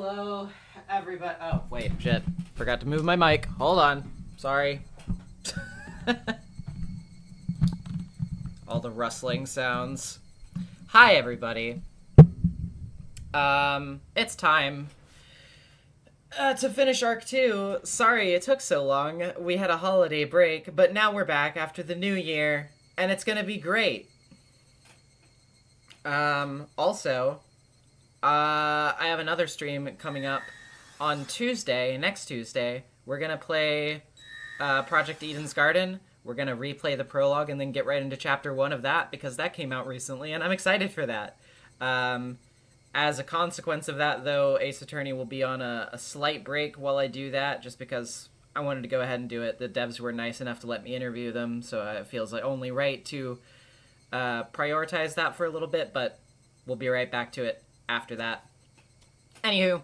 Hello, everybody. Oh, wait, shit. Forgot to move my mic. Hold on. Sorry. All the rustling sounds. Hi, everybody. It's time to finish Arc 2. Sorry it took so long. We had a holiday break, but now we're back after the new year, and it's gonna be great. Also, I have another stream coming up on Tuesday, next Tuesday. We're gonna play Project Eden's Garden. We're gonna replay the prologue and then get right into Chapter 1 of that, because that came out recently, and I'm excited for that. As a consequence of that, though, Ace Attorney will be on a slight break while I do that, just because I wanted to go ahead and do it. The devs were nice enough to let me interview them, so it feels like only right to prioritize that for a little bit, but we'll be right back to it after that. Anywho,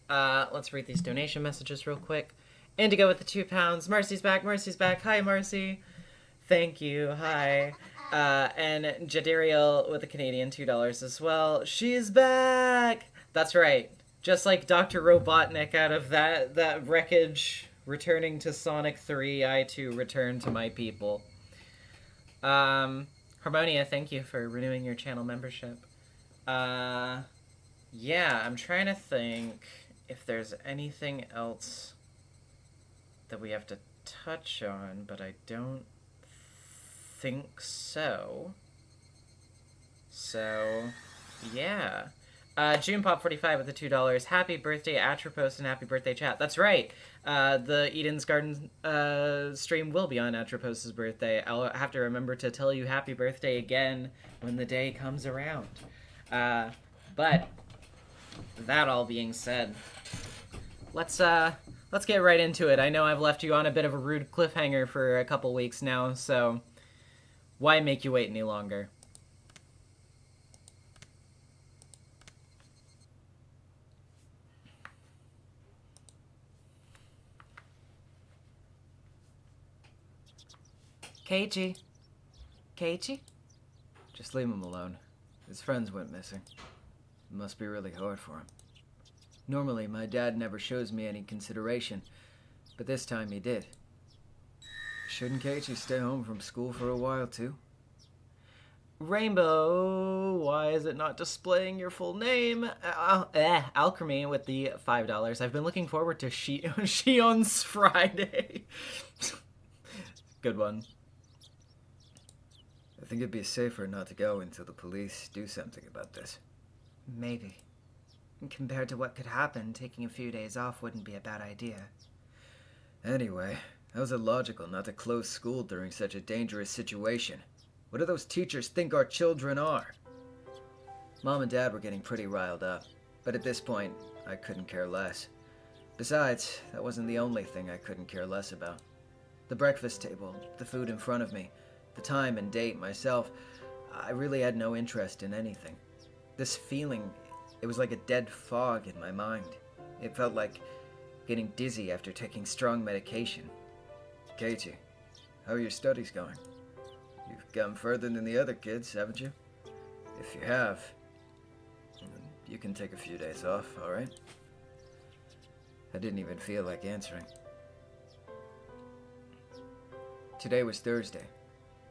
let's read these donation messages real quick. Indigo with the £2. Marcy's back. Marcy's back. Hi, Marcy. Thank you. Hi. And Jadiriel with the Canadian $2 as well. She's back. That's right. Just like Dr. Robotnik out of that wreckage returning to Sonic 3, I too return to my people. Harmonia, thank you for renewing your channel membership. Yeah, I'm trying to think if there's anything else that we have to touch on, but I don't think so. So, yeah. JunePop45 with the $2. Happy birthday, Atropos, and happy birthday, chat. That's right. The Eden's Garden stream will be on Atropos' birthday. I'll have to remember to tell you happy birthday again when the day comes around. But that all being said, let's get right into it. I know I've left you on a bit of a rude cliffhanger for a couple weeks now, so why make you wait any longer? Keiichi? Keiichi? Just leave him alone. His friends went missing. It must be really hard for him. Normally, my dad never shows me any consideration, but this time he did. Shouldn't Keiichi stay home from school for a while, too? Rainbow, why is it not displaying your full name? Alchemy with the $5. I've been looking forward to Shion's Friday. Good one. I think it'd be safer not to go until the police do something about this. Maybe. Compared to what could happen, taking a few days off wouldn't be a bad idea. Anyway, how's it logical not to close school during such a dangerous situation? What do those teachers think our children are? Mom and Dad were getting pretty riled up, but at this point, I couldn't care less. Besides, that wasn't the only thing I couldn't care less about. The breakfast table, the food in front of me, the time and date myself, I really had no interest in anything. This feeling, it was like a dead fog in my mind. It felt like getting dizzy after taking strong medication. Keiichi, how are your studies going? You've gone further than the other kids, haven't you? If you have, you can take a few days off, alright? I didn't even feel like answering. Today was Thursday.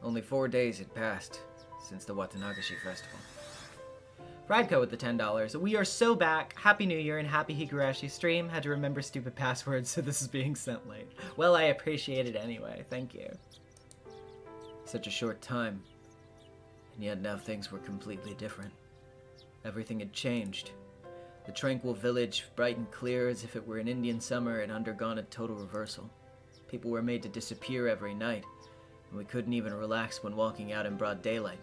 Only 4 days had passed since the Watanagashi Festival. Radko with the $10. We are so back. Happy New Year and happy Higurashi stream. Had to remember stupid passwords, so this is being sent late. Well, I appreciate it anyway. Thank you. Such a short time. And yet now things were completely different. Everything had changed. The tranquil village, bright and clear as if it were an Indian summer, had undergone a total reversal. People were made to disappear every night, and we couldn't even relax when walking out in broad daylight.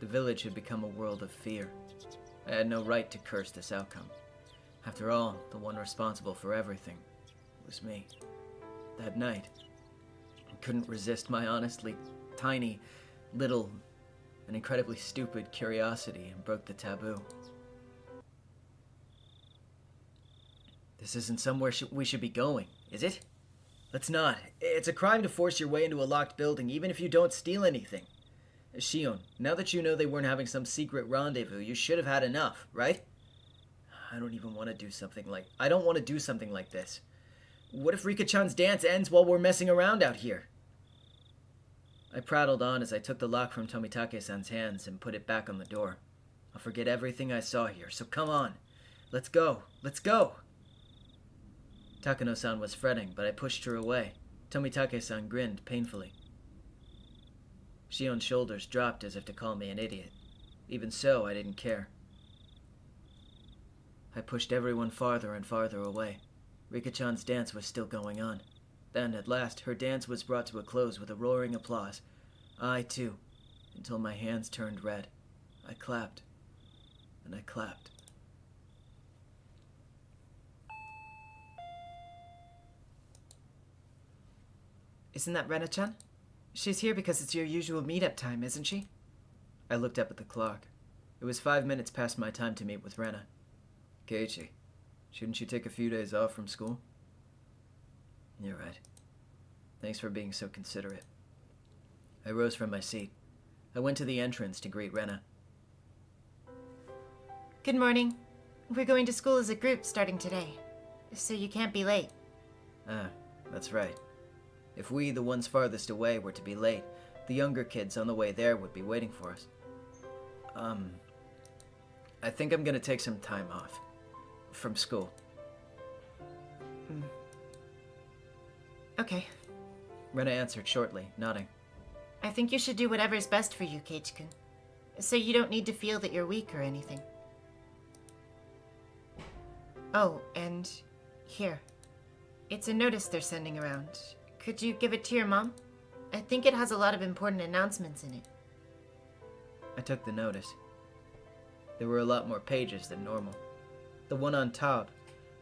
The village had become a world of fear. I had no right to curse this outcome. After all, the one responsible for everything was me. That night, I couldn't resist my honestly tiny, little, and incredibly stupid curiosity and broke the taboo. This isn't somewhere we should be going, is it? Let's not. It's a crime to force your way into a locked building, even if you don't steal anything. Shion, now that you know they weren't having some secret rendezvous, you should have had enough, right? I don't want to do something like this. What if Rika-chan's dance ends while we're messing around out here? I prattled on as I took the lock from Tomitake-san's hands and put it back on the door. I'll forget everything I saw here, so come on. Let's go. Let's go. Takano-san was fretting, but I pushed her away. Tomitake-san grinned painfully. Shion's shoulders dropped as if to call me an idiot. Even so, I didn't care. I pushed everyone farther and farther away. Rika-chan's dance was still going on. Then, at last, her dance was brought to a close with a roaring applause. I, too, until my hands turned red. I clapped. And I clapped. Isn't that Rena-chan? She's here because it's your usual meet-up time, isn't she? I looked up at the clock. It was 5 minutes past my time to meet with Rena. Keiichi, shouldn't you take a few days off from school? You're right. Thanks for being so considerate. I rose from my seat. I went to the entrance to greet Rena. Good morning. We're going to school as a group starting today, so you can't be late. Ah, that's right. If we, the ones farthest away, were to be late, the younger kids on the way there would be waiting for us. I think I'm gonna take some time off. From school. Okay. Rena answered shortly, nodding. I think you should do whatever's best for you, Keiichi-kun. So you don't need to feel that you're weak or anything. Oh, and here. It's a notice they're sending around. Could you give it to your mom? I think it has a lot of important announcements in it. I took the notice. There were a lot more pages than normal. The one on top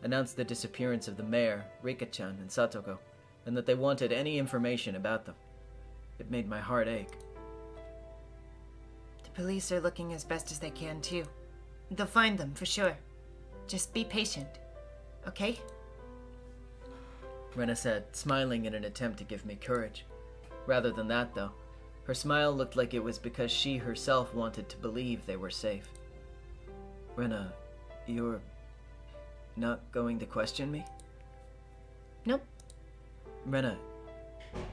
announced the disappearance of the mayor, Rika-chan, and Satoko, and that they wanted any information about them. It made my heart ache. The police are looking as best as they can, too. They'll find them, for sure. Just be patient, okay? Rena said, smiling in an attempt to give me courage. Rather than that, though, her smile looked like it was because she herself wanted to believe they were safe. Rena, you're not going to question me? Nope. Rena,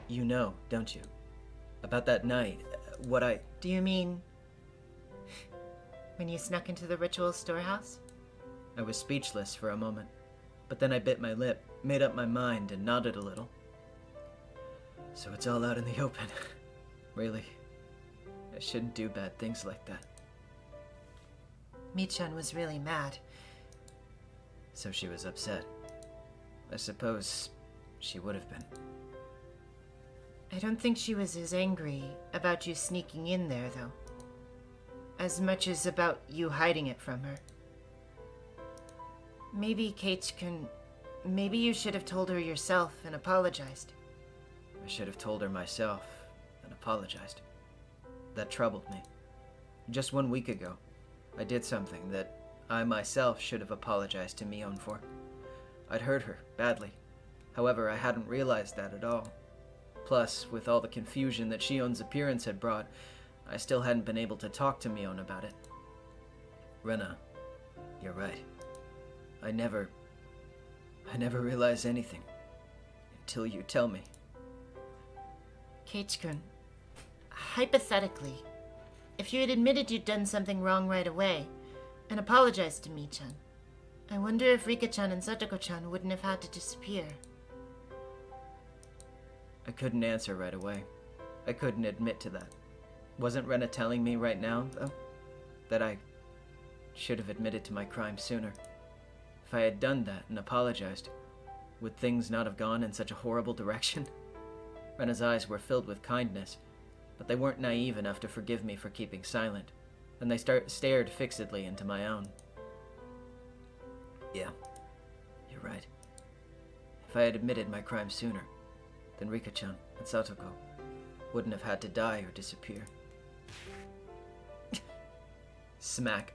you know, don't you? About that night, what I... Do you mean when you snuck into the ritual storehouse? I was speechless for a moment, but then I bit my lip, made up my mind, and nodded a little. So it's all out in the open. Really, I shouldn't do bad things like that. Mi-chan was really mad. So she was upset. I suppose she would have been. I don't think she was as angry about you sneaking in there, though. As much as about you hiding it from her. Maybe, Keiichi-kun, maybe you should have told her yourself and apologized. I should have told her myself and apologized. That troubled me. Just 1 week ago, I did something that I myself should have apologized to Mion for. I'd hurt her badly. However, I hadn't realized that at all. Plus, with all the confusion that Shion's appearance had brought, I still hadn't been able to talk to Mion about it. Rena, you're right. I never realize anything until you tell me. Keiichi-kun, hypothetically, if you had admitted you'd done something wrong right away and apologized to Mi-chan, I wonder if Rika-chan and Satoko-chan wouldn't have had to disappear. I couldn't answer right away. I couldn't admit to that. Wasn't Rena telling me right now, though, that I should have admitted to my crime sooner? If I had done that and apologized, would things not have gone in such a horrible direction? Rena's eyes were filled with kindness, but they weren't naive enough to forgive me for keeping silent, and they stared fixedly into my own. Yeah, you're right. If I had admitted my crime sooner, then Rika-chan and Satoko wouldn't have had to die or disappear. Smack.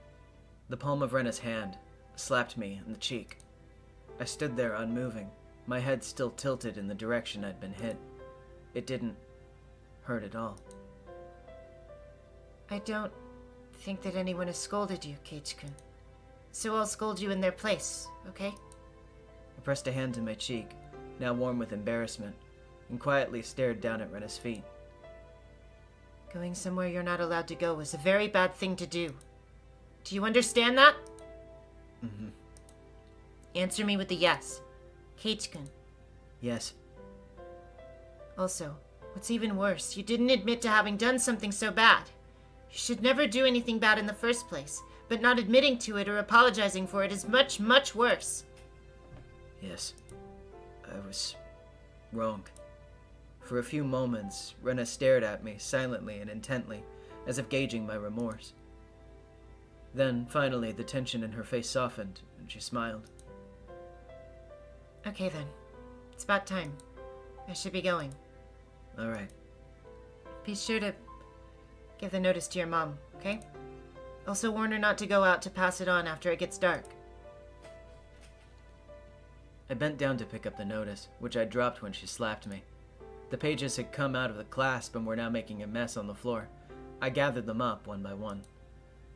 The palm of Rena's hand slapped me in the cheek. I stood there unmoving, my head still tilted in the direction I'd been hit. It didn't hurt at all. I don't think that anyone has scolded you, Keiichi-kun. so I'll scold you in their place, okay? I pressed a hand to my cheek, now warm with embarrassment, and quietly stared down at Rena's feet. Going somewhere you're not allowed to go is a very bad thing to do. Do you understand that? Mm-hmm. Answer me with a yes. Keiichi-kun. Yes. Also, what's even worse, you didn't admit to having done something so bad. You should never do anything bad in the first place, but not admitting to it or apologizing for it is much, much worse. Yes. I was wrong. For a few moments, Rena stared at me silently and intently, as if gauging my remorse. Then, finally, the tension in her face softened, and she smiled. Okay then. It's about time. I should be going. All right. Be sure to give the notice to your mom, okay? Also warn her not to go out to pass it on after it gets dark. I bent down to pick up the notice, which I dropped when she slapped me. The pages had come out of the clasp and were now making a mess on the floor. I gathered them up one by one.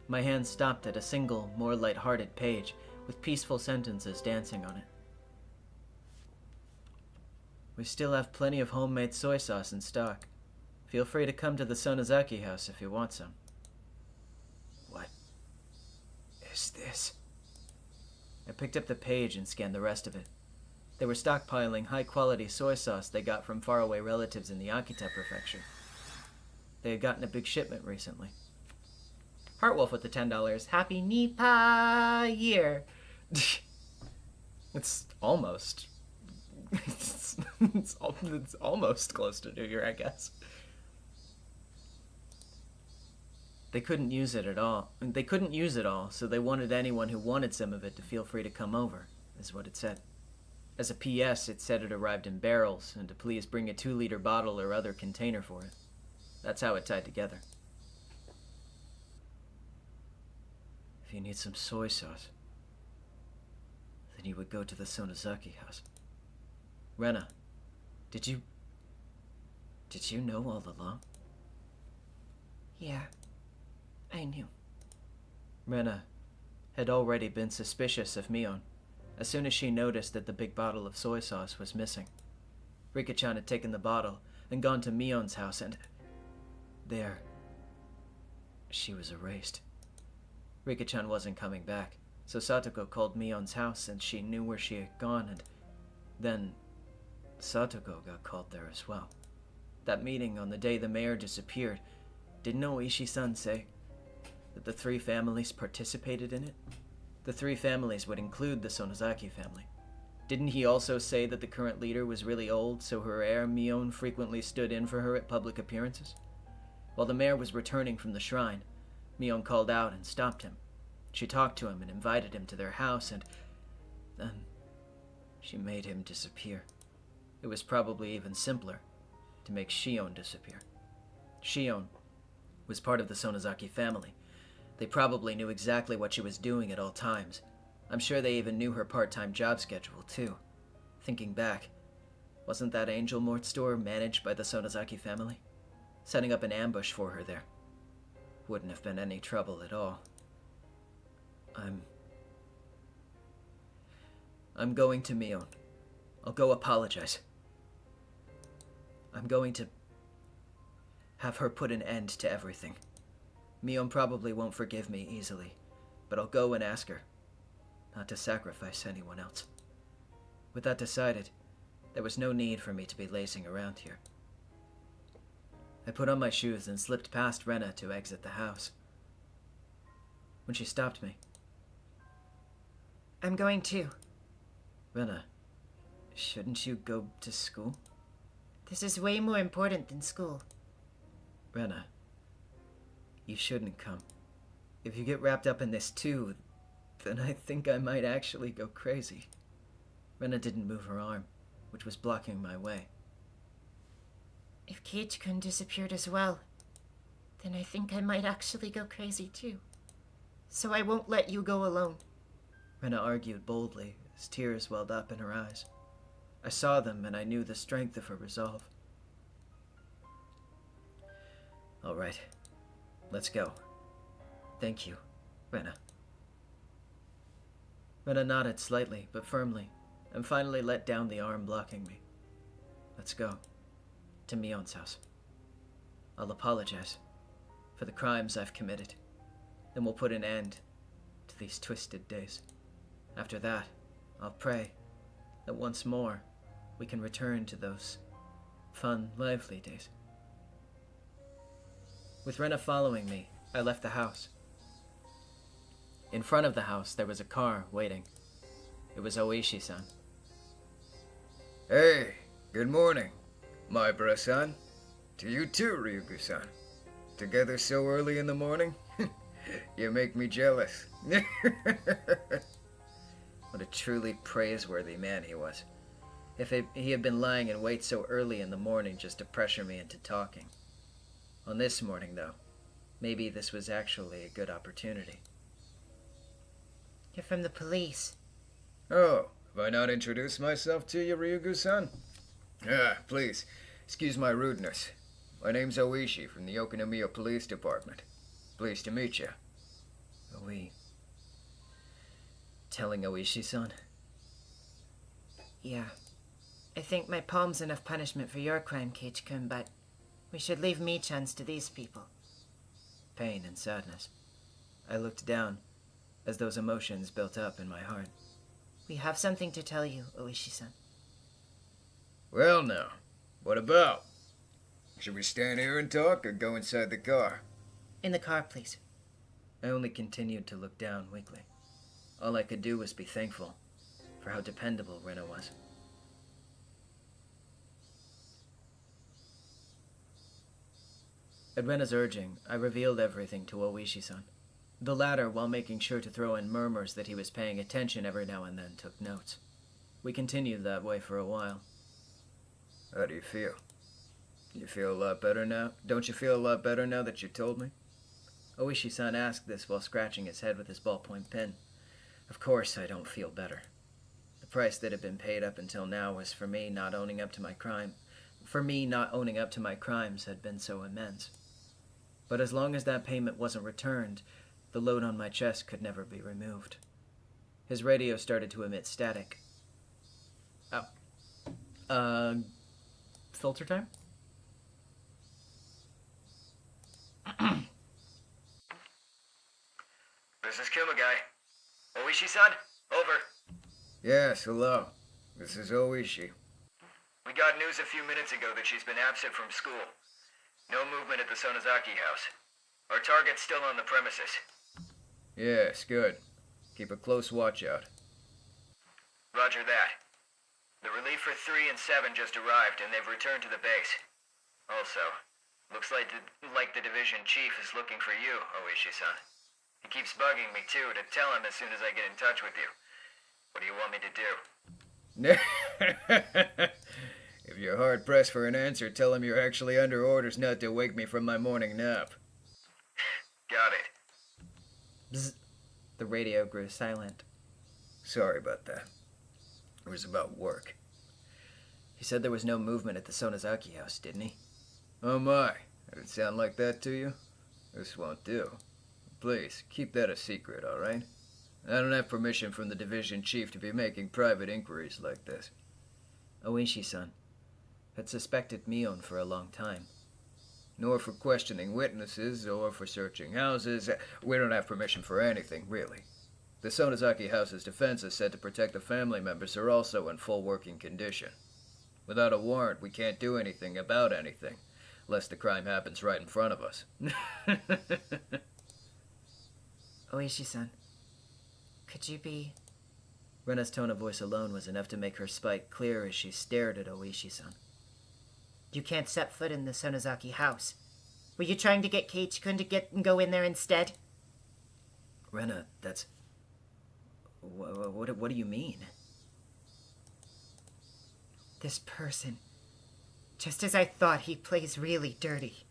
My hand stopped at a single, more light-hearted page, with peaceful sentences dancing on it. We still have plenty of homemade soy sauce in stock. Feel free to come to the Sonozaki house if you want some. What is this? I picked up the page and scanned the rest of it. They were stockpiling high-quality soy sauce they got from faraway relatives in the Akita prefecture. They had gotten a big shipment recently. Heartwolf with the $10. Happy Nipa year. It's almost. It's almost close to New Year, I guess. They couldn't use it all, so they wanted anyone who wanted some of it to feel free to come over, is what it said. As a PS, it said it arrived in barrels, and to please bring a 2-liter bottle or other container for it. That's how it tied together. If you need some soy sauce, then you would go to the Sonozaki house. Rena, did you know all along? Yeah, I knew. Rena had already been suspicious of Mion as soon as she noticed that the big bottle of soy sauce was missing. Rika-chan had taken the bottle and gone to Mion's house, and there, she was erased. Rika-chan wasn't coming back, so Satoko called Mion's house and she knew where she had gone, and then Satoko got called there as well. That meeting on the day the mayor disappeared, didn't Oishi-san say that the 3 families participated in it? The 3 families would include the Sonozaki family. Didn't he also say that the current leader was really old, so her heir Mion frequently stood in for her at public appearances? While the mayor was returning from the shrine, Mion called out and stopped him. She talked to him and invited him to their house, and then she made him disappear. It was probably even simpler to make Shion disappear. Shion was part of the Sonozaki family. They probably knew exactly what she was doing at all times. I'm sure they even knew her part-time job schedule, too. Thinking back, wasn't that Angel Mort store managed by the Sonozaki family? Setting up an ambush for her there wouldn't have been any trouble at all. I'm going to Mion. I'll go apologize. I'm going to have her put an end to everything. Mion probably won't forgive me easily, but I'll go and ask her not to sacrifice anyone else. With that decided, there was no need for me to be lazing around here. I put on my shoes and slipped past Rena to exit the house. When she stopped me. I'm going too. Rena, shouldn't you go to school? This is way more important than school. Rena, you shouldn't come. If you get wrapped up in this too, then I think I might actually go crazy. Rena didn't move her arm, which was blocking my way. If Keiichi-kun disappeared as well, then I think I might actually go crazy too. So I won't let you go alone. Rena argued boldly as tears welled up in her eyes. I saw them and I knew the strength of her resolve. All right, let's go. Thank you, Rena. Rena nodded slightly, but firmly, and finally let down the arm blocking me. Let's go. To Mion's house. I'll apologize for the crimes I've committed. Then we'll put an end to these twisted days. After that, I'll pray that once more we can return to those fun, lively days. With Rena following me, I left the house. In front of the house, there was a car waiting. It was Oishi-san. Hey, good morning, my bro-san. To you too, Ryugu-san. Together so early in the morning? You make me jealous. What a truly praiseworthy man he was. If he had been lying in wait so early in the morning just to pressure me into talking. On this morning, though, maybe this was actually a good opportunity. You're from the police. Oh, have I not introduced myself to you, Ryugu-san? Please, excuse my rudeness. My name's Oishi from the Okinomiya Police Department. Pleased to meet you. Are we telling Oishi-san? Yeah. I think my palm's enough punishment for your crime, Keiichi-kun, but we should leave Mii-chan's to these people. Pain and sadness. I looked down as those emotions built up in my heart. We have something to tell you, Oishi-san. Well now, what about? Should we stand here and talk or go inside the car? In the car, please. I only continued to look down weakly. All I could do was be thankful for how dependable Rena was. At Rena's urging, I revealed everything to Oishi-san. The latter, while making sure to throw in murmurs that he was paying attention every now and then, took notes. We continued that way for a while. How do you feel? You feel a lot better now? Don't you feel a lot better now that you told me? Oishi-san asked this while scratching his head with his ballpoint pen. Of course I don't feel better. The price that had been paid up until now was for me not owning up to my crime. For me not owning up to my crimes had been so immense. But as long as that payment wasn't returned, the load on my chest could never be removed. His radio started to emit static. Filter time? This is Kumagai. Oishi-san, over. Yes, hello. This is Oishi. We got news a few minutes ago that she's been absent from school. No movement at the Sonozaki house. Our target's still on the premises. Yes, good. Keep a close watch out. Roger that. The relief for 3 and 7 just arrived, and they've returned to the base. Also, looks like the division chief is looking for you, Oishi-san. He keeps bugging me, too, to tell him as soon as I get in touch with you. What do you want me to do? If you're hard-pressed for an answer, tell him you're actually under orders not to wake me from my morning nap. Got it. Bzz. The radio grew silent. Sorry about that. It was about work. He said there was no movement at the Sonozaki house, didn't he? Oh my, did it sound like that to you? This won't do. Please, keep that a secret, alright? I don't have permission from the division chief to be making private inquiries like this. Oishi-san had suspected Mion for a long time. Nor for questioning witnesses, or for searching houses. We don't have permission for anything, really. The Sonozaki house's defenses said to protect the family members are also in full working condition. Without a warrant, we can't do anything about anything, unless the crime happens right in front of us. Oishi-san, could you be... Rena's tone of voice alone was enough to make her spite clear as she stared at Oishi-san. You can't set foot in the Sonozaki house. Were you trying to get Keiichi-kun to go in there instead? Rena, that's... What do you mean? This person. Just as I thought, he plays really dirty.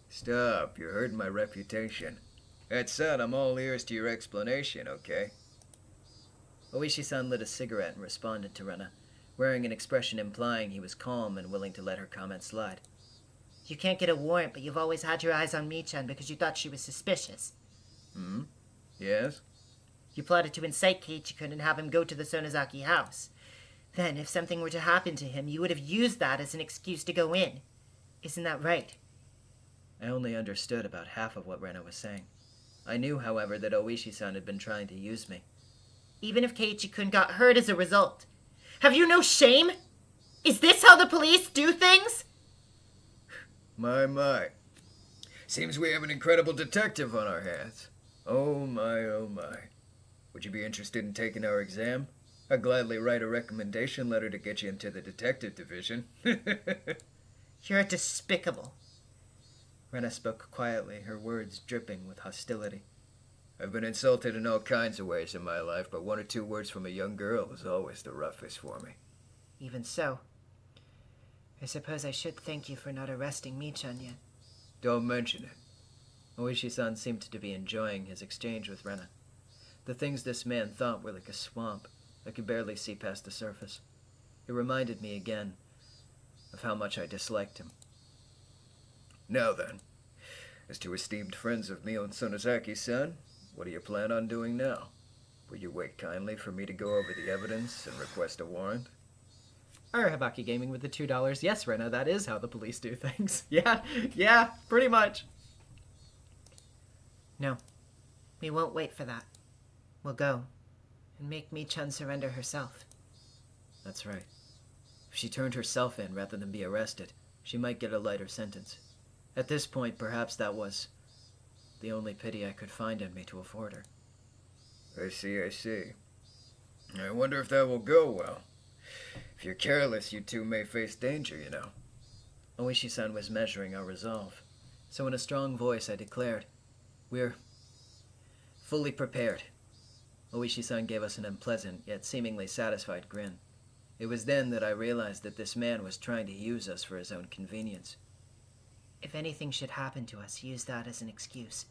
Stop, you're hurting my reputation. That said, I'm all ears to your explanation, okay? Oishi-san lit a cigarette and responded to Rena, wearing an expression implying he was calm and willing to let her comment slide. You can't get a warrant, but you've always had your eyes on Mii-chan because you thought she was suspicious. Yes? You plotted to incite Keiichi-kun and have him go to the Sonozaki house. Then, if something were to happen to him, you would have used that as an excuse to go in. Isn't that right? I only understood about half of what Rena was saying. I knew, however, that Oishi-san had been trying to use me. Even if Keiichi-kun got hurt as a result. Have you no shame? Is this how the police do things? My. Seems we have an incredible detective on our hands. Oh my. Would you be interested in taking our exam? I'd gladly write a recommendation letter to get you into the detective division. You're despicable. Rena spoke quietly, her words dripping with hostility. I've been insulted in all kinds of ways in my life, but 1 or 2 words from a young girl is always the roughest for me. Even so, I suppose I should thank you for not arresting Michan yet. Don't mention it. Oishi-san seemed to be enjoying his exchange with Rena. The things this man thought were like a swamp. I could barely see past the surface. It reminded me again of how much I disliked him. Now then, as to esteemed friends of Mion Sonozaki-san, what do you plan on doing now? Will you wait kindly for me to go over the evidence and request a warrant? Habaki Gaming with the $2. Yes, Rena, that is how the police do things. Yeah, pretty much. No, we won't wait for that. We'll go and make Michan surrender herself. That's right. If she turned herself in rather than be arrested, she might get a lighter sentence. At this point, perhaps that was the only pity I could find in me to afford her. I see. I wonder if that will go well. If you're careless, you two may face danger, you know. Oishi-san was measuring our resolve. So in a strong voice, I declared, "We're fully prepared." Oishi-san gave us an unpleasant, yet seemingly satisfied grin. It was then that I realized that this man was trying to use us for his own convenience. If anything should happen to us, use that as an excuse.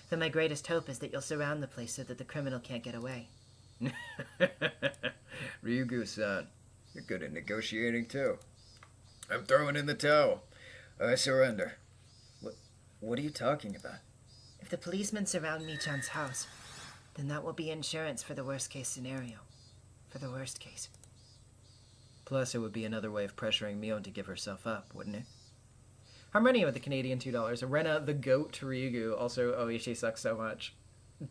Then my greatest hope is that you'll surround the place so that the criminal can't get away. Ryugu-san, you're good at negotiating too. I'm throwing in the towel. I surrender. What are you talking about? If the policemen surround Michan's house, then that will be insurance for the worst case scenario. For the worst case. Plus, it would be another way of pressuring Mion to give herself up, wouldn't it? Harmonia with the Canadian $2. Rena, the goat to Ryugu. Also, Oishi sucks so much.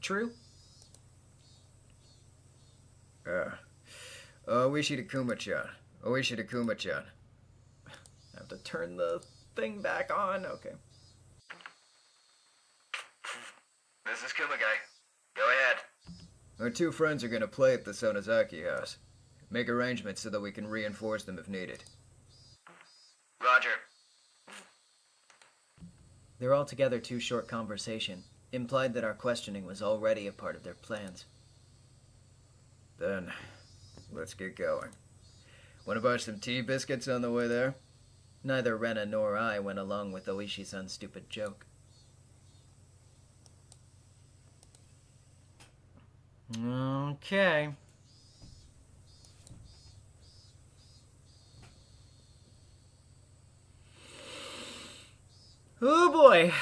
True? Oishi to Kuma-chan. Oishi to Kuma-chan. I have to turn the thing back on. Okay. This is Kuma guy. Go ahead. Our 2 friends are gonna play at the Sonozaki house. Make arrangements so that we can reinforce them if needed. Roger. Their altogether too short conversation implied that our questioning was already a part of their plans. Then, let's get going. Want to buy some tea biscuits on the way there? Neither Rena nor I went along with Oishi-san's stupid joke. Okay. Oh boy,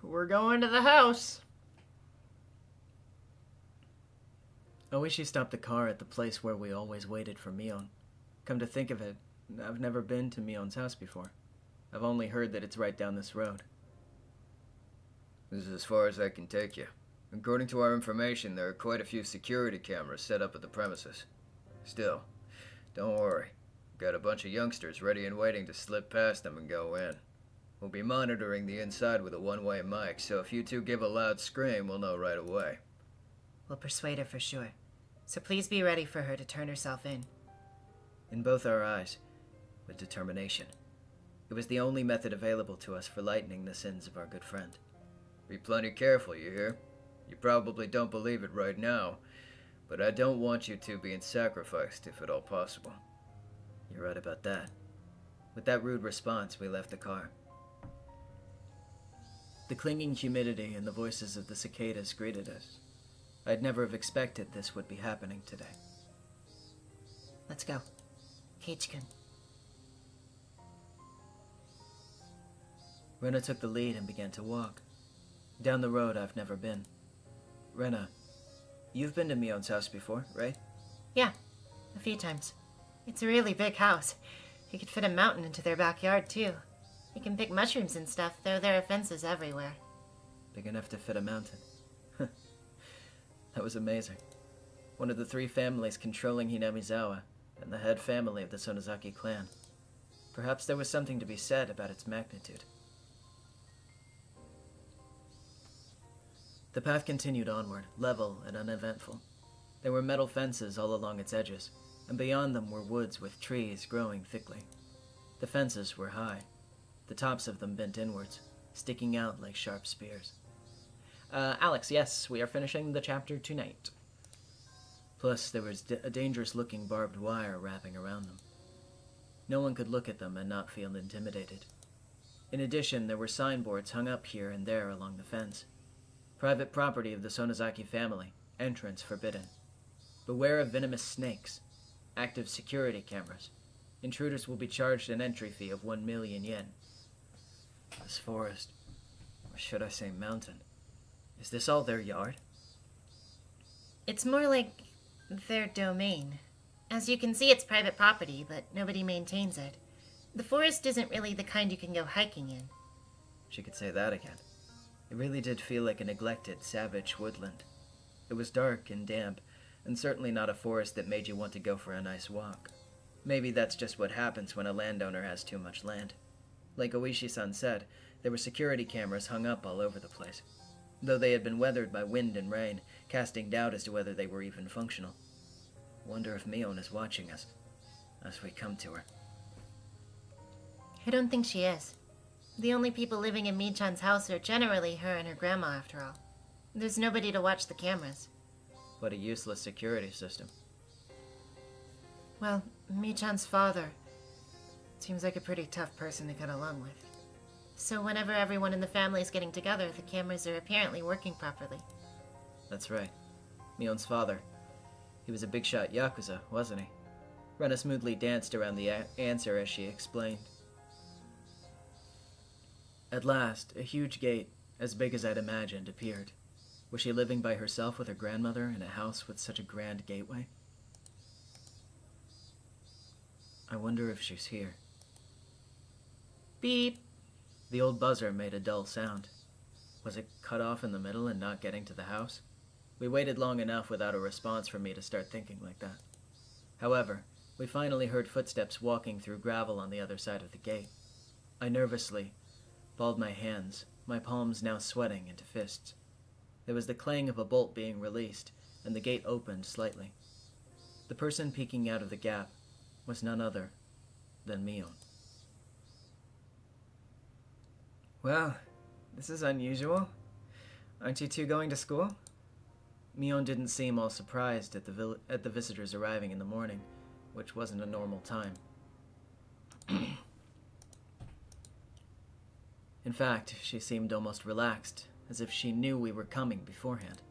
we're going to the house. Oishi stopped the car at the place where we always waited for Mion. Come to think of it, I've never been to Mion's house before. I've only heard that it's right down this road. This is as far as I can take you. According to our information, there are quite a few security cameras set up at the premises. Still, don't worry. Got a bunch of youngsters ready and waiting to slip past them and go in. We'll be monitoring the inside with a one-way mic, so if you two give a loud scream, we'll know right away. We'll persuade her for sure. So please be ready for her to turn herself in. In both our eyes, with determination. It was the only method available to us for lightening the sins of our good friend. Be plenty careful, you hear? You probably don't believe it right now, but I don't want you two being sacrificed if at all possible. You're right about that. With that rude response, we left the car. The clinging humidity and the voices of the cicadas greeted us. I'd never have expected this would be happening today. Let's go. Keiichi-kun. Rena took the lead and began to walk. Down the road I've never been. Rena, You've been to Mion's house before, right? Yeah, a few times. It's a really big house. You could fit a mountain into their backyard, too. You can pick mushrooms and stuff, though there are fences everywhere. Big enough to fit a mountain. That was amazing. One of the 3 families controlling Hinamizawa, and the head family of the Sonozaki clan. Perhaps there was something to be said about its magnitude. The path continued onward, level and uneventful. There were metal fences all along its edges, and beyond them were woods with trees growing thickly. The fences were high, the tops of them bent inwards, sticking out like sharp spears. Alex, yes, we are finishing the chapter tonight. Plus, there was a dangerous-looking barbed wire wrapping around them. No one could look at them and not feel intimidated. In addition, there were signboards hung up here and there along the fence. Private property of the Sonozaki family. Entrance forbidden. Beware of venomous snakes. Active security cameras. Intruders will be charged an entry fee of 1 million yen. This forest, or should I say mountain, is this all their yard? It's more like their domain. As you can see, it's private property, but nobody maintains it. The forest isn't really the kind you can go hiking in. She could say that again. It really did feel like a neglected, savage woodland. It was dark and damp, and certainly not a forest that made you want to go for a nice walk. Maybe that's just what happens when a landowner has too much land. Like Oishi-san said, there were security cameras hung up all over the place, though they had been weathered by wind and rain, casting doubt as to whether they were even functional. Wonder if Mion is watching us, as we come to her. I don't think she is. The only people living in Michan's house are generally her and her grandma, after all. There's nobody to watch the cameras. What a useless security system. Well, Michan's father seems like a pretty tough person to get along with. So whenever everyone in the family is getting together, the cameras are apparently working properly. That's right. Mion's father. He was a big-shot Yakuza, wasn't he? Rena smoothly danced around the answer as she explained. At last, a huge gate, as big as I'd imagined, appeared. Was she living by herself with her grandmother in a house with such a grand gateway? I wonder if she's here. Beep. The old buzzer made a dull sound. Was it cut off in the middle and not getting to the house? We waited long enough without a response for me to start thinking like that. However, we finally heard footsteps walking through gravel on the other side of the gate. I nervously balled my hands, my palms now sweating into fists. There was the clang of a bolt being released, and the gate opened slightly. The person peeking out of the gap was none other than Mion. Well, this is unusual. Aren't you two going to school? Mion didn't seem all surprised at the visitors arriving in the morning, which wasn't a normal time. In fact, she seemed almost relaxed, as if she knew we were coming beforehand.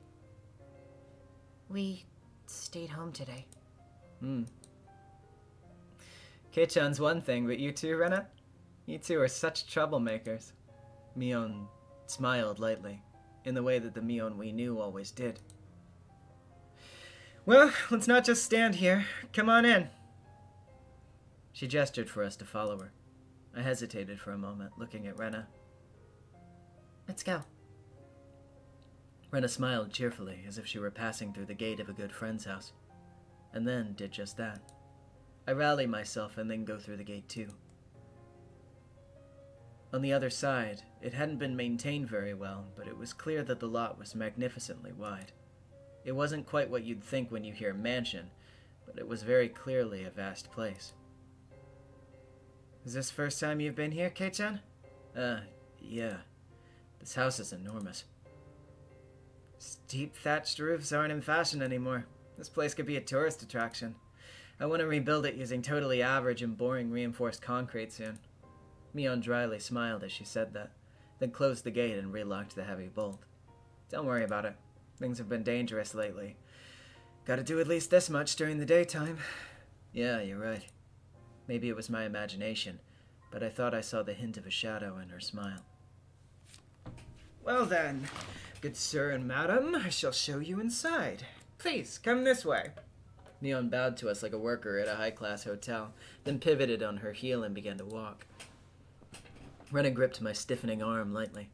We stayed home today. Kei-chan's one thing, but you two, Rena? You two are such troublemakers. Mion smiled lightly, in the way that the Mion we knew always did. Well, let's not just stand here. Come on in. She gestured for us to follow her. I hesitated for a moment, looking at Rena. Let's go. Rena smiled cheerfully, as if she were passing through the gate of a good friend's house, and then did just that. I rallied myself and then go through the gate too. On the other side, it hadn't been maintained very well, but it was clear that the lot was magnificently wide. It wasn't quite what you'd think when you hear mansion, but it was very clearly a vast place. Is this first time you've been here, Kei-chan? Yeah. This house is enormous. Steep thatched roofs aren't in fashion anymore. This place could be a tourist attraction. I want to rebuild it using totally average and boring reinforced concrete soon. Mion dryly smiled as she said that, then closed the gate and relocked the heavy bolt. Don't worry about it. Things have been dangerous lately. Gotta do at least this much during the daytime. Yeah, you're right. Maybe it was my imagination, but I thought I saw the hint of a shadow in her smile. Well then, good sir and madam, I shall show you inside. Please, come this way. Mion bowed to us like a worker at a high-class hotel, then pivoted on her heel and began to walk. Rena gripped my stiffening arm lightly.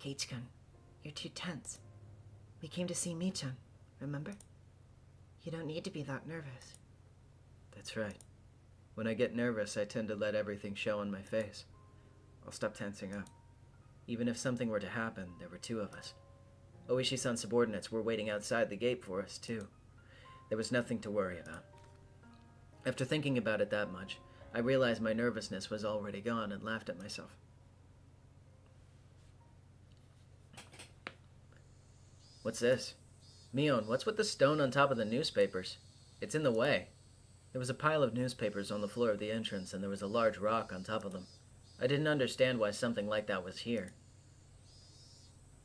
Keiichi-kun, you're too tense. We came to see Mii-chan, remember? You don't need to be that nervous. That's right. When I get nervous, I tend to let everything show on my face. I'll stop tensing up. Even if something were to happen, there were two of us. Oishi-san's subordinates were waiting outside the gate for us, too. There was nothing to worry about. After thinking about it that much, I realized my nervousness was already gone and laughed at myself. What's this? Mion, what's with the stone on top of the newspapers? It's in the way. There was a pile of newspapers on the floor of the entrance, and there was a large rock on top of them. I didn't understand why something like that was here.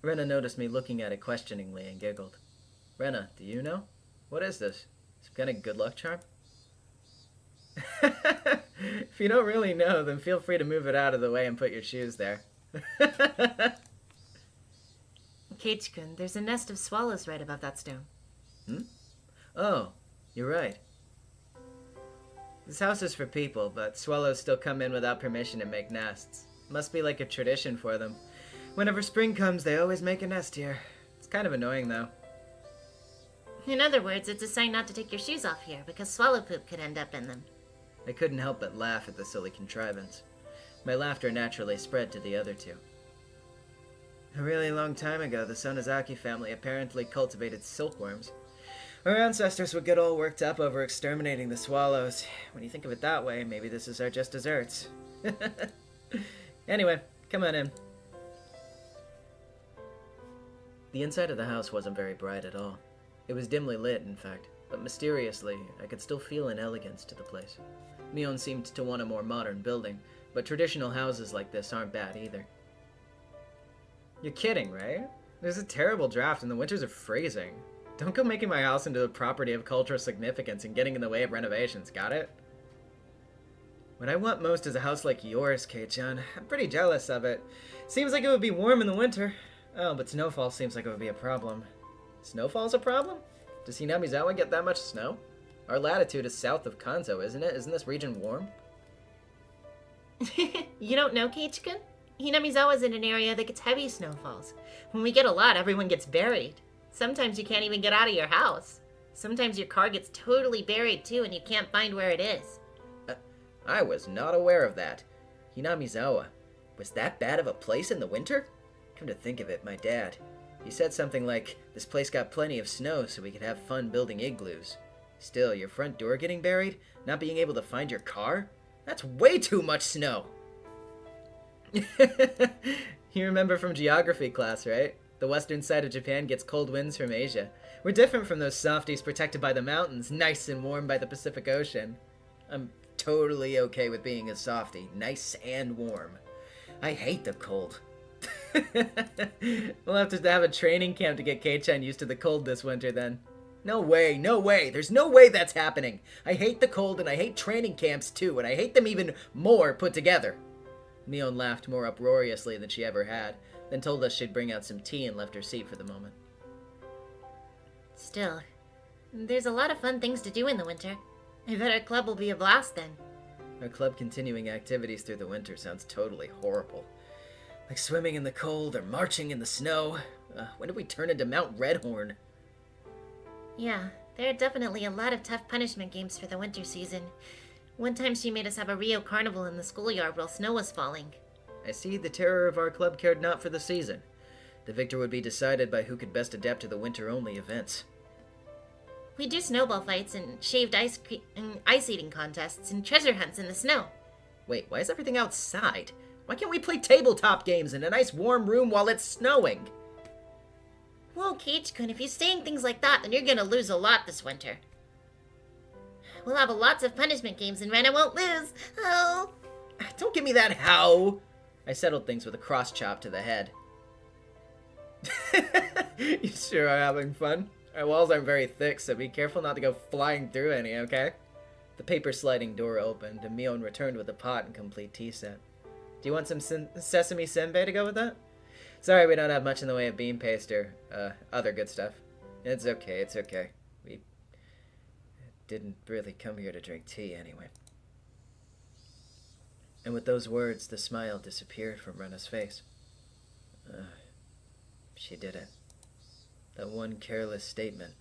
Rena noticed me looking at it questioningly and giggled. Rena, do you know? What is this? Some kind of good luck charm? If you don't really know, then feel free to move it out of the way and put your shoes there. Keiichi-kun, there's a nest of swallows right above that stone. Oh, you're right. This house is for people, but swallows still come in without permission and make nests. Must be like a tradition for them. Whenever spring comes, they always make a nest here. It's kind of annoying, though. In other words, it's a sign not to take your shoes off here, because swallow poop could end up in them. I couldn't help but laugh at the silly contrivance. My laughter naturally spread to the other two. A really long time ago, the Sonozaki family apparently cultivated silkworms. Our ancestors would get all worked up over exterminating the swallows. When you think of it that way, maybe this is our just desserts. Anyway, come on in. The inside of the house wasn't very bright at all. It was dimly lit, in fact, but mysteriously, I could still feel an elegance to the place. Mion seemed to want a more modern building, but traditional houses like this aren't bad either. You're kidding, right? There's a terrible draft and the winters are freezing. Don't go making my house into a property of cultural significance and getting in the way of renovations, got it? What I want most is a house like yours, Kei-chan. I'm pretty jealous of it. Seems like it would be warm in the winter. Oh, but snowfall seems like it would be a problem. Snowfall's a problem? Does Hinamizawa get that much snow? Our latitude is south of Kanto, isn't it? Isn't this region warm? You don't know, Keiichi-kun? Hinamizawa's in an area that gets heavy snowfalls. When we get a lot, everyone gets buried. Sometimes you can't even get out of your house. Sometimes your car gets totally buried too and you can't find where it is. I was not aware of that. Hinamizawa, was that bad of a place in the winter? Come to think of it, my dad. He said something like, this place got plenty of snow so we could have fun building igloos. Still, your front door getting buried? Not being able to find your car? That's way too much snow! You remember from geography class, right? The western side of Japan gets cold winds from Asia. We're different from those softies protected by the mountains, nice and warm by the Pacific Ocean. I'm totally okay with being a softie, nice and warm. I hate the cold. We'll have to have a training camp to get Kei-chan used to the cold this winter then. No way, no way, there's no way that's happening. I hate the cold and I hate training camps too, and I hate them even more put together. Mion laughed more uproariously than she ever had, then told us she'd bring out some tea and left her seat for the moment. Still, there's a lot of fun things to do in the winter. I bet our club will be a blast then. Our club continuing activities through the winter sounds totally horrible. Like swimming in the cold or marching in the snow. When did we turn into Mount Redhorn? Yeah, there are definitely a lot of tough punishment games for the winter season. One time she made us have a Rio Carnival in the schoolyard while snow was falling. I see the terror of our club cared not for the season. The victor would be decided by who could best adapt to the winter-only events. We do snowball fights and shaved ice eating contests and treasure hunts in the snow. Wait, why is everything outside? Why can't we play tabletop games in a nice warm room while it's snowing? Well, Keiichi-kun, if you're saying things like that, then you're gonna lose a lot this winter. We'll have lots of punishment games and Rena won't lose. Oh! Don't give me that how! I settled things with a cross chop to the head. You sure are having fun? Our walls aren't very thick, so be careful not to go flying through any, okay? The paper sliding door opened, and Mion returned with a pot and complete tea set. Do you want some sesame senbei to go with that? Sorry we don't have much in the way of bean paste or other good stuff. It's okay, it's okay. We didn't really come here to drink tea anyway. And with those words, the smile disappeared from Rena's face. She did it. That one careless statement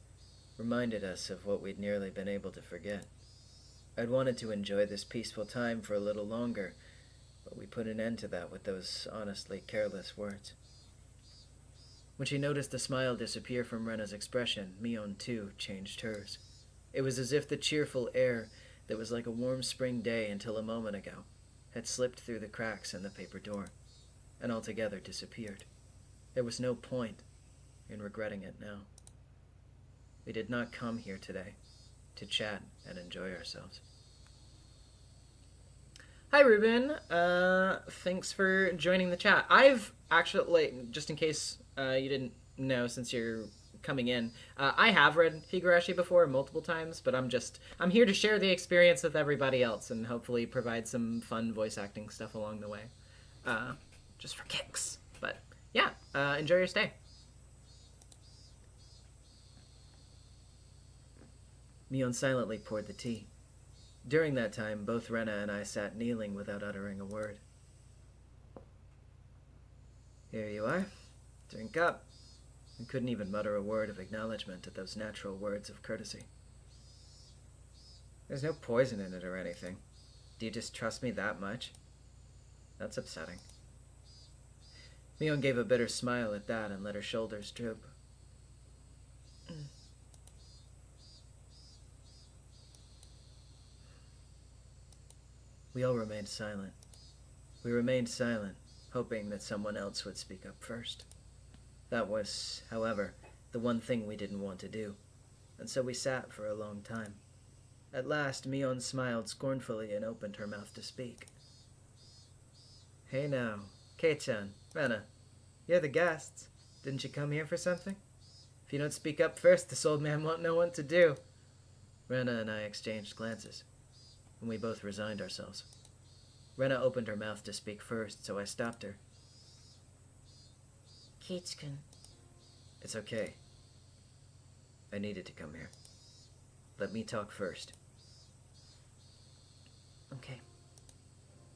reminded us of what we'd nearly been able to forget. I'd wanted to enjoy this peaceful time for a little longer, but we put an end to that with those honestly careless words. When she noticed the smile disappear from Rena's expression, Mion too changed hers. It was as if the cheerful air that was like a warm spring day until a moment ago had slipped through the cracks in the paper door and altogether disappeared. There was no point in regretting it now. We did not come here today to chat and enjoy ourselves. Hi, Ruben. Thanks for joining the chat. I've actually, just in case you didn't know, since you're coming in, I have read Higurashi before multiple times, but I'm here to share the experience with everybody else and hopefully provide some fun voice acting stuff along the way. Just for kicks. But yeah, enjoy your stay. Mion silently poured the tea. During that time, both Rena and I sat kneeling without uttering a word. Here you are. Drink up. We couldn't even mutter a word of acknowledgement at those natural words of courtesy. There's no poison in it or anything. Do you just trust me that much? That's upsetting. Mion gave a bitter smile at that and let her shoulders droop. We all remained silent. We remained silent, hoping that someone else would speak up first. That was, however, the one thing we didn't want to do, and so we sat for a long time. At last, Mion smiled scornfully and opened her mouth to speak. Hey now, Kei-chan, Rena, you're the guests. Didn't you come here for something? If you don't speak up first, this old man won't know what to do. Rena and I exchanged glances, and we both resigned ourselves. Rena opened her mouth to speak first, so I stopped her. Keitsuken. It's okay. I needed to come here. Let me talk first. Okay.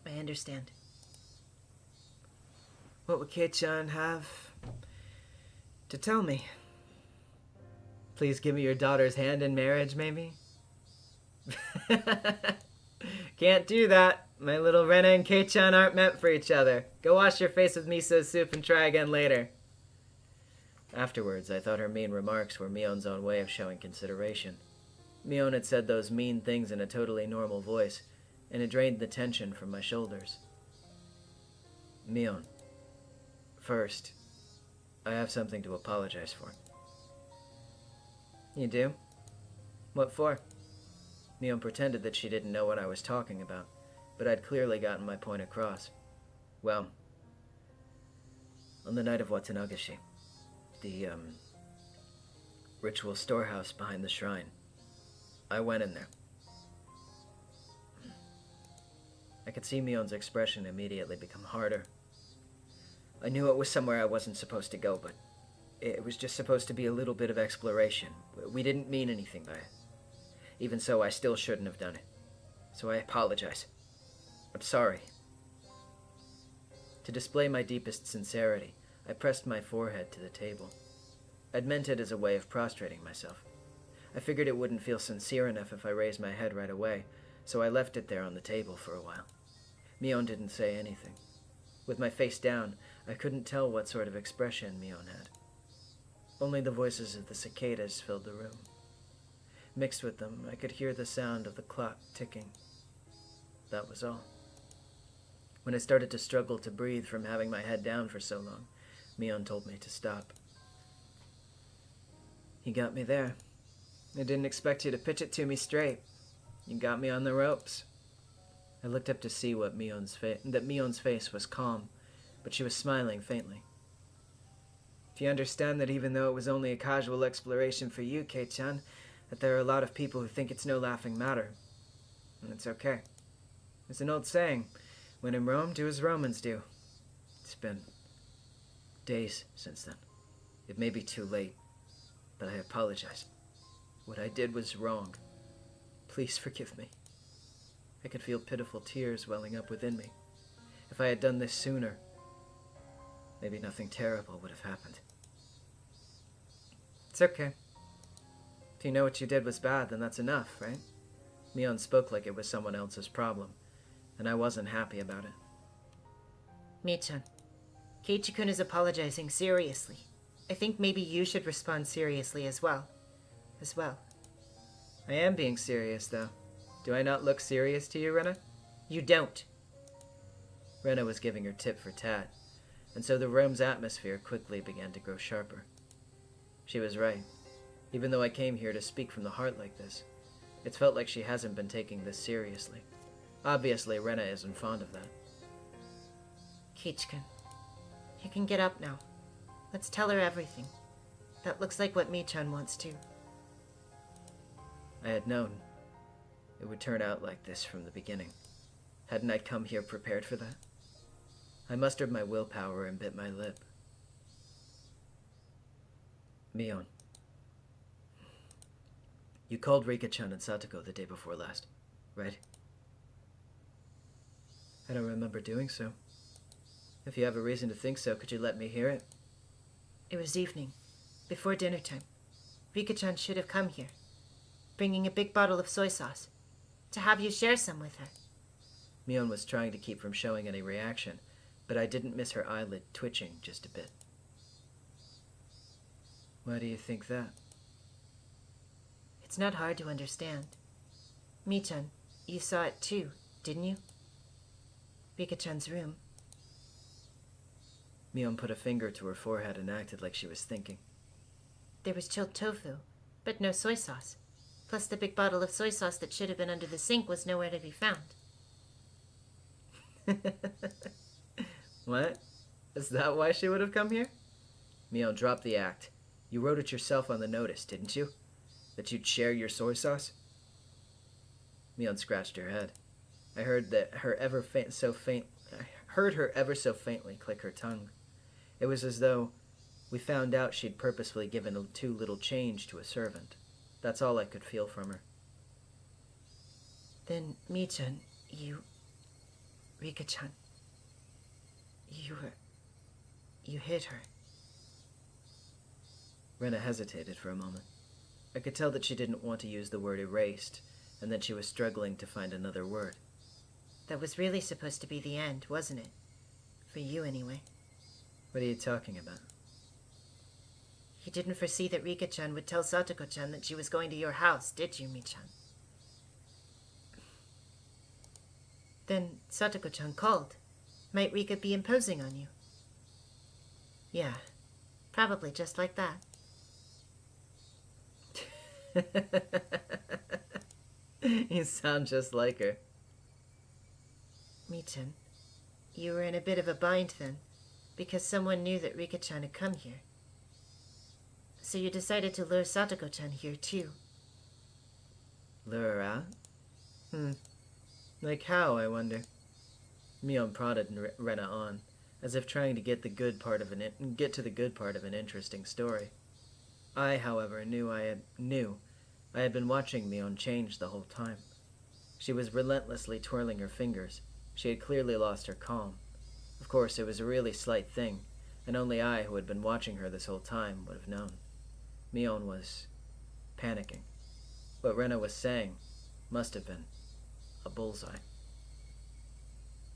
I understand. What would Kei-chan have to tell me? Please give me your daughter's hand in marriage, maybe? Can't do that. My little Rena and Kei-chan aren't meant for each other. Go wash your face with miso soup and try again later. Afterwards, I thought her mean remarks were Mion's own way of showing consideration. Mion had said those mean things in a totally normal voice, and it drained the tension from my shoulders. Mion, first, I have something to apologize for. You do? What for? Mion pretended that she didn't know what I was talking about, but I'd clearly gotten my point across. Well, on the night of Watanagashi, the, ritual storehouse behind the shrine, I went in there. I could see Mion's expression immediately become harder. I knew it was somewhere I wasn't supposed to go, but it was just supposed to be a little bit of exploration. We didn't mean anything by it. Even so, I still shouldn't have done it. So I apologize. I'm sorry. To display my deepest sincerity, I pressed my forehead to the table. I'd meant it as a way of prostrating myself. I figured it wouldn't feel sincere enough if I raised my head right away, so I left it there on the table for a while. Mion didn't say anything. With my face down, I couldn't tell what sort of expression Mion had. Only the voices of the cicadas filled the room. Mixed with them, I could hear the sound of the clock ticking. That was all. When I started to struggle to breathe from having my head down for so long, Mion told me to stop. You got me there. I didn't expect you to pitch it to me straight. You got me on the ropes. I looked up to see that Mion's face was calm, but she was smiling faintly. If you understand that even though it was only a casual exploration for you, Kei-chan, that there are a lot of people who think it's no laughing matter. And it's okay. There's an old saying, when in Rome, do as Romans do. It's been days since then. It may be too late. but I apologize. What I did was wrong. Please forgive me. I could feel pitiful tears welling up within me. If I had done this sooner, maybe nothing terrible would have happened. It's okay. If you know what you did was bad, then that's enough, right? Mion spoke like it was someone else's problem, and I wasn't happy about it. Mii-chan, Keiichi-kun is apologizing seriously. I think maybe you should respond seriously as well. I am being serious, though. Do I not look serious to you, Rena? You don't. Rena was giving her tit for tat, and so the room's atmosphere quickly began to grow sharper. She was right. Even though I came here to speak from the heart like this, it's felt like she hasn't been taking this seriously. Obviously, Rena isn't fond of that. Keiichi-kun, you can get up now. Let's tell her everything. That looks like what Mii-chan wants to. I had known it would turn out like this from the beginning. Hadn't I come here prepared for that? I mustered my willpower and bit my lip. Mion, you called Rika-chan and Satoko the day before last, right? I don't remember doing so. If you have a reason to think so, could you let me hear it? It was evening, before dinner time. Rika-chan should have come here, bringing a big bottle of soy sauce, to have you share some with her. Mion was trying to keep from showing any reaction, but I didn't miss her eyelid twitching just a bit. Why do you think that? It's not hard to understand. Mii-chan, you saw it too, didn't you? Rika-chan's room. Mion put a finger to her forehead and acted like she was thinking. There was chilled tofu, but no soy sauce. Plus the big bottle of soy sauce that should have been under the sink was nowhere to be found. What? Is that why she would have come here? Mion, drop the act. You wrote it yourself on the notice, didn't you? That you'd share your soy sauce? Mion scratched her head. I heard her ever so faintly click her tongue. It was as though we found out she'd purposefully given too little change to a servant. That's all I could feel from her. Then, Mii-chan, Rika-chan, you hit her. Rena hesitated for a moment. I could tell that she didn't want to use the word erased, and that she was struggling to find another word. That was really supposed to be the end, wasn't it? For you, anyway. What are you talking about? You didn't foresee that Rika-chan would tell Satoko-chan that she was going to your house, did you, Mii-chan? Then Satoko-chan called. Might Rika be imposing on you? Yeah, probably just like that. You sound just like her. Mii-chan, you were in a bit of a bind then, because someone knew that Rika-chan had come here. So you decided to lure Satoko-chan here too. Lure her out? Like how, I wonder? Mion prodded Rena on, as if trying to get to the good part of an interesting story. I, however, knew I had been watching Mion change the whole time. She was relentlessly twirling her fingers. She had clearly lost her calm. Of course, it was a really slight thing, and only I, who had been watching her this whole time, would have known. Mion was panicking. What Rena was saying must have been a bullseye.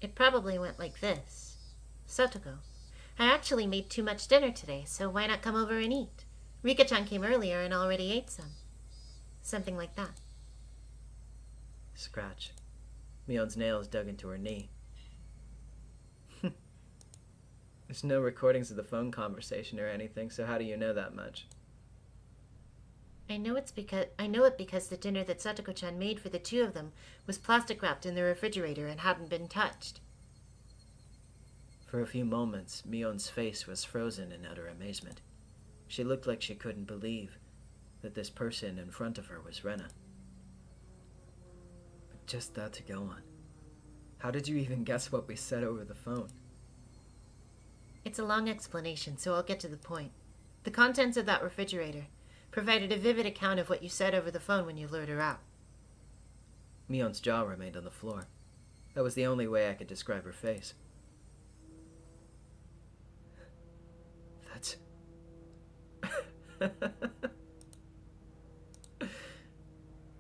It probably went like this. Satoko, I actually made too much dinner today, so why not come over and eat? Rika-chan came earlier and already ate some. Something like that. Scratch. Mion's nails dug into her knee. There's no recordings of the phone conversation or anything, so how do you know that much? I know it because the dinner that Satoko-chan made for the two of them was plastic wrapped in the refrigerator and hadn't been touched. For a few moments, Mion's face was frozen in utter amazement. She looked like she couldn't believe that this person in front of her was Rena. But just that to go on. How did you even guess what we said over the phone? It's a long explanation, so I'll get to the point. The contents of that refrigerator, provided a vivid account of what you said over the phone when you lured her out. Mion's jaw remained on the floor. That was the only way I could describe her face. That's... I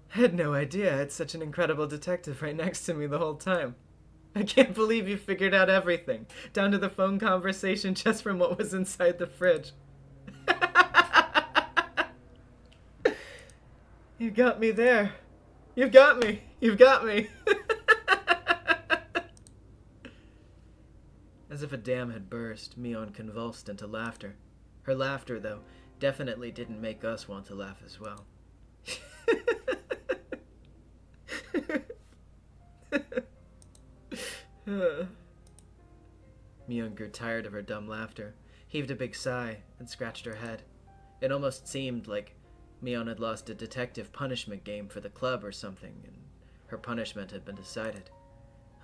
had no idea I had such an incredible detective right next to me the whole time. I can't believe you figured out everything, down to the phone conversation just from what was inside the fridge. You got me there. You've got me. You've got me. As if a dam had burst, Mion convulsed into laughter. Her laughter, though, definitely didn't make us want to laugh as well. Mion grew tired of her dumb laughter, heaved a big sigh, and scratched her head. It almost seemed like Mion had lost a detective punishment game for the club or something, and her punishment had been decided.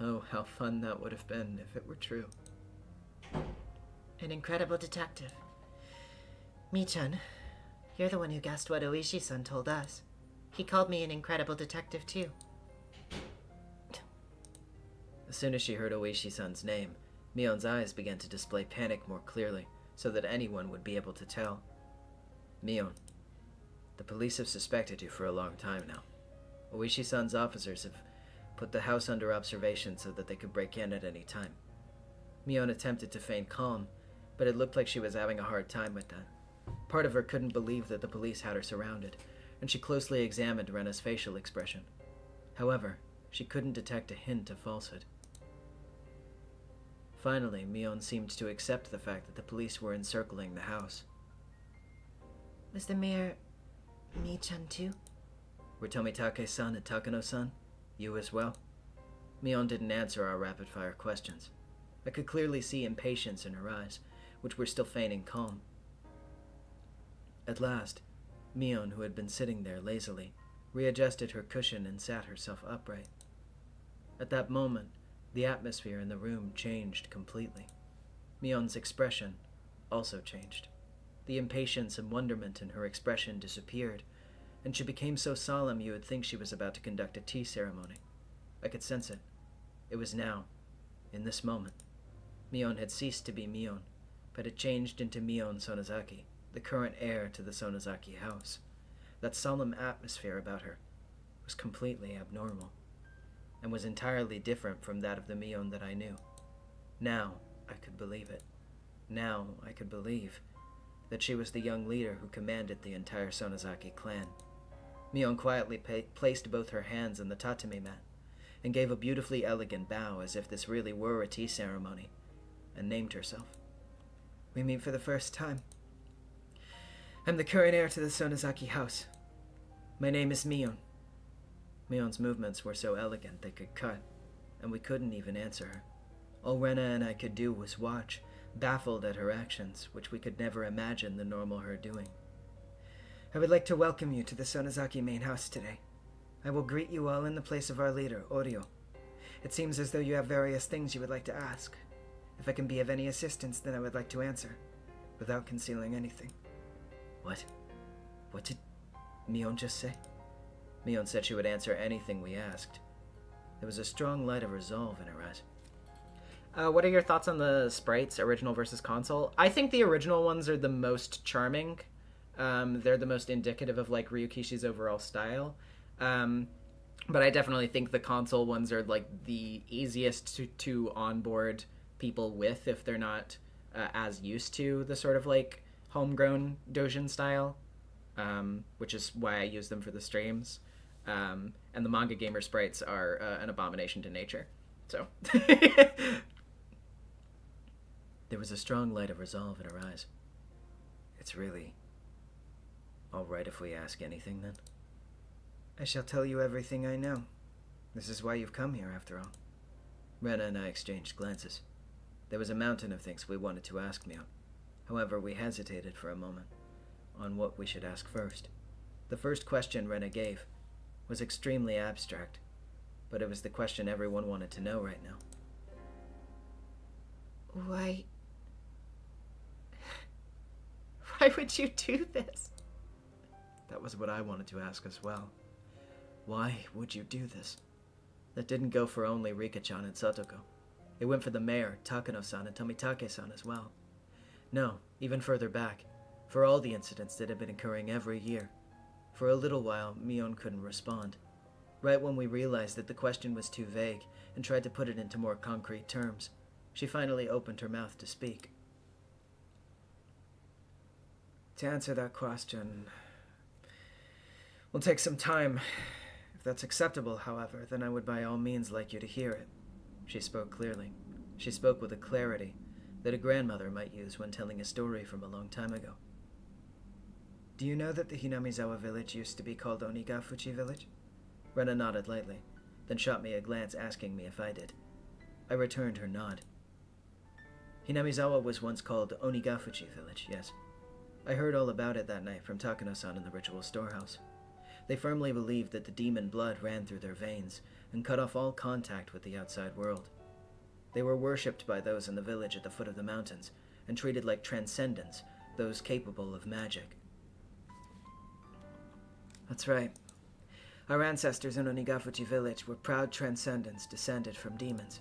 Oh, how fun that would have been if it were true. An incredible detective. Michan, you're the one who guessed what Oishi-san told us. He called me an incredible detective, too. As soon as she heard Oishi-san's name, Mion's eyes began to display panic more clearly, so that anyone would be able to tell. Mion, the police have suspected you for a long time now. Oishi-san's officers have put the house under observation so that they could break in at any time. Mion attempted to feign calm, but it looked like she was having a hard time with that. Part of her couldn't believe that the police had her surrounded, and she closely examined Rena's facial expression. However, she couldn't detect a hint of falsehood. Finally, Mion seemed to accept the fact that the police were encircling the house. Was the mayor Mi-chan too? Were Tomitake-san and Takano-san? You as well? Mion didn't answer our rapid-fire questions. I could clearly see impatience in her eyes, which were still feigning calm. At last, Mion, who had been sitting there lazily, readjusted her cushion and sat herself upright. At that moment, the atmosphere in the room changed completely. Mion's expression also changed. The impatience and wonderment in her expression disappeared, and she became so solemn you would think she was about to conduct a tea ceremony. I could sense it. It was now, in this moment. Mion had ceased to be Mion, but had changed into Mion Sonozaki, the current heir to the Sonozaki house. That solemn atmosphere about her was completely abnormal, and was entirely different from that of the Mion that I knew. Now I could believe it. Now I could believe that she was the young leader who commanded the entire Sonozaki clan. Mion quietly placed both her hands on the tatami mat, and gave a beautifully elegant bow as if this really were a tea ceremony, and named herself. We meet for the first time. I'm the current heir to the Sonozaki house. My name is Mion. Mion's movements were so elegant they could cut, and we couldn't even answer her. All Rena and I could do was watch, baffled at her actions, which we could never imagine the normal her doing. I would like to welcome you to the Sonozaki main house today. I will greet you all in the place of our leader, Oryo. It seems as though you have various things you would like to ask. If I can be of any assistance, then I would like to answer, without concealing anything. What? What did Mion just say? Mion said she would answer anything we asked. There was a strong light of resolve in her eyes. What are your thoughts on the sprites, original versus console? I think the original ones are the most charming. They're the most indicative of, like, Ryukishi's overall style. But I definitely think the console ones are, like, the easiest to onboard people with if they're not as used to the sort of, like, homegrown doujin style, which is why I use them for the streams. And the manga gamer sprites are an abomination to nature. So... There was a strong light of resolve in her eyes. It's really all right if we ask anything, then? I shall tell you everything I know. This is why you've come here, after all. Rena and I exchanged glances. There was a mountain of things we wanted to ask Mion. However, we hesitated for a moment on what we should ask first. The first question Rena gave was extremely abstract, but it was the question everyone wanted to know right now. Why would you do this? That was what I wanted to ask as well. Why would you do this? That didn't go for only Rika-chan and Satoko. It went for the mayor, Takano-san, and Tomitake-san as well. No, even further back, for all the incidents that had been occurring every year. For a little while, Mion couldn't respond. Right when we realized that the question was too vague and tried to put it into more concrete terms, she finally opened her mouth to speak. To answer that question will take some time. If that's acceptable, however, then I would by all means like you to hear it. She spoke clearly. She spoke with a clarity that a grandmother might use when telling a story from a long time ago. Do you know that the Hinamizawa village used to be called Onigafuchi village? Rena nodded lightly, then shot me a glance asking me if I did. I returned her nod. Hinamizawa was once called Onigafuchi village, yes. I heard all about it that night from Takano-san in the ritual storehouse. They firmly believed that the demon blood ran through their veins and cut off all contact with the outside world. They were worshipped by those in the village at the foot of the mountains and treated like transcendents, those capable of magic. That's right. Our ancestors in Onigafuchi village were proud transcendents descended from demons.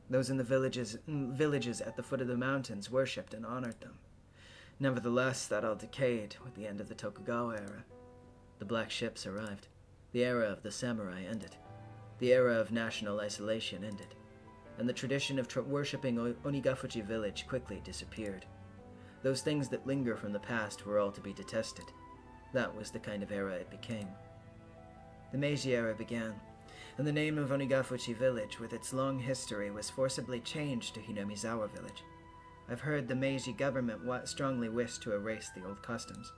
Those in the villages at the foot of the mountains worshipped and honored them. Nevertheless, that all decayed with the end of the Tokugawa era. The black ships arrived. The era of the samurai ended. The era of national isolation ended. And the tradition of worshipping Onigafuchi village quickly disappeared. Those things that linger from the past were all to be detested. That was the kind of era it became. The Meiji era began, and the name of Onigafuchi village, with its long history, was forcibly changed to Hinamizawa village. I've heard the Meiji government strongly wished to erase the old customs.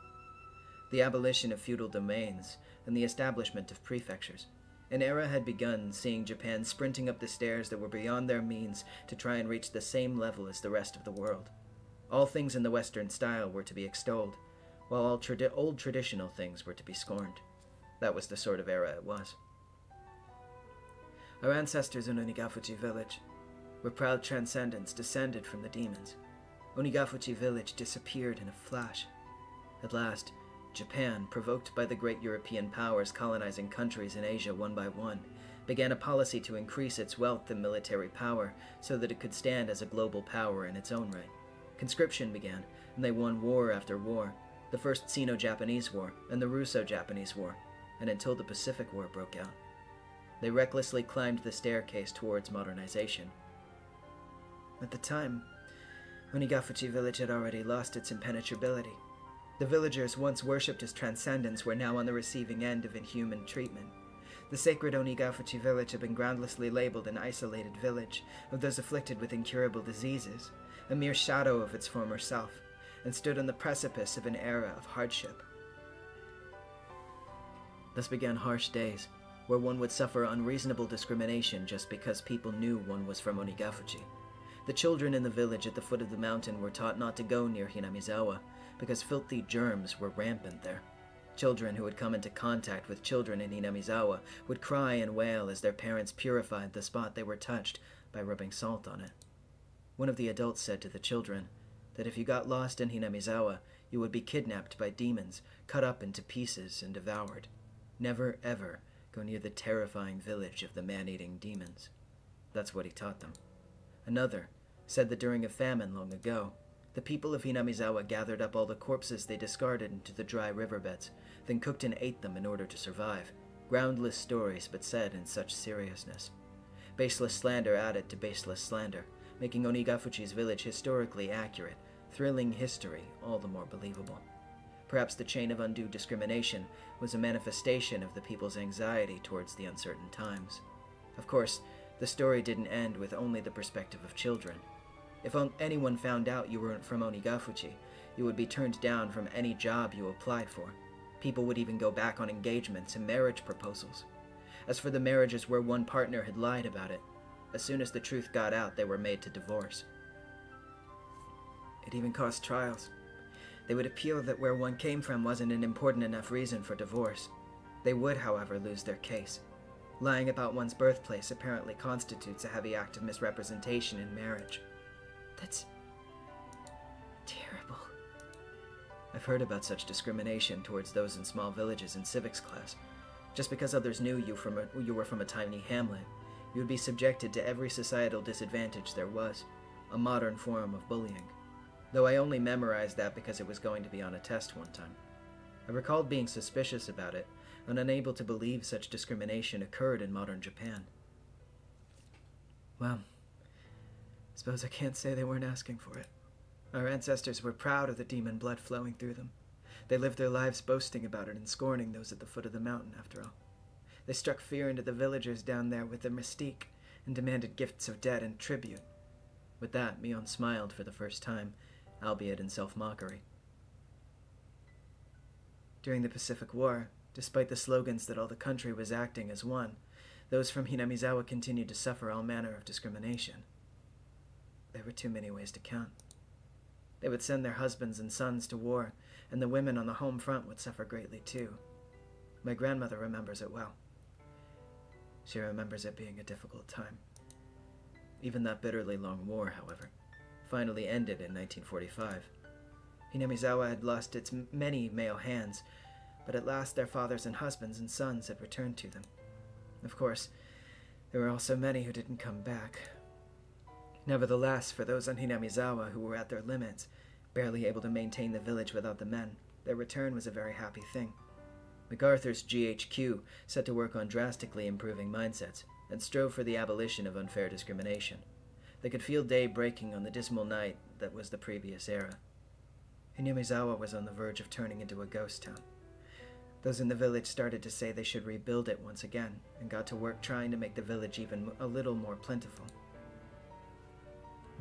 The abolition of feudal domains and the establishment of prefectures. An era had begun seeing Japan sprinting up the stairs that were beyond their means to try and reach the same level as the rest of the world. All things in the Western style were to be extolled, while all old traditional things were to be scorned. That was the sort of era it was. Our ancestors in Onigafuchi village were proud transcendents descended from the demons. Onigafuchi village disappeared in a flash. At last, Japan, provoked by the great European powers colonizing countries in Asia one by one, began a policy to increase its wealth and military power so that it could stand as a global power in its own right. Conscription began, and they won war after war, the First Sino-Japanese War and the Russo-Japanese War, and until the Pacific War broke out. They recklessly climbed the staircase towards modernization. At the time, Onigafuchi village had already lost its impenetrability. The villagers once worshipped as transcendents were now on the receiving end of inhuman treatment. The sacred Onigafuchi village had been groundlessly labeled an isolated village of those afflicted with incurable diseases, a mere shadow of its former self, and stood on the precipice of an era of hardship. Thus began harsh days, where one would suffer unreasonable discrimination just because people knew one was from Onigafuchi. The children in the village at the foot of the mountain were taught not to go near Hinamizawa, because filthy germs were rampant there. Children who had come into contact with children in Hinamizawa would cry and wail as their parents purified the spot they were touched by rubbing salt on it. One of the adults said to the children that if you got lost in Hinamizawa, you would be kidnapped by demons, cut up into pieces, and devoured. Never, ever go near the terrifying village of the man-eating demons. That's what he taught them. Another said that during a famine long ago, the people of Hinamizawa gathered up all the corpses they discarded into the dry riverbeds, then cooked and ate them in order to survive. Groundless stories, but said in such seriousness. Baseless slander added to baseless slander, making Onigafuchi's village historically accurate, thrilling history all the more believable. Perhaps the chain of undue discrimination was a manifestation of the people's anxiety towards the uncertain times. Of course, the story didn't end with only the perspective of children. If anyone found out you weren't from Onigafuchi, you would be turned down from any job you applied for. People would even go back on engagements and marriage proposals. As for the marriages where one partner had lied about it, as soon as the truth got out, they were made to divorce. It even caused trials. They would appeal that where one came from wasn't an important enough reason for divorce. They would, however, lose their case. Lying about one's birthplace apparently constitutes a heavy act of misrepresentation in marriage. That's terrible. I've heard about such discrimination towards those in small villages in civics class. Just because others knew you were from a tiny hamlet, you would be subjected to every societal disadvantage there was, a modern form of bullying. Though I only memorized that because it was going to be on a test one time. I recalled being suspicious about it, and unable to believe such discrimination occurred in modern Japan. Well, I suppose I can't say they weren't asking for it. Our ancestors were proud of the demon blood flowing through them. They lived their lives boasting about it and scorning those at the foot of the mountain, after all. They struck fear into the villagers down there with their mystique and demanded gifts of debt and tribute. With that, Mion smiled for the first time, albeit in self-mockery. During the Pacific War, despite the slogans that all the country was acting as one, those from Hinamizawa continued to suffer all manner of discrimination. There were too many ways to count. They would send their husbands and sons to war, and the women on the home front would suffer greatly too. My grandmother remembers it well. She remembers it being a difficult time. Even that bitterly long war, however, finally ended in 1945. Hinamizawa had lost its many male hands, but at last their fathers and husbands and sons had returned to them. Of course, there were also many who didn't come back. Nevertheless, for those on Hinamizawa who were at their limits, barely able to maintain the village without the men, their return was a very happy thing. MacArthur's GHQ set to work on drastically improving mindsets, and strove for the abolition of unfair discrimination. They could feel day breaking on the dismal night that was the previous era. Hinamizawa was on the verge of turning into a ghost town. Those in the village started to say they should rebuild it once again, and got to work trying to make the village even a little more plentiful.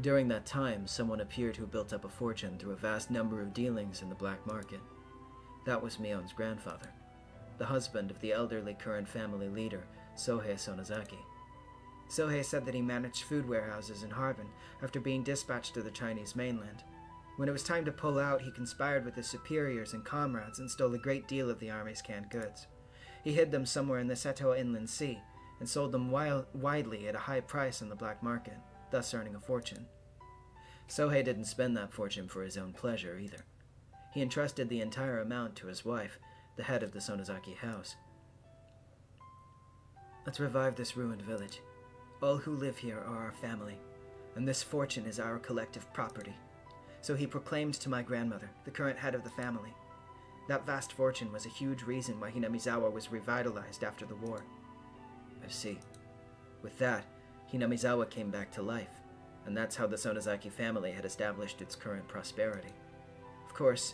During that time, someone appeared who built up a fortune through a vast number of dealings in the black market. That was Mion's grandfather, the husband of the elderly current family leader, Sohei Sonozaki. Sohei said that he managed food warehouses in Harbin after being dispatched to the Chinese mainland. When it was time to pull out, he conspired with his superiors and comrades and stole a great deal of the army's canned goods. He hid them somewhere in the Seto Inland Sea and sold them widely at a high price on the black market, thus earning a fortune. Sohei didn't spend that fortune for his own pleasure either. He entrusted the entire amount to his wife, the head of the Sonozaki house. Let's revive this ruined village. All who live here are our family, and this fortune is our collective property. So he proclaimed to my grandmother, the current head of the family. That vast fortune was a huge reason why Hinamizawa was revitalized after the war. I see. With that, Hinamizawa came back to life, and that's how the Sonozaki family had established its current prosperity. Of course,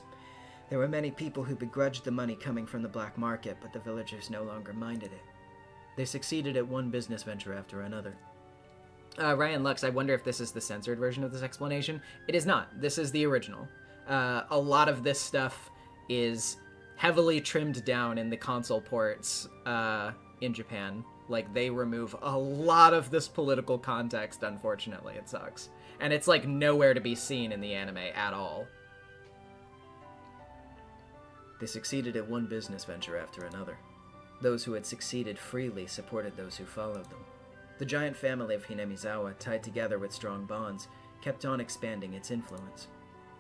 there were many people who begrudged the money coming from the black market, but the villagers no longer minded it. They succeeded at one business venture after another. Ryan Lux, I wonder if this is the censored version of this explanation. It is not. This is the original. A lot of this stuff is heavily trimmed down in the console ports in Japan. Like, they remove a lot of this political context, unfortunately. It sucks. And it's, like, nowhere to be seen in the anime at all. They succeeded at one business venture after another. Those who had succeeded freely supported those who followed them. The giant family of Hinamizawa, tied together with strong bonds, kept on expanding its influence.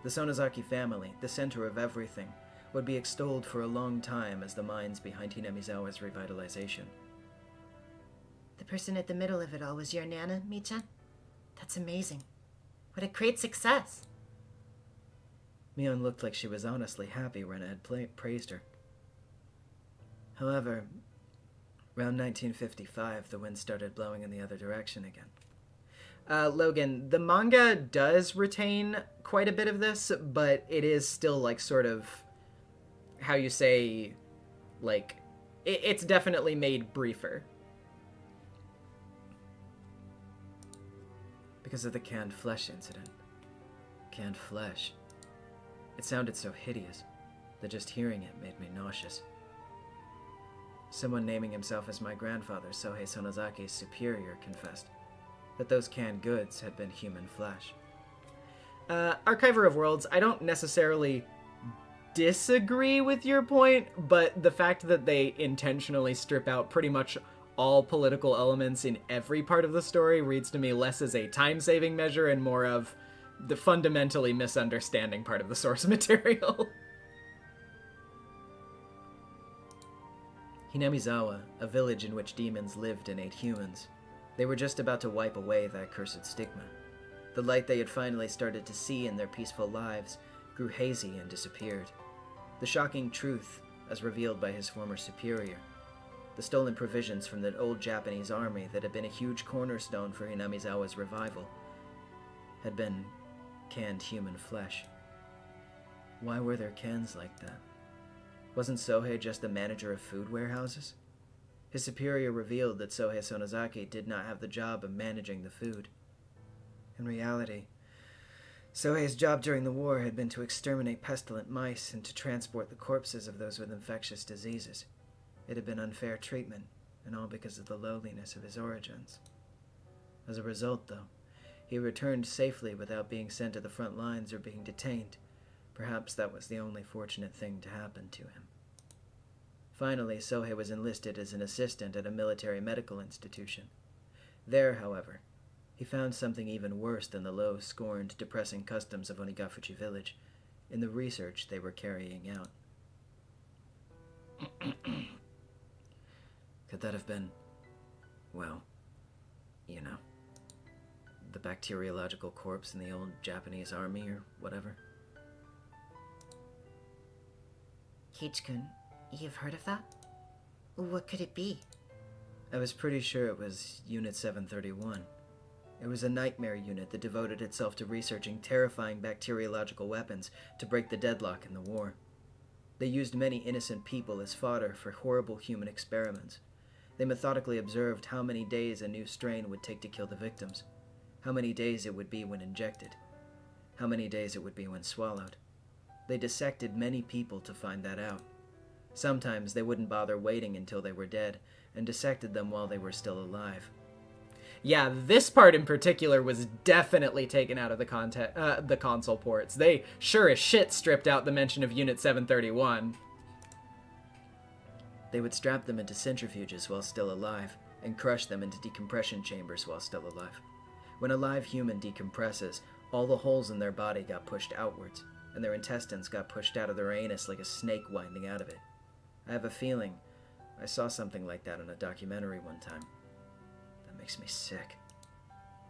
The Sonozaki family, the center of everything, would be extolled for a long time as the minds behind Hinamizawa's revitalization. The person at the middle of it all was your Nana, Michan? That's amazing. What a great success. Mion looked like she was honestly happy Rena had praised her. However, around 1955, the wind started blowing in the other direction again. Logan, the manga does retain quite a bit of this, but it is still, like, sort of, how you say, like, it's definitely made briefer. Because of the canned flesh incident. Canned flesh. It sounded so hideous that just hearing it made me nauseous. Someone naming himself as my grandfather, Sohei Sonozaki's superior, confessed that those canned goods had been human flesh. Archiver of Worlds, I don't necessarily disagree with your point, but the fact that they intentionally strip out pretty much all political elements in every part of the story reads to me less as a time-saving measure and more of the fundamentally misunderstanding part of the source material. Hinamizawa, a village in which demons lived and ate humans. They were just about to wipe away that cursed stigma. The light they had finally started to see in their peaceful lives grew hazy and disappeared. The shocking truth, as revealed by his former superior, the stolen provisions from the old Japanese army that had been a huge cornerstone for Hinamizawa's revival, had been canned human flesh. Why were there cans like that? Wasn't Sohei just the manager of food warehouses? His superior revealed that Sohei Sonozaki did not have the job of managing the food. In reality, Sohei's job during the war had been to exterminate pestilent mice and to transport the corpses of those with infectious diseases. It had been unfair treatment, and all because of the lowliness of his origins. As a result, though, he returned safely without being sent to the front lines or being detained. Perhaps that was the only fortunate thing to happen to him. Finally, Sohei was enlisted as an assistant at a military medical institution. There, however, he found something even worse than the low, scorned, depressing customs of Onigafuchi village in the research they were carrying out. Could that have been, well, you know, the bacteriological corpse in the old Japanese army or whatever? Kiichi-kun, you've heard of that? What could it be? I was pretty sure it was Unit 731. It was a nightmare unit that devoted itself to researching terrifying bacteriological weapons to break the deadlock in the war. They used many innocent people as fodder for horrible human experiments. They methodically observed how many days a new strain would take to kill the victims, how many days it would be when injected, how many days it would be when swallowed. They dissected many people to find that out. Sometimes they wouldn't bother waiting until they were dead, and dissected them while they were still alive. Yeah, this part in particular was definitely taken out of the console ports. They sure as shit stripped out the mention of Unit 731. They would strap them into centrifuges while still alive, and crush them into decompression chambers while still alive. When a live human decompresses, all the holes in their body got pushed outwards, and their intestines got pushed out of their anus like a snake winding out of it. I have a feeling I saw something like that in a documentary one time. That makes me sick.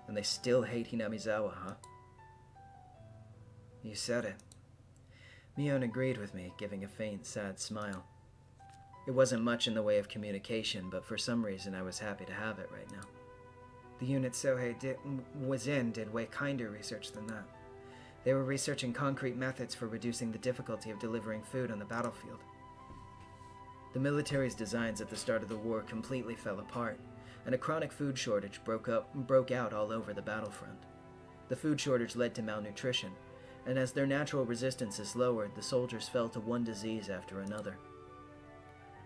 And they still hate Hinamizawa, huh? You said it. Mion agreed with me, giving a faint, sad smile. It wasn't much in the way of communication, but for some reason I was happy to have it right now. The unit Sohei was in did way kinder research than that. They were researching concrete methods for reducing the difficulty of delivering food on the battlefield. The military's designs at the start of the war completely fell apart, and a chronic food shortage broke out all over the battlefront. The food shortage led to malnutrition, and as their natural resistances lowered, the soldiers fell to one disease after another.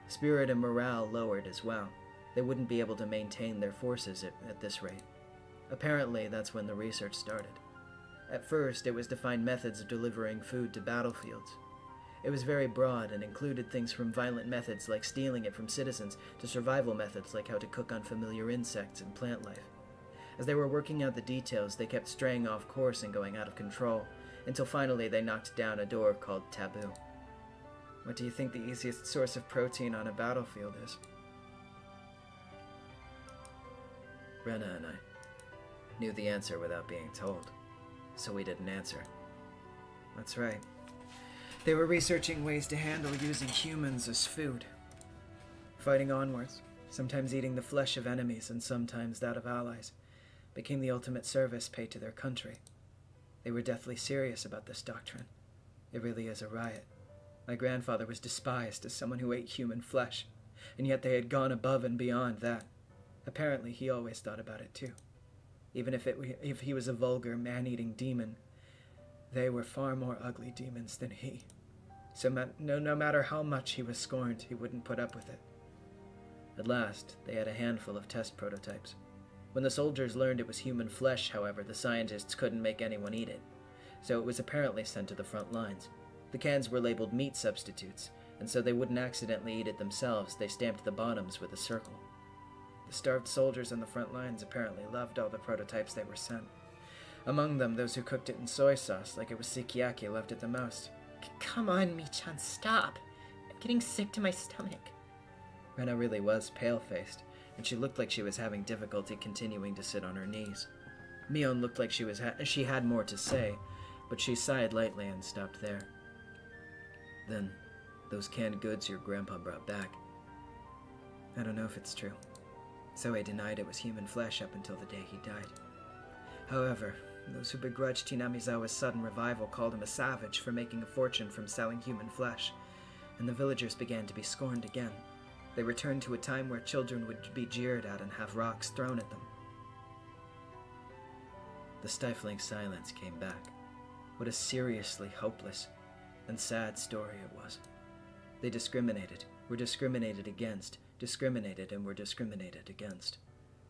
Spirit and morale lowered as well. They wouldn't be able to maintain their forces at this rate. Apparently, that's when the research started. At first, it was to find methods of delivering food to battlefields. It was very broad and included things from violent methods like stealing it from citizens to survival methods like how to cook unfamiliar insects and plant life. As they were working out the details, they kept straying off course and going out of control, until finally they knocked down a door called Taboo. What do you think the easiest source of protein on a battlefield is? Rena and I knew the answer without being told, so we didn't answer. That's right. They were researching ways to handle using humans as food. Fighting onwards, sometimes eating the flesh of enemies and sometimes that of allies, became the ultimate service paid to their country. They were deathly serious about this doctrine. It really is a riot. My grandfather was despised as someone who ate human flesh, and yet they had gone above and beyond that. Apparently, he always thought about it too. Even if he was a vulgar, man-eating demon, they were far more ugly demons than he. So no matter how much he was scorned, he wouldn't put up with it. At last, they had a handful of test prototypes. When the soldiers learned it was human flesh, however, the scientists couldn't make anyone eat it. So it was apparently sent to the front lines. The cans were labeled meat substitutes, and so they wouldn't accidentally eat it themselves, they stamped the bottoms with a circle. The starved soldiers on the front lines apparently loved all the prototypes they were sent. Among them, those who cooked it in soy sauce like it was sukiyaki loved it the most. Come on, Mi-chan, stop. I'm getting sick to my stomach. Rena really was pale-faced, and she looked like she was having difficulty continuing to sit on her knees. Mion looked like she had more to say, but she sighed lightly and stopped there. Then, those canned goods your grandpa brought back. I don't know if it's true. Zoe denied it was human flesh up until the day he died. However, those who begrudged Hinamizawa's sudden revival called him a savage for making a fortune from selling human flesh, and the villagers began to be scorned again. They returned to a time where children would be jeered at and have rocks thrown at them. The stifling silence came back. What a seriously hopeless and sad story it was. They discriminated, were discriminated against, discriminated and were discriminated against.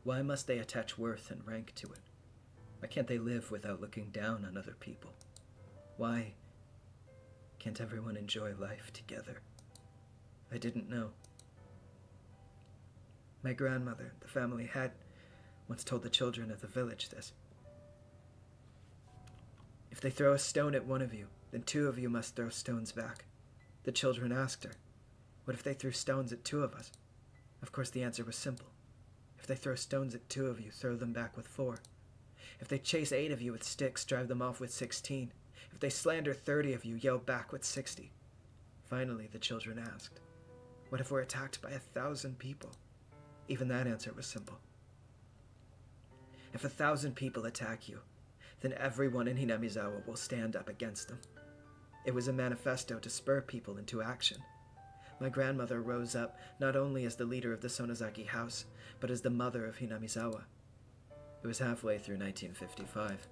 Why must they attach worth and rank to it? Why can't they live without looking down on other people? Why can't everyone enjoy life together? I didn't know. My grandmother, the family head, once told the children of the village this. If they throw a stone at one of you, then 2 of you must throw stones back. The children asked her, what if they threw stones at 2 of us? Of course the answer was simple. If they throw stones at 2 of you, throw them back with 4. If they chase 8 of you with sticks, drive them off with 16. If they slander 30 of you, yell back with 60. Finally, the children asked, what if we're attacked by 1,000 people? Even that answer was simple. If 1,000 people attack you, then everyone in Hinamizawa will stand up against them. It was a manifesto to spur people into action. My grandmother rose up not only as the leader of the Sonozaki house, but as the mother of Hinamizawa. It was halfway through 1955.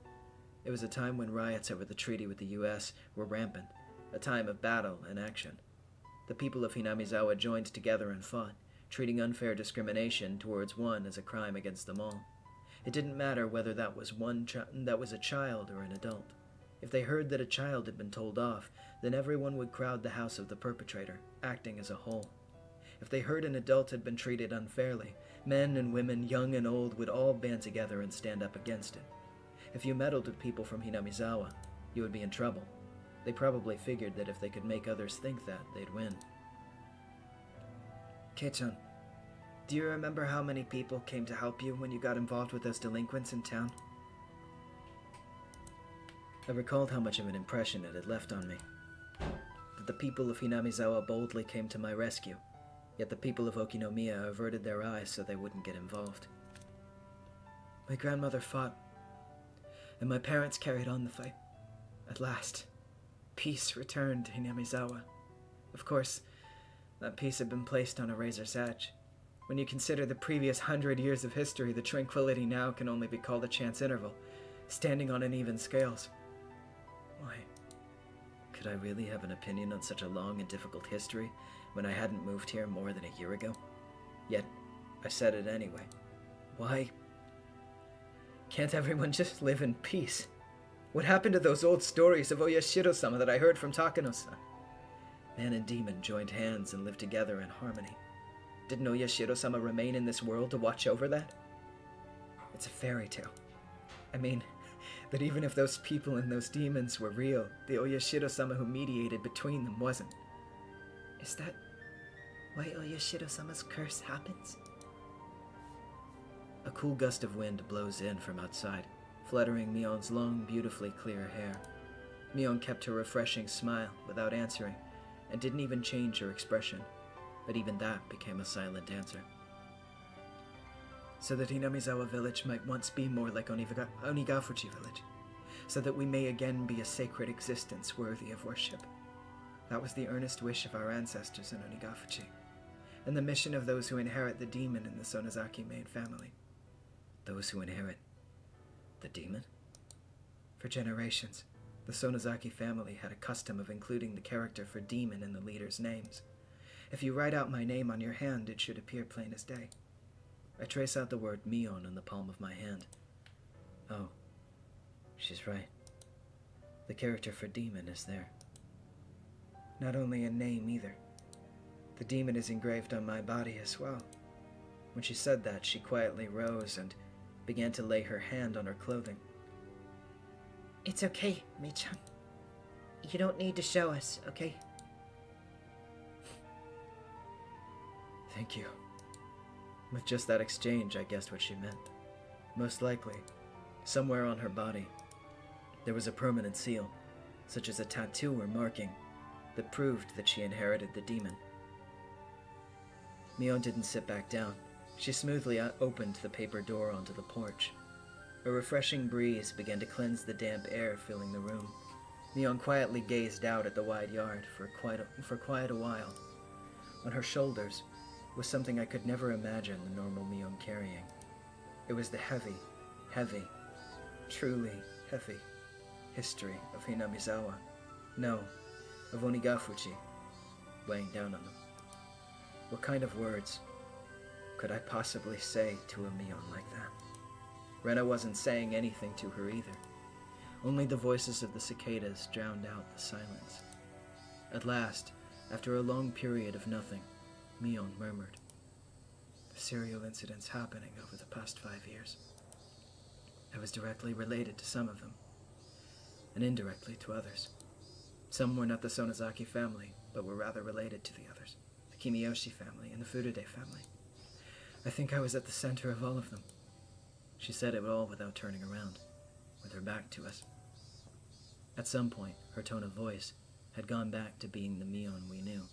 It was a time when riots over the treaty with the U.S. were rampant, a time of battle and action. The people of Hinamizawa joined together and fought, treating unfair discrimination towards one as a crime against them all. It didn't matter whether that was a child or an adult. If they heard that a child had been told off, then everyone would crowd the house of the perpetrator, acting as a whole. If they heard an adult had been treated unfairly, men and women, young and old, would all band together and stand up against it. If you meddled with people from Hinamizawa, you would be in trouble. They probably figured that if they could make others think that, they'd win. Kei-chan, do you remember how many people came to help you when you got involved with those delinquents in town? I recalled how much of an impression it had left on me. That the people of Hinamizawa boldly came to my rescue, yet the people of Okinomiya averted their eyes so they wouldn't get involved. My grandmother fought, and my parents carried on the fight. At last, peace returned to Hinamizawa. Of course, that peace had been placed on a razor's edge. When you consider the previous 100 years of history, the tranquility now can only be called a chance interval, standing on uneven scales. Why? Could I really have an opinion on such a long and difficult history when I hadn't moved here more than a year ago? Yet, I said it anyway. Why can't everyone just live in peace? What happened to those old stories of Oyashiro-sama that I heard from Takano-san? Man and demon joined hands and lived together in harmony. Didn't Oyashiro-sama remain in this world to watch over that? It's a fairy tale. I mean, that even if those people and those demons were real, the Oyashiro-sama who mediated between them wasn't. Is that why Oyashiro-sama's curse happens? A cool gust of wind blows in from outside, fluttering Mion's long, beautifully clear hair. Mion kept her refreshing smile without answering, and didn't even change her expression, but even that became a silent answer. So that Hinamizawa village might once be more like Onigafuchi village, so that we may again be a sacred existence worthy of worship. That was the earnest wish of our ancestors in Onigafuchi, and the mission of those who inherit the demon in the Sonozaki main family. Those who inherit the demon? For generations, the Sonozaki family had a custom of including the character for demon in the leaders' names. If you write out my name on your hand, it should appear plain as day. I trace out the word Mion on the palm of my hand. Oh, she's right. The character for demon is there. Not only in name either. The demon is engraved on my body as well. When she said that, she quietly rose and began to lay her hand on her clothing. It's okay, Mei-chan. You don't need to show us, okay? Thank you. With just that exchange, I guessed what she meant. Most likely, somewhere on her body, there was a permanent seal, such as a tattoo or marking, that proved that she inherited the demon. Mion didn't sit back down. She smoothly opened the paper door onto the porch. A refreshing breeze began to cleanse the damp air filling the room. Mion quietly gazed out at the wide yard for quite a while. On her shoulders was something I could never imagine the normal Mion carrying. It was the heavy, truly heavy history of Hinamizawa. No, of Onigafuchi, weighing down on them. What kind of words could I possibly say to a Mion like that? Rena wasn't saying anything to her either. Only the voices of the cicadas drowned out the silence. At last, after a long period of nothing, Mion murmured, "The serial incidents happening over the past 5 years. I was directly related to some of them, and indirectly to others. Some were not the Sonozaki family, but were rather related to the others, the Kimiyoshi family and the Furude family. I think I was at the center of all of them." She said it all without turning around, with her back to us. At some point, her tone of voice had gone back to being the Mion we knew.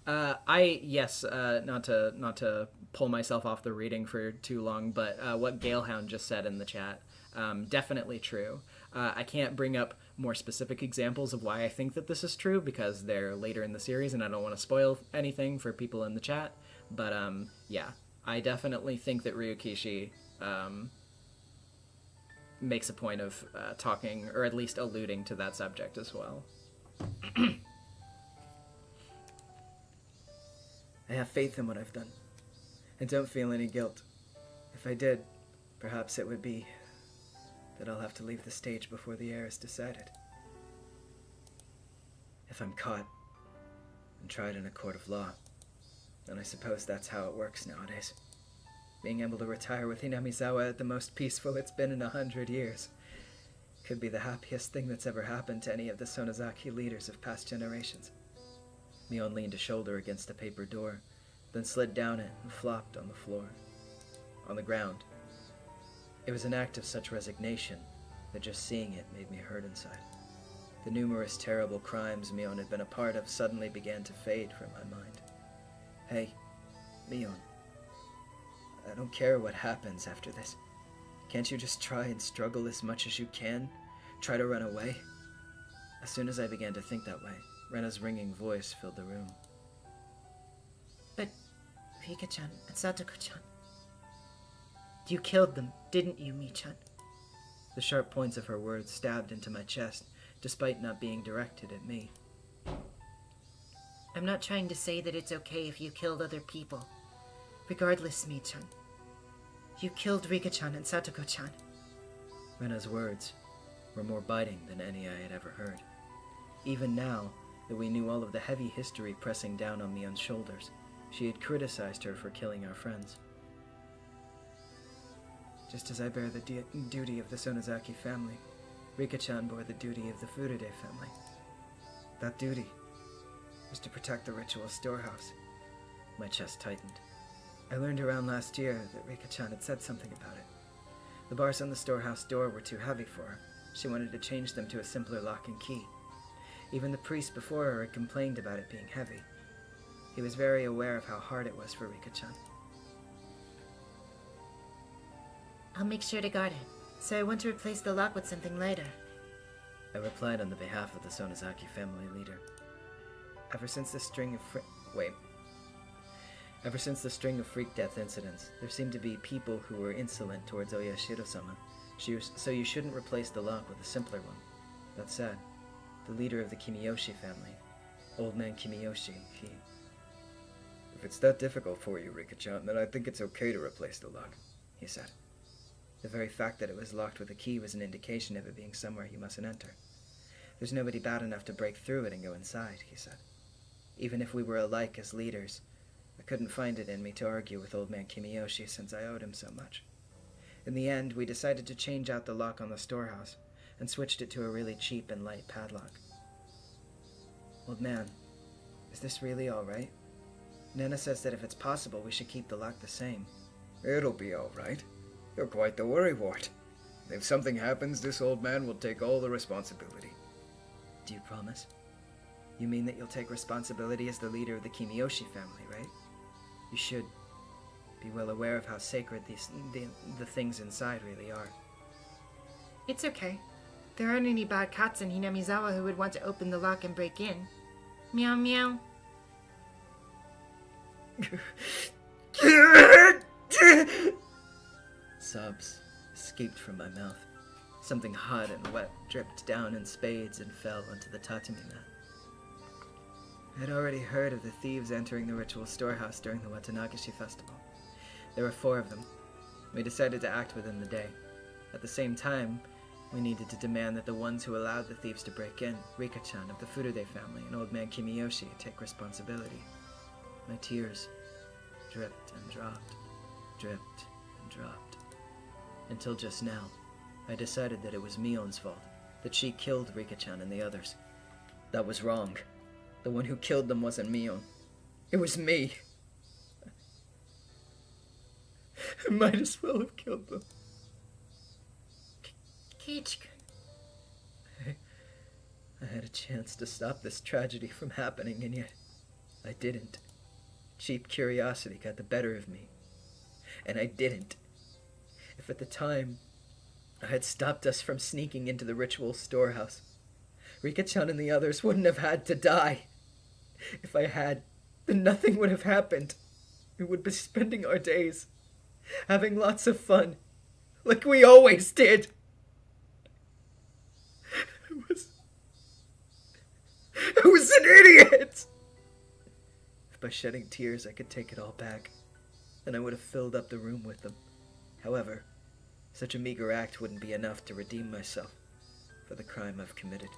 Not to pull myself off the reading for too long, but what Galehound just said in the chat, definitely true. I can't bring up more specific examples of why I think that this is true because they're later in the series and I don't want to spoil anything for people in the chat, but yeah, I definitely think that Ryukishi makes a point of talking, or at least alluding to that subject as well. I have faith in what I've done, and don't feel any guilt. If I did, perhaps it would be that I'll have to leave the stage before the heir is decided. If I'm caught and tried in a court of law, then I suppose that's how it works nowadays. Being able to retire with Hinamizawa at the most peaceful it's been in 100 years could be the happiest thing that's ever happened to any of the Sonozaki leaders of past generations. Mion leaned a shoulder against the paper door, then slid down it and flopped on the floor. On the ground. It was an act of such resignation that just seeing it made me hurt inside. The numerous terrible crimes Mion had been a part of suddenly began to fade from my mind. Hey, Mion. I don't care what happens after this. Can't you just try and struggle as much as you can? Try to run away? As soon as I began to think that way, Rena's ringing voice filled the room. But, Rika-chan and Satoko-chan, you killed them, didn't you, Mi-chan? The sharp points of her words stabbed into my chest, despite not being directed at me. I'm not trying to say that it's okay if you killed other people. Regardless, Mi-chan, you killed Rika-chan and Satoko-chan. Rena's words were more biting than any I had ever heard. Even now that we knew all of the heavy history pressing down on Mion's shoulders, she had criticized her for killing our friends. Just as I bear the duty of the Sonozaki family, Rika-chan bore the duty of the Furude family. That duty was to protect the ritual storehouse. My chest tightened. I learned around last year that Rika-chan had said something about it. The bars on the storehouse door were too heavy for her. She wanted to change them to a simpler lock and key. Even the priest before her had complained about it being heavy. He was very aware of how hard it was for Rika-chan. I'll make sure to guard it, so I want to replace the lock with something lighter. I replied on the behalf of the Sonozaki family leader. Ever since the string of freak death incidents, there seemed to be people who were insolent towards Oyashiro-sama, so you shouldn't replace the lock with a simpler one. That said, the leader of the Kimiyoshi family, Old Man Kimiyoshi, he... If it's that difficult for you, Rika-chan, then I think it's okay to replace the lock, he said. The very fact that it was locked with a key was an indication of it being somewhere you mustn't enter. There's nobody bad enough to break through it and go inside, he said. Even if we were alike as leaders, I couldn't find it in me to argue with Old Man Kimiyoshi since I owed him so much. In the end, we decided to change out the lock on the storehouse and switched it to a really cheap and light padlock. Old man, is this really all right? Nana says that if it's possible, we should keep the lock the same. It'll be all right. You're quite the worrywart. If something happens, this old man will take all the responsibility. Do you promise? You mean that you'll take responsibility as the leader of the Kimiyoshi family, right? You should be well aware of how sacred the things inside really are. It's okay. There aren't any bad cats in Hinamizawa who would want to open the lock and break in. Meow meow. Sobs escaped from my mouth. Something hot and wet dripped down in spades and fell onto the tatami mat. I had already heard of the thieves entering the ritual storehouse during the Watanagashi festival. There were 4 of them. We decided to act within the day. At the same time, we needed to demand that the ones who allowed the thieves to break in, Rika-chan of the Furude family and old man Kimiyoshi, take responsibility. My tears dripped and dropped, dripped and dropped. Until just now, I decided that it was Mion's fault, that she killed Rika-chan and the others. That was wrong. The one who killed them wasn't Mion. It was me. I might as well have killed them. Keiichi-kun. I had a chance to stop this tragedy from happening, and yet I didn't. Cheap curiosity got the better of me. And I didn't. If at the time I had stopped us from sneaking into the ritual storehouse, Rika-chan and the others wouldn't have had to die. If I had, then nothing would have happened. We would be spending our days having lots of fun, like we always did. I was an idiot! If by shedding tears I could take it all back, then I would have filled up the room with them. However, such a meager act wouldn't be enough to redeem myself for the crime I've committed.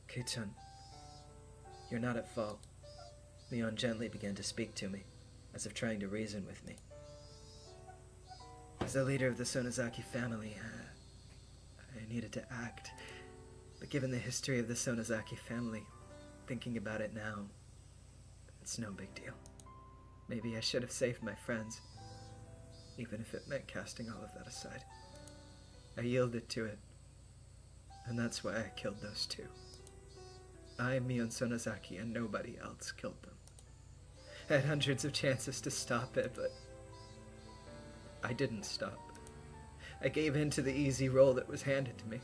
Kei-chan, you're not at fault. Mion gently began to speak to me, as if trying to reason with me. As the leader of the Sonozaki family, I needed to act. But given the history of the Sonozaki family, thinking about it now, it's no big deal. Maybe I should have saved my friends, even if it meant casting all of that aside. I yielded to it, and that's why I killed those 2. I, Mion Sonozaki, and nobody else killed them. I had hundreds of chances to stop it, but I didn't stop. I gave in to the easy role that was handed to me,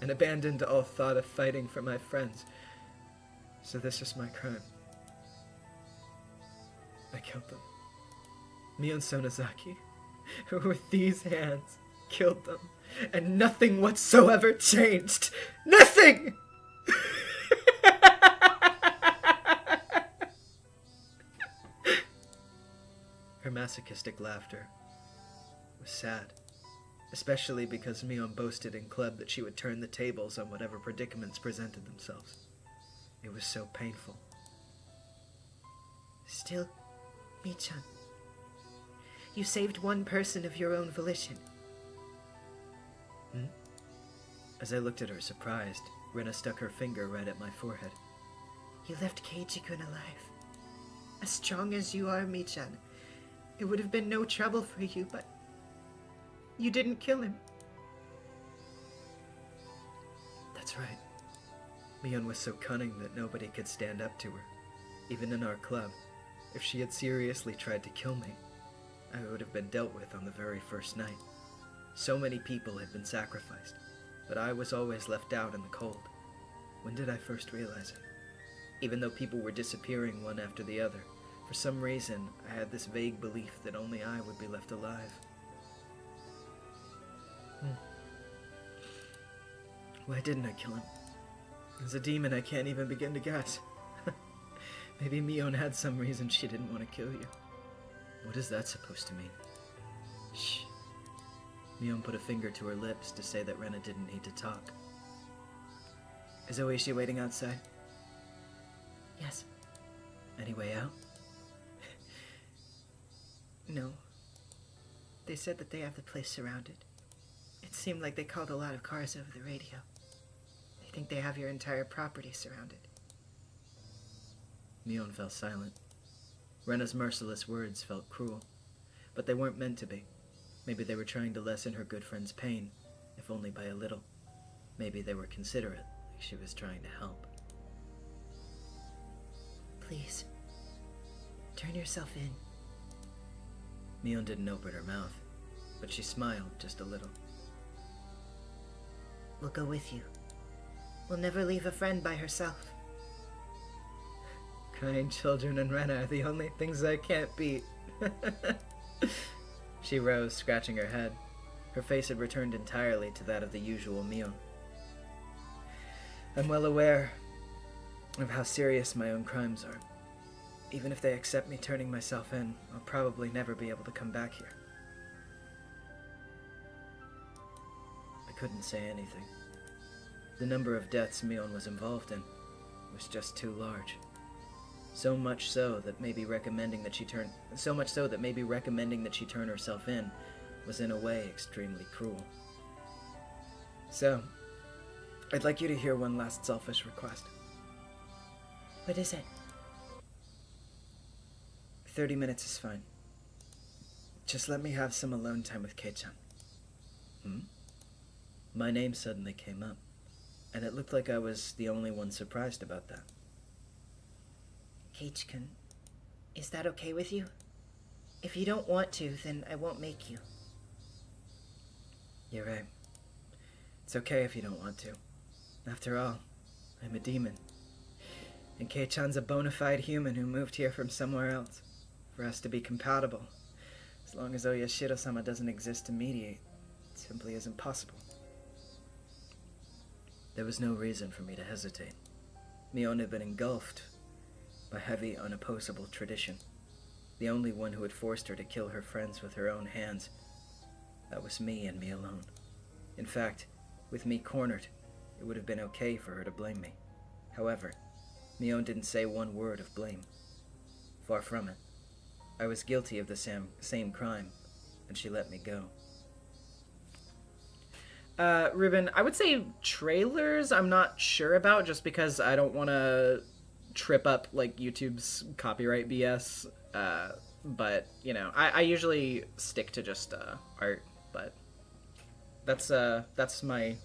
and abandoned all thought of fighting for my friends. So this is my crime. I killed them. Mion Sonozaki, with these hands, killed them, and nothing whatsoever changed. Nothing! Her masochistic laughter was sad, especially because Mion boasted in club that she would turn the tables on whatever predicaments presented themselves. It was so painful. Still, Mi-chan, you saved one person of your own volition. As I looked at her surprised, Rena stuck her finger right at my forehead. You left Keiichi-kun alive. As strong as you are, Mi-chan, it would have been no trouble for you, but you didn't kill him. That's right. Mion was so cunning that nobody could stand up to her, even in our club. If she had seriously tried to kill me, I would have been dealt with on the very first night. So many people had been sacrificed, but I was always left out in the cold. When did I first realize it? Even though people were disappearing one after the other, for some reason I had this vague belief that only I would be left alive. Why didn't I kill him? As a demon, I can't even begin to guess. Maybe Mion had some reason she didn't want to kill you. What is that supposed to mean? Shh. Mion put a finger to her lips to say that Rena didn't need to talk. Is Oishi waiting outside? Yes. Any way out? No. They said that they have the place surrounded. It seemed like they called a lot of cars over the radio. They think they have your entire property surrounded. Mion fell silent. Rena's merciless words felt cruel, but they weren't meant to be. Maybe they were trying to lessen her good friend's pain, if only by a little. Maybe they were considerate, like she was trying to help. Please, turn yourself in. Mion didn't open her mouth, but she smiled just a little. We'll go with you. We'll never leave a friend by herself. Crying children and Rena are the only things I can't beat. She rose, scratching her head. Her face had returned entirely to that of the usual Mion. I'm well aware of how serious my own crimes are. Even if they accept me turning myself in, I'll probably never be able to come back here. I couldn't say anything. The number of deaths Mion was involved in was just too large. So much so that maybe recommending that she turn herself in was in a way extremely cruel. So, I'd like you to hear one last selfish request. What is it? 30 minutes is fine. Just let me have some alone time with Kei-chan. My name suddenly came up, and it looked like I was the only one surprised about that. Kei-chan, is that okay with you? If you don't want to, then I won't make you. You're right. It's okay if you don't want to. After all, I'm a demon. And Kei-chan's a bona fide human who moved here from somewhere else. For us to be compatible, as long as Oyashiro-sama doesn't exist to mediate, it simply isn't possible. There was no reason for me to hesitate. Mion had been engulfed by heavy, unopposable tradition. The only one who had forced her to kill her friends with her own hands. That was me and me alone. In fact, with me cornered, it would have been okay for her to blame me. However, Mion didn't say one word of blame. Far from it. I was guilty of the same crime, and she let me go. Ruben, I would say trailers I'm not sure about, just because I don't want to trip up, like, YouTube's copyright BS. But, you know, I usually stick to just art, but that's my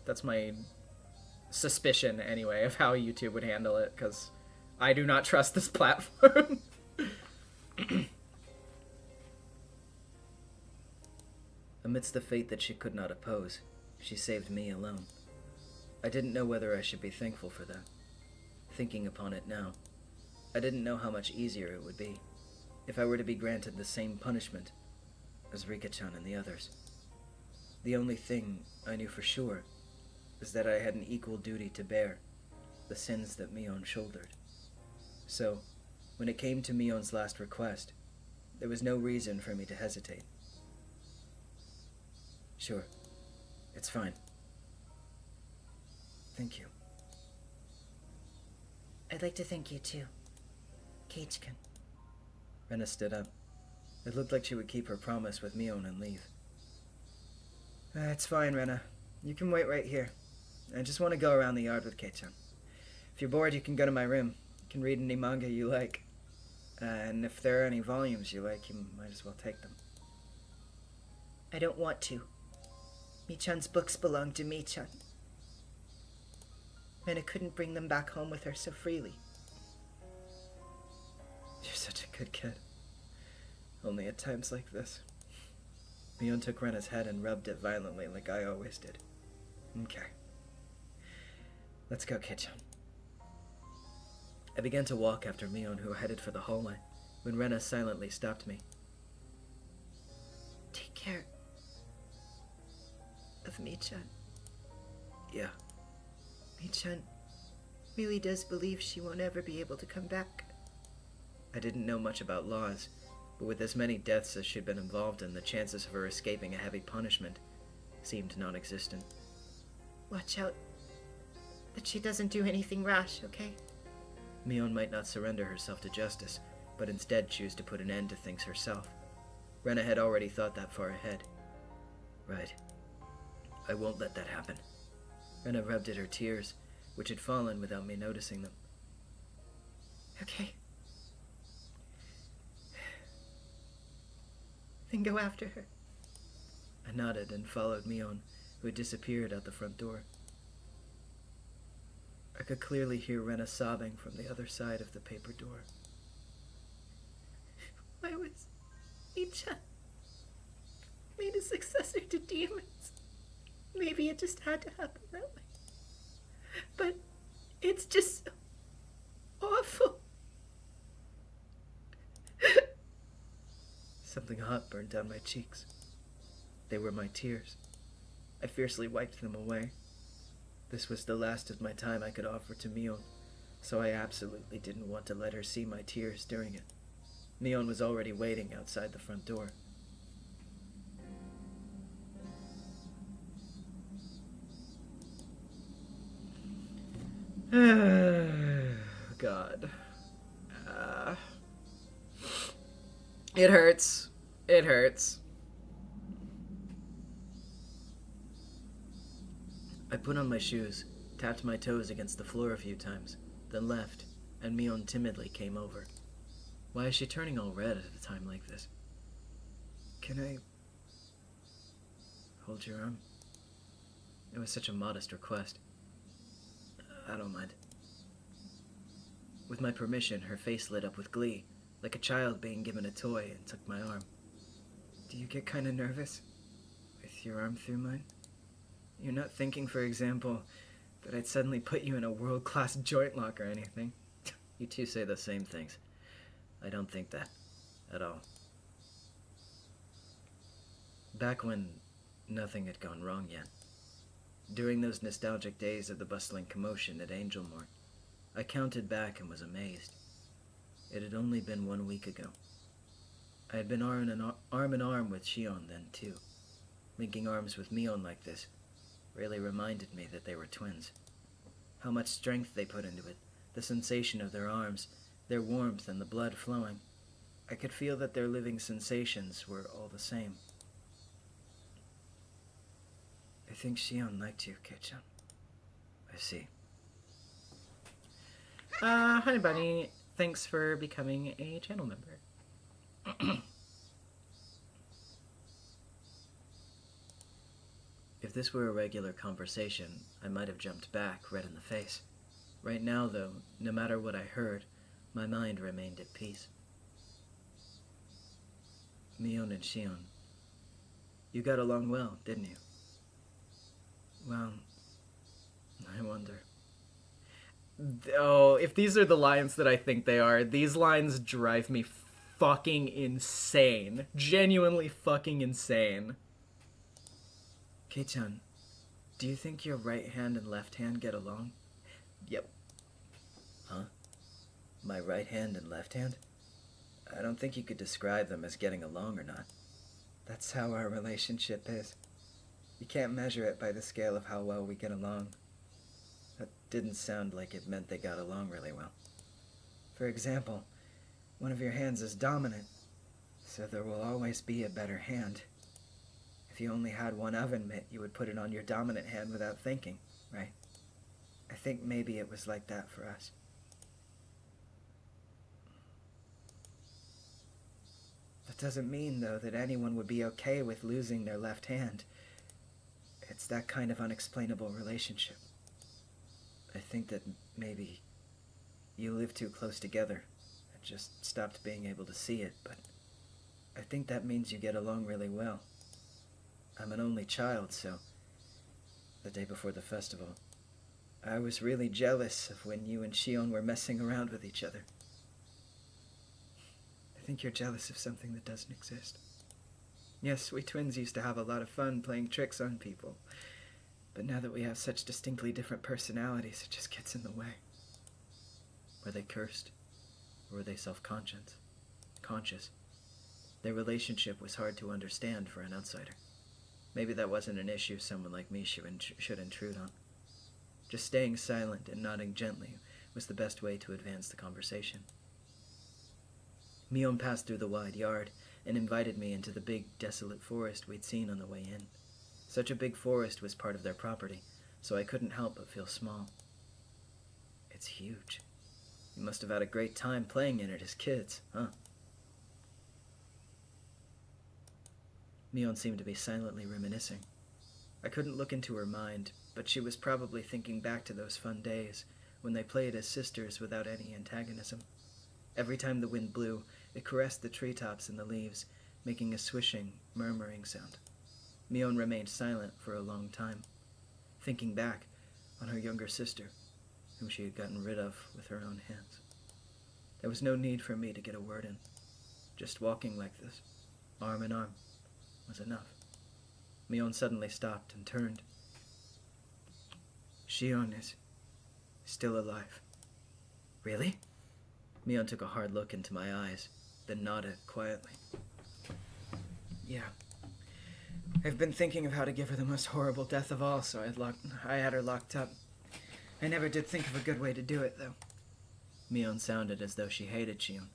suspicion, anyway, of how YouTube would handle it, because I do not trust this platform. Amidst the fate that she could not oppose, she saved me alone. I didn't know whether I should be thankful for that. Thinking upon it now, I didn't know how much easier it would be if I were to be granted the same punishment as Rika-chan and the others. The only thing I knew for sure was that I had an equal duty to bear the sins that Mion shouldered. So, when it came to Mion's last request, there was no reason for me to hesitate. Sure, it's fine. Thank you. I'd like to thank you too, Kei-chan. Rena stood up. It looked like she would keep her promise with Mion and leave. It's fine, Rena. You can wait right here. I just want to go around the yard with Kei-chan. If you're bored, you can go to my room. You can read any manga you like. And if there are any volumes you like, you might as well take them. I don't want to. Mi-chan's books belong to Mi-chan. Rena couldn't bring them back home with her so freely. You're such a good kid. Only at times like this. Mion took Rena's head and rubbed it violently like I always did. Okay. Let's go, Kei-chan. I began to walk after Mion, who headed for the hallway, when Rena silently stopped me. Take care of Mi-chan. Yeah. Mi-chan really does believe she won't ever be able to come back. I didn't know much about laws, but with as many deaths as she'd been involved in, the chances of her escaping a heavy punishment seemed non-existent. Watch out that she doesn't do anything rash, okay? Mion might not surrender herself to justice, but instead choose to put an end to things herself. Rena had already thought that far ahead. Right. I won't let that happen. Rena rubbed at her tears, which had fallen without me noticing them. Okay. then go after her. I nodded and followed Mion, who had disappeared out the front door. I could clearly hear Rena sobbing from the other side of the paper door. Why was Ichan made a successor to demons? Maybe it just had to happen that way. But it's just so awful. Something hot burned down my cheeks. They were my tears. I fiercely wiped them away. This was the last of my time I could offer to Mion, so I absolutely didn't want to let her see my tears during it. Mion was already waiting outside the front door. God. It hurts. It hurts. I put on my shoes, tapped my toes against the floor a few times, then left, and Mion timidly came over. Why is she turning all red at a time like this? Can I hold your arm? It was such a modest request. I don't mind. With my permission, her face lit up with glee, like a child being given a toy, and took my arm. Do you get kind of nervous with your arm through mine? You're not thinking, for example, that I'd suddenly put you in a world-class joint lock or anything. You two say the same things. I don't think that, at all. Back when nothing had gone wrong yet, during those nostalgic days of the bustling commotion at Angelmore, I counted back and was amazed. It had only been 1 week ago. I had been arm in arm with Shion then, too. Linking arms with Mion like this really reminded me that they were twins. How much strength they put into it, the sensation of their arms, their warmth and the blood flowing. I could feel that their living sensations were all the same. I think Shion liked you, Kei-chan. I see. Hi, Bunny. Thanks for becoming a channel member. If this were a regular conversation, I might have jumped back, red in the face. Right now, though, no matter what I heard, my mind remained at peace. Mion and Shion, you got along well, didn't you? Well, I wonder. Oh, if these are the lines that I think they are, these lines drive me fucking insane. Genuinely fucking insane. Kei-chan, do you think your right hand and left hand get along? Yep. Huh? My right hand and left hand? I don't think you could describe them as getting along or not. That's how our relationship is. You can't measure it by the scale of how well we get along. That didn't sound like it meant they got along really well. For example, one of your hands is dominant, so there will always be a better hand. If you only had one oven mitt, you would put it on your dominant hand without thinking, right? I think maybe it was like that for us. That doesn't mean, though, that anyone would be okay with losing their left hand. It's that kind of unexplainable relationship. I think that maybe you live too close together and just stopped being able to see it, but I think that means you get along really well. I'm an only child, so the day before the festival, I was really jealous of when you and Shion were messing around with each other. I think you're jealous of something that doesn't exist. Yes, we twins used to have a lot of fun playing tricks on people, but now that we have such distinctly different personalities, it just gets in the way. Were they cursed? Or were they self-conscious? Conscious. Their relationship was hard to understand for an outsider. Maybe that wasn't an issue someone like me should intrude on. Just staying silent and nodding gently was the best way to advance the conversation. Mion passed through the wide yard and invited me into the big, desolate forest we'd seen on the way in. Such a big forest was part of their property, so I couldn't help but feel small. It's huge. You must have had a great time playing in it as kids, huh? Mion seemed to be silently reminiscing. I couldn't look into her mind, but she was probably thinking back to those fun days when they played as sisters without any antagonism. Every time the wind blew, it caressed the treetops and the leaves, making a swishing, murmuring sound. Mion remained silent for a long time, thinking back on her younger sister, whom she had gotten rid of with her own hands. There was no need for me to get a word in. Just walking like this, arm in arm, was enough. Mion suddenly stopped and turned. Shion is still alive. Really? Mion took a hard look into my eyes, then nodded quietly. Yeah. I've been thinking of how to give her the most horrible death of all, so I had her locked up. I never did think of a good way to do it, though. Mion sounded as though she hated Shion,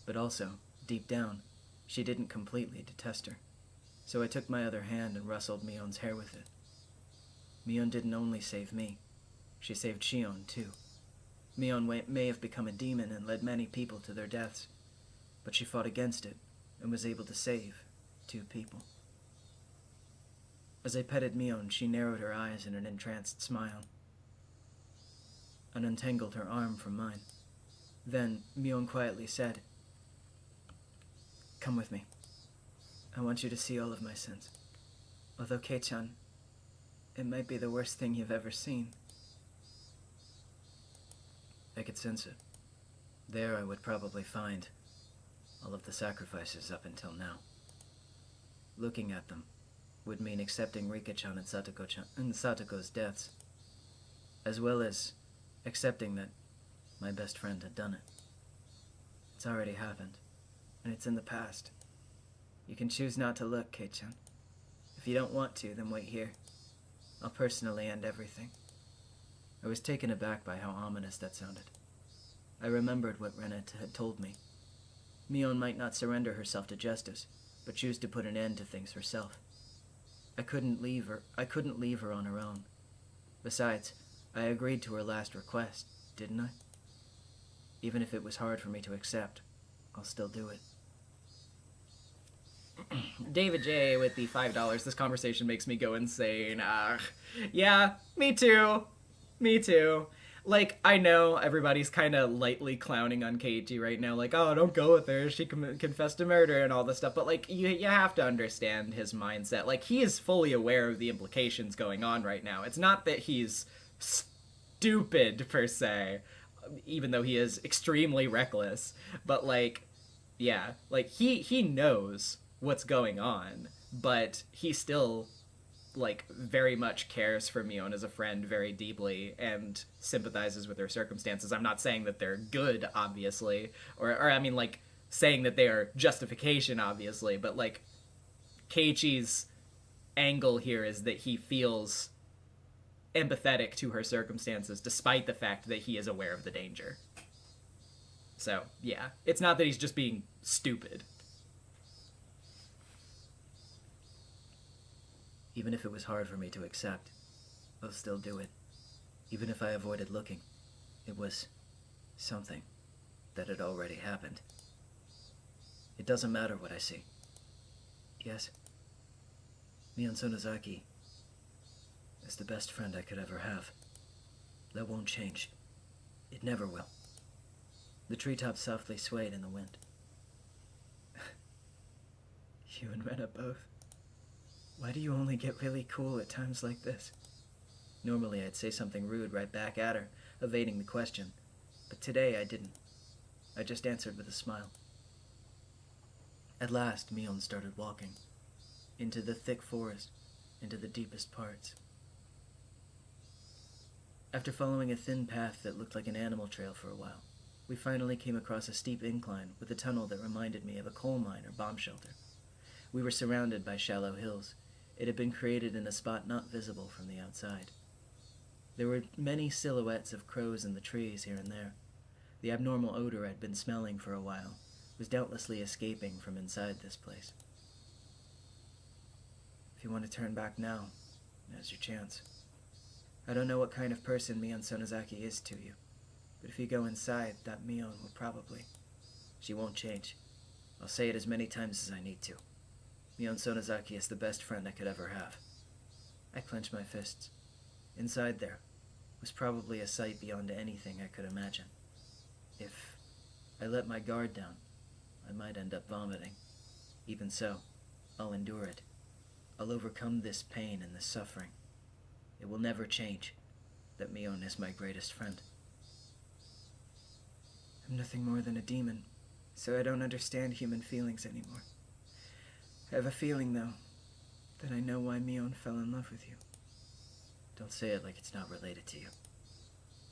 but also, deep down, she didn't completely detest her. So I took my other hand and rustled Mion's hair with it. Mion didn't only save me. She saved Shion, too. Mion may have become a demon and led many people to their deaths, but she fought against it and was able to save 2 people. As I petted Mion, she narrowed her eyes in an entranced smile and untangled her arm from mine. Then Mion quietly said, "Come with me. I want you to see all of my sins. Although, Kei-chan, it might be the worst thing you've ever seen." I could sense it. There I would probably find all of the sacrifices up until now. Looking at them would mean accepting Rika-chan and Satoko's deaths, as well as accepting that my best friend had done it. It's already happened, and it's in the past. You can choose not to look, Kei-chan. If you don't want to, then wait here. I'll personally end everything. I was taken aback by how ominous that sounded. I remembered what Rena had told me. Mion might not surrender herself to justice, but choose to put an end to things herself. I couldn't leave her on her own. Besides, I agreed to her last request, didn't I? Even if it was hard for me to accept, I'll still do it. David J. with the $5. This conversation makes me go insane. Yeah, me too. Me too. Like, I know everybody's kind of lightly clowning on Keiichi right now, like, oh, don't go with her, she confessed to murder and all this stuff, but, like, you have to understand his mindset. Like, he is fully aware of the implications going on right now. It's not that he's stupid, per se, even though he is extremely reckless, but, like, yeah, like, he knows what's going on, but he still, like, very much cares for Mion as a friend very deeply and sympathizes with her circumstances. I'm not saying that they're good, obviously, or I mean, like, saying that they are justification, obviously, but, like, Keiichi's angle here is that he feels empathetic to her circumstances despite the fact that he is aware of the danger. So, yeah, it's not that he's just being stupid. Even if it was hard for me to accept, I'll still do it. Even if I avoided looking, it was something that had already happened. It doesn't matter what I see. Yes, Mion Sonozaki is the best friend I could ever have. That won't change. It never will. The treetops softly swayed in the wind. You and Rena both. Why do you only get really cool at times like this? Normally I'd say something rude right back at her, evading the question. But today I didn't. I just answered with a smile. At last, Mion started walking. Into the thick forest, into the deepest parts. After following a thin path that looked like an animal trail for a while, we finally came across a steep incline with a tunnel that reminded me of a coal mine or bomb shelter. We were surrounded by shallow hills. It had been created in a spot not visible from the outside. There were many silhouettes of crows in the trees here and there. The abnormal odor I'd been smelling for a while was doubtlessly escaping from inside this place. If you want to turn back now, now's your chance. I don't know what kind of person Mion Sonozaki is to you, but if you go inside, that Mion will probably... She won't change. I'll say it as many times as I need to. Mion Sonozaki is the best friend I could ever have. I clenched my fists. Inside there was probably a sight beyond anything I could imagine. If I let my guard down, I might end up vomiting. Even so, I'll endure it. I'll overcome this pain and this suffering. It will never change that Mion is my greatest friend. I'm nothing more than a demon, so I don't understand human feelings anymore. I have a feeling, though, that I know why Mion fell in love with you. Don't say it like it's not related to you.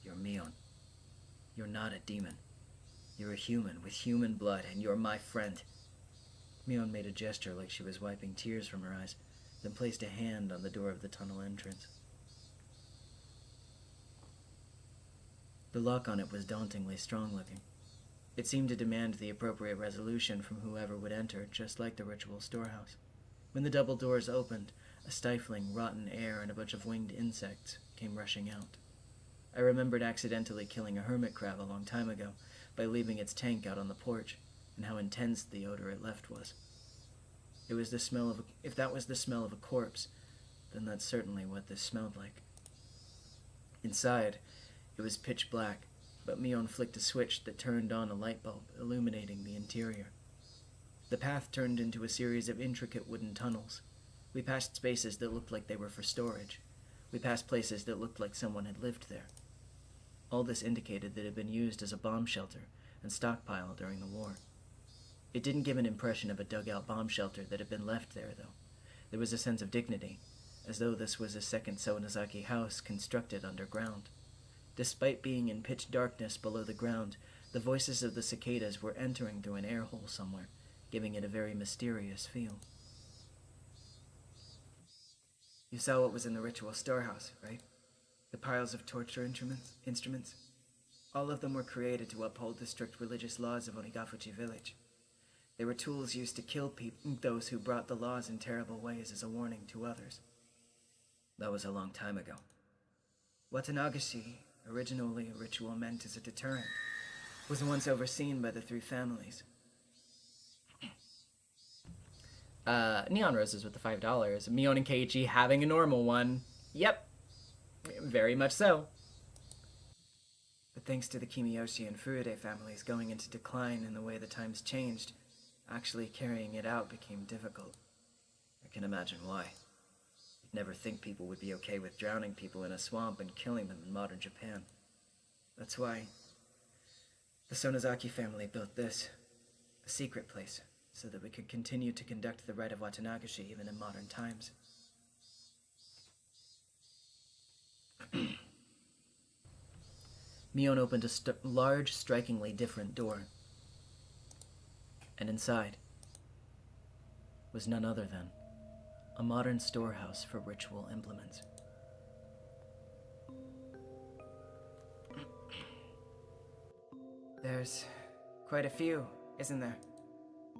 You're Mion. You're not a demon. You're a human with human blood, and you're my friend. Mion made a gesture like she was wiping tears from her eyes, then placed a hand on the door of the tunnel entrance. The lock on it was dauntingly strong-looking. It seemed to demand the appropriate resolution from whoever would enter, just like the ritual storehouse. When the double doors opened, a stifling, rotten air and a bunch of winged insects came rushing out. I remembered accidentally killing a hermit crab a long time ago by leaving its tank out on the porch, and how intense the odor it left was. It was the smell of if that was the smell of a corpse, then that's certainly what this smelled like. Inside, it was pitch black, but Mion flicked a switch that turned on a light bulb, illuminating the interior. The path turned into a series of intricate wooden tunnels. We passed spaces that looked like they were for storage. We passed places that looked like someone had lived there. All this indicated that it had been used as a bomb shelter and stockpile during the war. It didn't give an impression of a dug-out bomb shelter that had been left there, though. There was a sense of dignity, as though this was a second Sonozaki house constructed underground. Despite being in pitch darkness below the ground, the voices of the cicadas were entering through an air hole somewhere, giving it a very mysterious feel. You saw what was in the ritual storehouse, right? The piles of torture instruments. All of them were created to uphold the strict religious laws of Onigafuchi village. They were tools used to kill those who brought the laws in terrible ways as a warning to others. That was a long time ago. Watanagashi, originally a ritual meant as a deterrent, was once overseen by the three families. Neon Roses with the $5. Mion and Keiichi having a normal one. Yep. Very much so. But thanks to the Kimiyoshi and Furude families going into decline in the way the times changed, actually carrying it out became difficult. I can imagine why. You'd never think people would be okay with drowning people in a swamp and killing them in modern Japan. That's why the Sonozaki family built this, a secret place, so that we could continue to conduct the rite of Watanagashi even in modern times. Mion opened a large, strikingly different door. And inside was none other than a modern storehouse for ritual implements. There's quite a few, isn't there?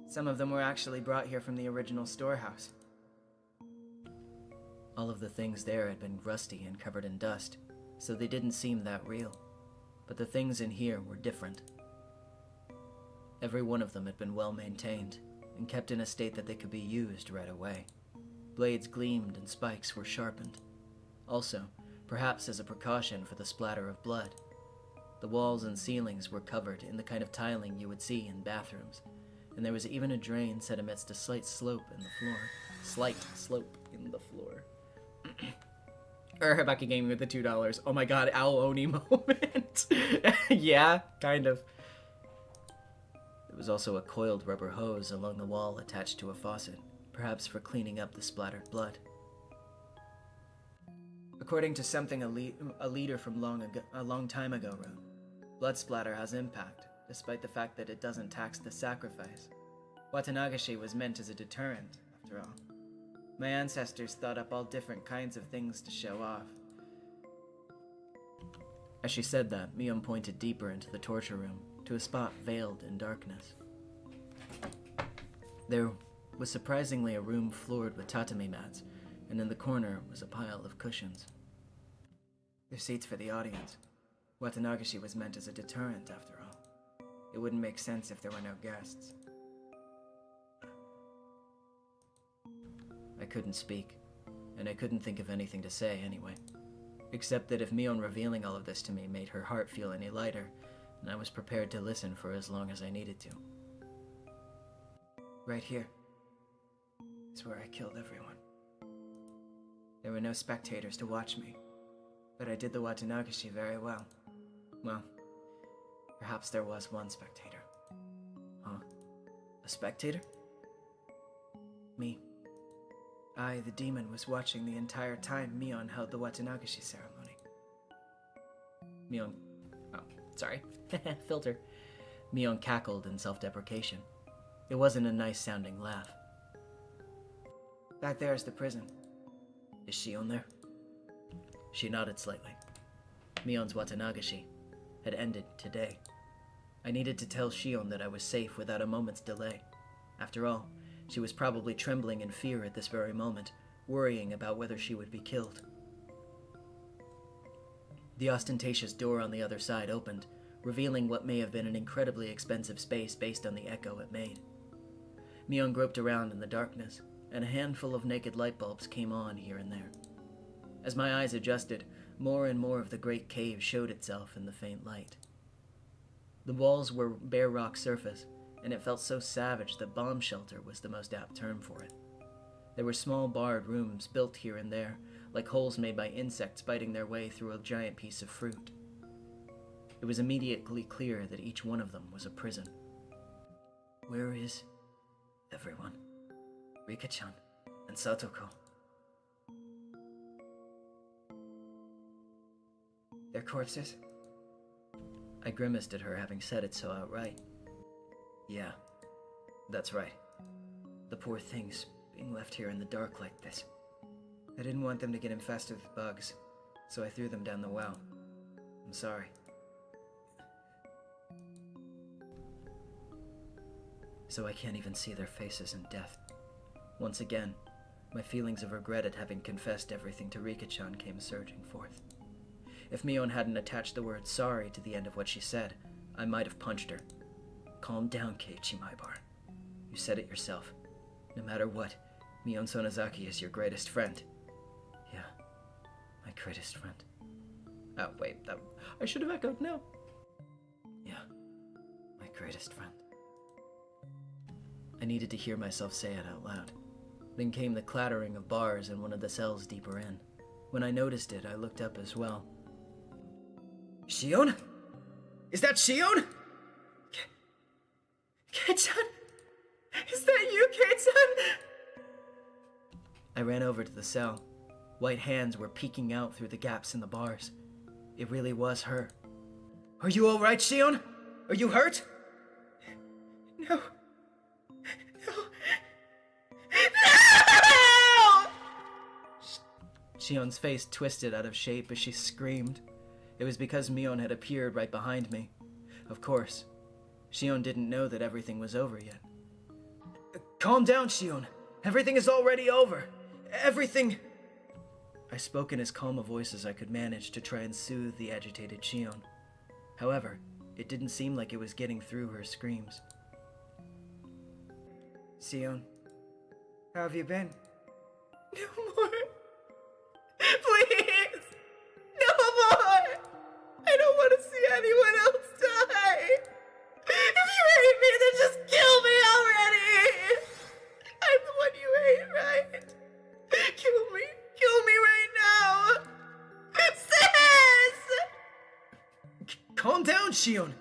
Some of them were actually brought here from the original storehouse. All of the things there had been rusty and covered in dust, so they didn't seem that real. But the things in here were different. Every one of them had been well maintained, and kept in a state that they could be used right away. Blades gleamed and spikes were sharpened. Also, perhaps as a precaution for the splatter of blood, the walls and ceilings were covered in the kind of tiling you would see in bathrooms, and there was even a drain set amidst a slight slope in the floor. Slight slope in the floor. Hibaki Gaming with the $2. Oh my god, Owl Oni moment. Yeah, kind of. There was also a coiled rubber hose along the wall attached to a faucet, perhaps for cleaning up the splattered blood. According to something a leader from a long time ago wrote, blood splatter has impact, despite the fact that it doesn't tax the sacrifice. Watanagashi was meant as a deterrent, after all. My ancestors thought up all different kinds of things to show off. As she said that, Mion pointed deeper into the torture room, to a spot veiled in darkness. There was surprisingly a room floored with tatami mats, and in the corner was a pile of cushions. They're seats for the audience. Watanagashi was meant as a deterrent, after all. It wouldn't make sense if there were no guests. couldn't speak, and I couldn't think of anything to say anyway. Except that if Mion revealing all of this to me made her heart feel any lighter, then I was prepared to listen for as long as I needed to. Right here is where I killed everyone. There were no spectators to watch me, but I did the Watanagashi very well. Well, perhaps there was one spectator. Huh? A spectator? Me. I, the demon, was watching the entire time Mion held the Watanagashi ceremony. Mion... Oh, sorry. Filter. Mion cackled in self-deprecation. It wasn't a nice-sounding laugh. Back there is the prison. Is Shion there? She nodded slightly. Mion's Watanagashi had ended today. I needed to tell Shion that I was safe without a moment's delay. After all, she was probably trembling in fear at this very moment, worrying about whether she would be killed. The ostentatious door on the other side opened, revealing what may have been an incredibly expensive space based on the echo it made. Mion groped around in the darkness, and a handful of naked light bulbs came on here and there. As my eyes adjusted, more and more of the great cave showed itself in the faint light. The walls were bare rock surface, and it felt so savage that bomb shelter was the most apt term for it. There were small barred rooms built here and there, like holes made by insects biting their way through a giant piece of fruit. It was immediately clear that each one of them was a prison. Where is everyone? Rika-chan and Satoko. Their corpses? I grimaced at her having said it so outright. Yeah, that's right. The poor things being left here in the dark like this. I didn't want them to get infested with bugs, so I threw them down the well. I'm sorry. So I can't even see their faces in death. Once again, my feelings of regret at having confessed everything to Rika-chan came surging forth. If Mion hadn't attached the word sorry to the end of what she said, I might have punched her. Calm down, Keiichi Maibar. You said it yourself. No matter what, Mion Sonozaki is your greatest friend. Yeah, my greatest friend. Oh, wait, I should have echoed no. Yeah, my greatest friend. I needed to hear myself say it out loud. Then came the clattering of bars in one of the cells deeper in. When I noticed it, I looked up as well. Shion? Is that Shion? Kei-chan? Is that you, Kei-chan? I ran over to the cell. White hands were peeking out through the gaps in the bars. It really was her. Are you all right, Shion? Are you hurt? No. No. No! Shion's face twisted out of shape as she screamed. It was because Mion had appeared right behind me. Of course. Shion didn't know that everything was over yet. Calm down, Shion. Everything is already over. Everything... I spoke in as calm a voice as I could manage to try and soothe the agitated Shion. However, it didn't seem like it was getting through her screams. Shion, how have you been? No more. Please! No more! I don't want to see anyone else die! If you hate me, then just kill me already! I'm the one you hate, right? Kill me! Kill me right now! Sis! Calm down, Shion.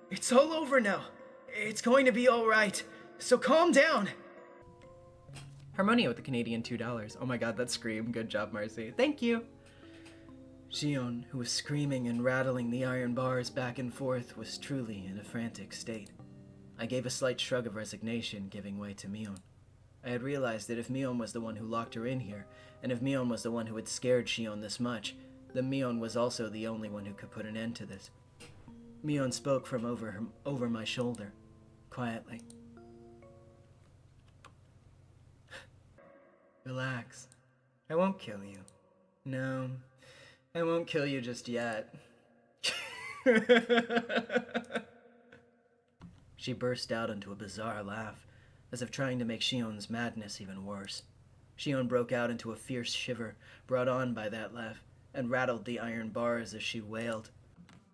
It's all over now. It's going to be alright. So calm down. Harmonia with the Canadian $2. Oh my god, that scream. Good job, Marcy. Thank you. Shion, who was screaming and rattling the iron bars back and forth, was truly in a frantic state. I gave a slight shrug of resignation, giving way to Mion. I had realized that if Mion was the one who locked her in here, and if Mion was the one who had scared Shion this much, then Mion was also the only one who could put an end to this. Mion spoke from over my shoulder, quietly. Relax. I won't kill you. No, I won't kill you just yet. She burst out into a bizarre laugh, as if trying to make Shion's madness even worse. Shion broke out into a fierce shiver, brought on by that laugh, and rattled the iron bars as she wailed.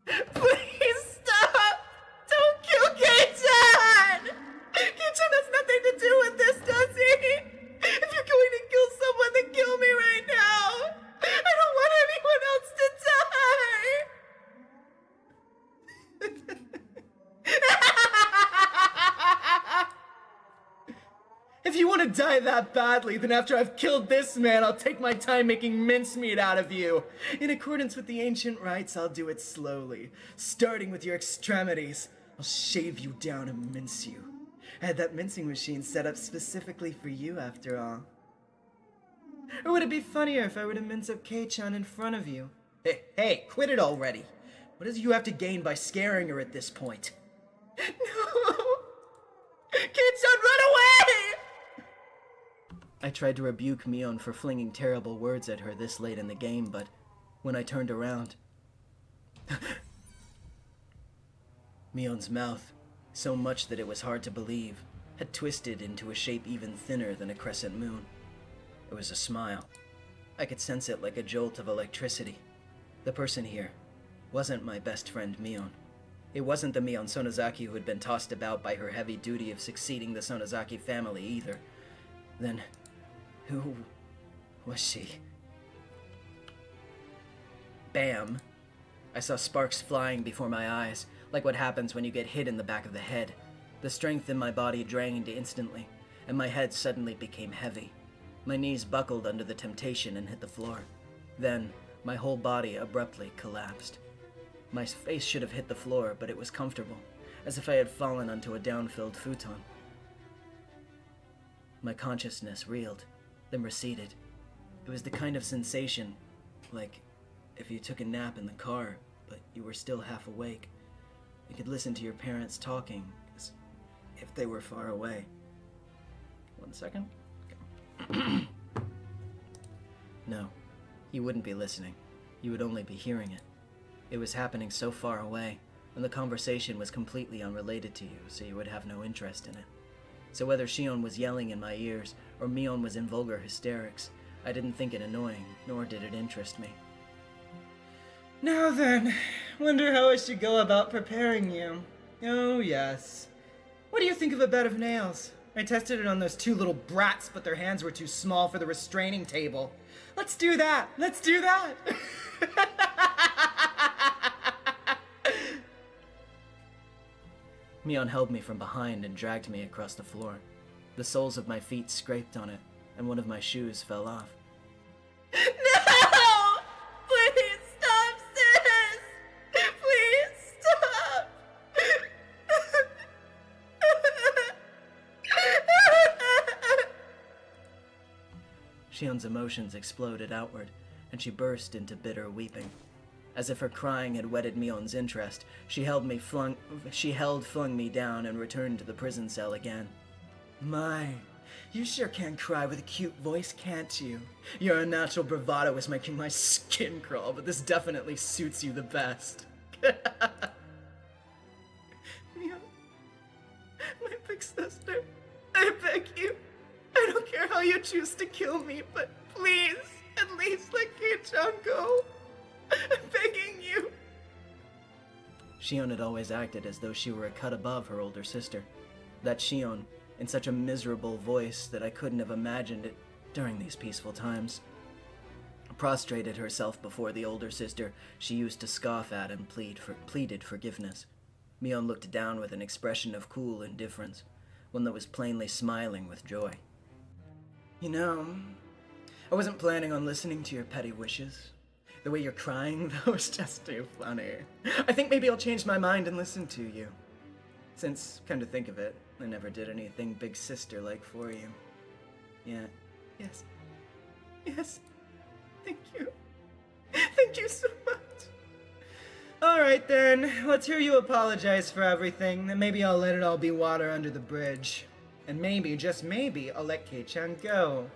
Please stop! Don't kill Kei-chan! Kei-chan has nothing to do with this, does he? If you're going to kill someone, then kill me right now! I don't want anyone else to die! If you want to die that badly, then after I've killed this man, I'll take my time making mincemeat out of you. In accordance with the ancient rites, I'll do it slowly, starting with your extremities. I'll shave you down and mince you. I had that mincing machine set up specifically for you, after all. Or would it be funnier if I were to mince up Kei-chan in front of you? Hey, quit it already. What does you have to gain by scaring her at this point? No! Kei-chan, run away! I tried to rebuke Mion for flinging terrible words at her this late in the game, but when I turned around... Mion's mouth, so much that it was hard to believe, had twisted into a shape even thinner than a crescent moon. It was a smile. I could sense it like a jolt of electricity. The person here wasn't my best friend Mion. It wasn't the Mion Sonozaki who had been tossed about by her heavy duty of succeeding the Sonozaki family either. Then, who was she? Bam! I saw sparks flying before my eyes, like what happens when you get hit in the back of the head. The strength in my body drained instantly, and my head suddenly became heavy. My knees buckled under the temptation and hit the floor. Then, my whole body abruptly collapsed. My face should have hit the floor, but it was comfortable, as if I had fallen onto a down-filled futon. My consciousness reeled, then receded. It was the kind of sensation, like if you took a nap in the car, but you were still half awake. You could listen to your parents talking, as if they were far away. 1 second. Okay. No, you wouldn't be listening. You would only be hearing it. It was happening so far away, and the conversation was completely unrelated to you, so you would have no interest in it. So whether Shion was yelling in my ears, or Mion was in vulgar hysterics, I didn't think it annoying, nor did it interest me. Now then, wonder how I should go about preparing you. Oh yes. What do you think of a bed of nails? I tested it on those two little brats, but their hands were too small for the restraining table. Let's do that! Let's do that! Mion held me from behind and dragged me across the floor. The soles of my feet scraped on it, and one of my shoes fell off. No! Please stop, sis! Please stop! Shion's emotions exploded outward, and she burst into bitter weeping. As if her crying had whetted Mion's interest, she held flung me down and returned to the prison cell again. My, you sure can cry with a cute voice, can't you? Your unnatural bravado is making my skin crawl, but this definitely suits you the best. Mion, my big sister, I beg you, I don't care how you choose to kill me, but please, at least let Kei-chan go. I'm begging you. Shion had always acted as though she were a cut above her older sister. That Shion, in such a miserable voice that I couldn't have imagined it during these peaceful times, prostrated herself before the older sister she used to scoff at and pleaded forgiveness. Mion looked down with an expression of cool indifference, one that was plainly smiling with joy. You know, I wasn't planning on listening to your petty wishes. The way you're crying, though, is just too funny. I think maybe I'll change my mind and listen to you. Since, come to think of it, I never did anything big sister-like for you. Yeah. Yes. Yes. Thank you. Thank you so much. Alright then, let's hear you apologize for everything, then maybe I'll let it all be water under the bridge. And maybe, just maybe, I'll let Kei-chan go.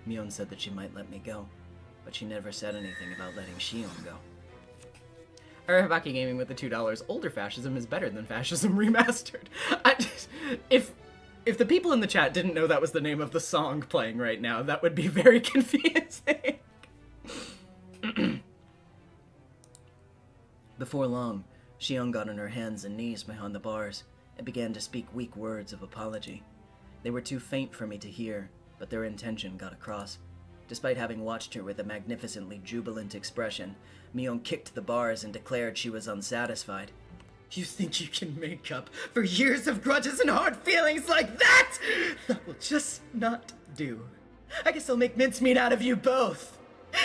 Mion said that she might let me go, but she never said anything about letting Shion go. Arabaki Gaming with the $2. Older fascism is better than fascism remastered. If the people in the chat didn't know that was the name of the song playing right now, that would be very confusing. Before long, Shion got on her hands and knees behind the bars and began to speak weak words of apology. They were too faint for me to hear, but their intention got across. Despite having watched her with a magnificently jubilant expression, Mion kicked the bars and declared she was unsatisfied. You think you can make up for years of grudges and hard feelings like that? That will just not do. I guess I'll make mincemeat out of you both. No!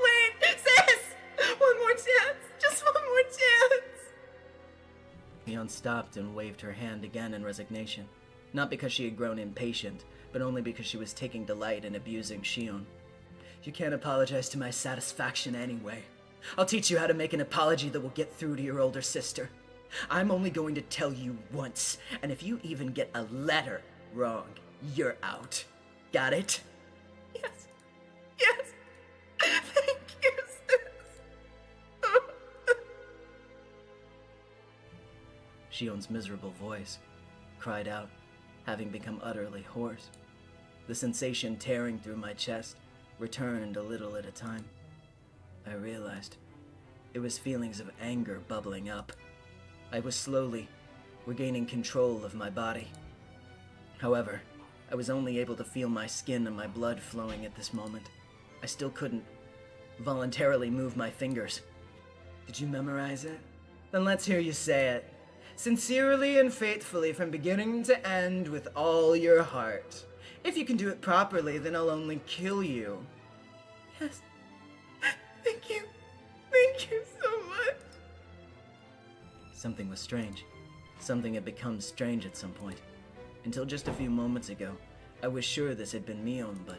Wait, sis! One more chance! Just one more chance! Mion stopped and waved her hand again in resignation. Not because she had grown impatient, but only because she was taking delight in abusing Shion. You can't apologize to my satisfaction anyway. I'll teach you how to make an apology that will get through to your older sister. I'm only going to tell you once, and if you even get a letter wrong, you're out. Got it? Yes. Yes. Thank you, sis. Shion's miserable voice cried out, having become utterly hoarse. The sensation tearing through my chest returned a little at a time. I realized it was feelings of anger bubbling up. I was slowly regaining control of my body. However, I was only able to feel my skin and my blood flowing at this moment. I still couldn't voluntarily move my fingers. Did you memorize it? Then let's hear you say it. Sincerely and faithfully from beginning to end with all your heart. If you can do it properly, then I'll only kill you. Yes. Thank you. Thank you so much. Something was strange. Something had become strange at some point. Until just a few moments ago, I was sure this had been Mion, but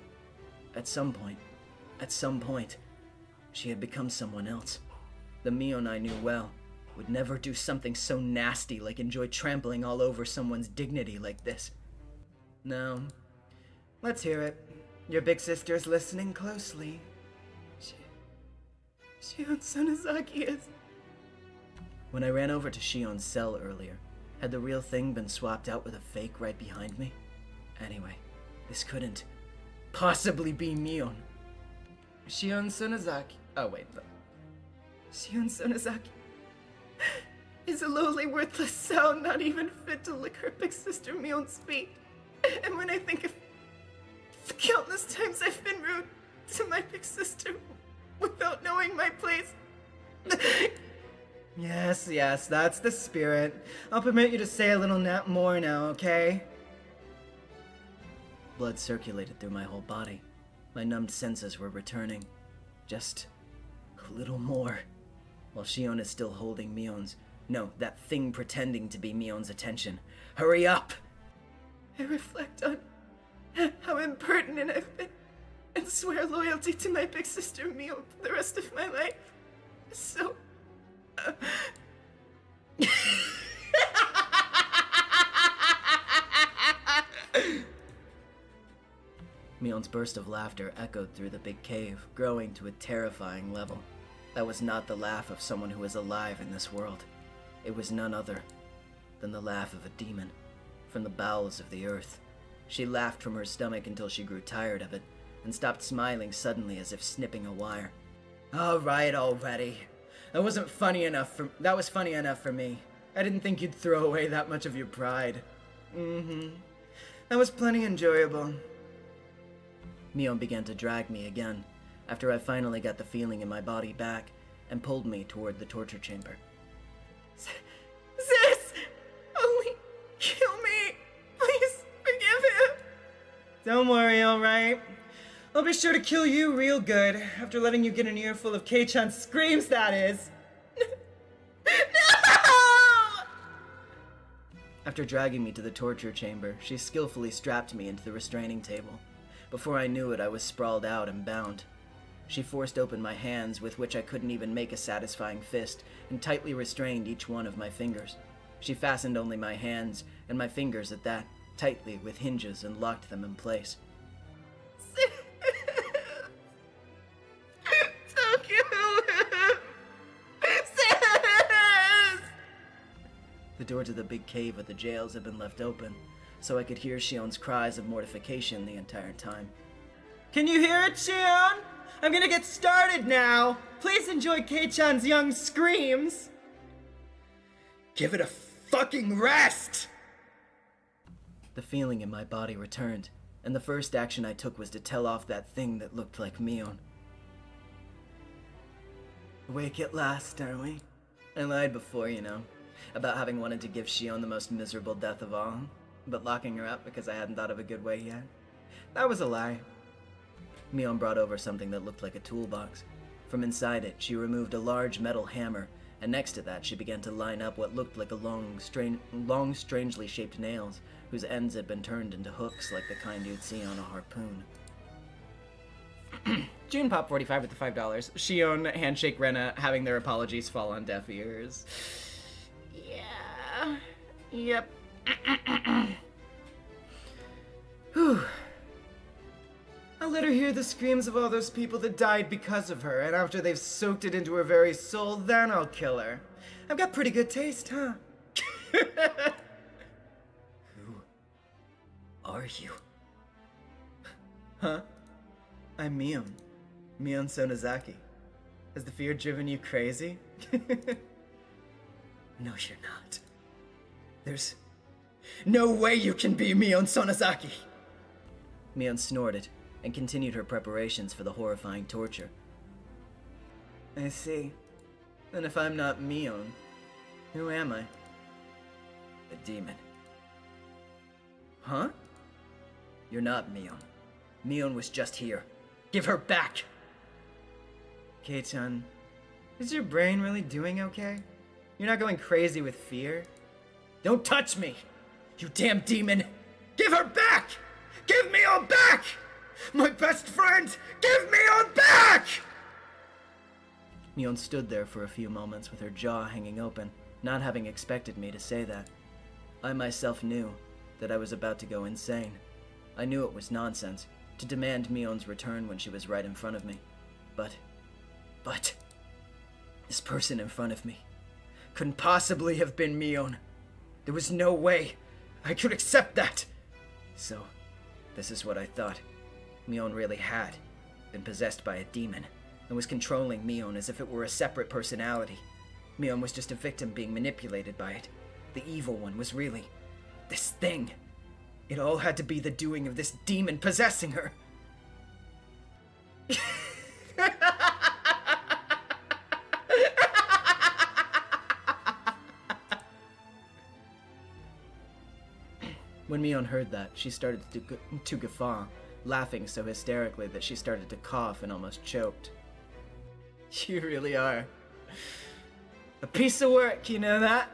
at some point, she had become someone else. The Mion I knew well would never do something so nasty like enjoy trampling all over someone's dignity like this. No. Let's hear it. Your big sister's listening closely. Shion Sonozaki is... When I ran over to Shion's cell earlier, had the real thing been swapped out with a fake right behind me? Anyway, this couldn't possibly be Mion. Shion Sonozaki... Oh wait, Shion Sonozaki is a lowly, worthless sound not even fit to lick her big sister Mion's feet. And when I think of the countless times I've been rude to my big sister without knowing my place... Yes, that's the spirit. I'll permit you to say a little more now, okay? Blood circulated through my whole body. My numbed senses were returning. Just a little more. While Shion is still holding Mion's... No, that thing pretending to be Mion's attention. Hurry up! I reflect on how impertinent I've been and swear loyalty to my big sister Mion for the rest of my life. So... Mion's burst of laughter echoed through the big cave, growing to a terrifying level. That was not the laugh of someone who is alive in this world. It was none other than the laugh of a demon, from the bowels of the earth. She laughed from her stomach until she grew tired of it, and stopped smiling suddenly as if snipping a wire. All right, already. That was funny enough for me. I didn't think you'd throw away that much of your pride. That was plenty enjoyable. Mion began to drag me again, after I finally got the feeling in my body back, and pulled me toward the torture chamber. Sis! Only kill me! Please, forgive him! Don't worry, alright? I'll be sure to kill you real good, after letting you get an earful of Kei-chan's screams, that is! No! After dragging me to the torture chamber, she skillfully strapped me into the restraining table. Before I knew it, I was sprawled out and bound. She forced open my hands, with which I couldn't even make a satisfying fist, and tightly restrained each one of my fingers. She fastened only my hands, and my fingers at that, tightly with hinges, and locked them in place. Don't kill him! Sis! The door to the big cave with the jails had been left open, so I could hear Shion's cries of mortification the entire time. Can you hear it, Shion? I'm gonna get started now! Please enjoy Kei-chan's young screams! Give it a fucking rest! The feeling in my body returned, and the first action I took was to tell off that thing that looked like Mion. Awake at last, are we? I lied before, you know, about having wanted to give Shion the most miserable death of all, but locking her up because I hadn't thought of a good way yet. That was a lie. Mion brought over something that looked like a toolbox. From inside it, she removed a large metal hammer, and next to that she began to line up what looked like long, strangely shaped nails, whose ends had been turned into hooks like the kind you'd see on a harpoon. June Pop 45 with the $5. Shion, Handshake Rena, having their apologies fall on deaf ears. Yeah. Yep. Whew. I'll let her hear the screams of all those people that died because of her, and after they've soaked it into her very soul, then I'll kill her. I've got pretty good taste, huh? Who are you? Huh? I'm Mion. Mion Sonozaki. Has the fear driven you crazy? No, you're not. There's no way you can be Mion Sonozaki! Mion snorted and continued her preparations for the horrifying torture. I see. And if I'm not Mion, who am I? A demon. Huh? You're not Mion. Mion was just here. Give her back! Kei-chan, is your brain really doing okay? You're not going crazy with fear? Don't touch me! You damn demon! Give her back! Give Mion back! My best friend! Give Mion back! Mion stood there for a few moments with her jaw hanging open, not having expected me to say that. I myself knew that I was about to go insane. I knew it was nonsense to demand Mion's return when she was right in front of me. But, this person in front of me couldn't possibly have been Mion. There was no way I could accept that. So, this is what I thought. Mion really had been possessed by a demon and was controlling Mion as if it were a separate personality. Mion was just a victim being manipulated by it. The evil one was really this thing. It all had to be the doing of this demon possessing her. When Mion heard that, she started to guffaw, laughing so hysterically that she started to cough and almost choked. You really are a piece of work, you know that?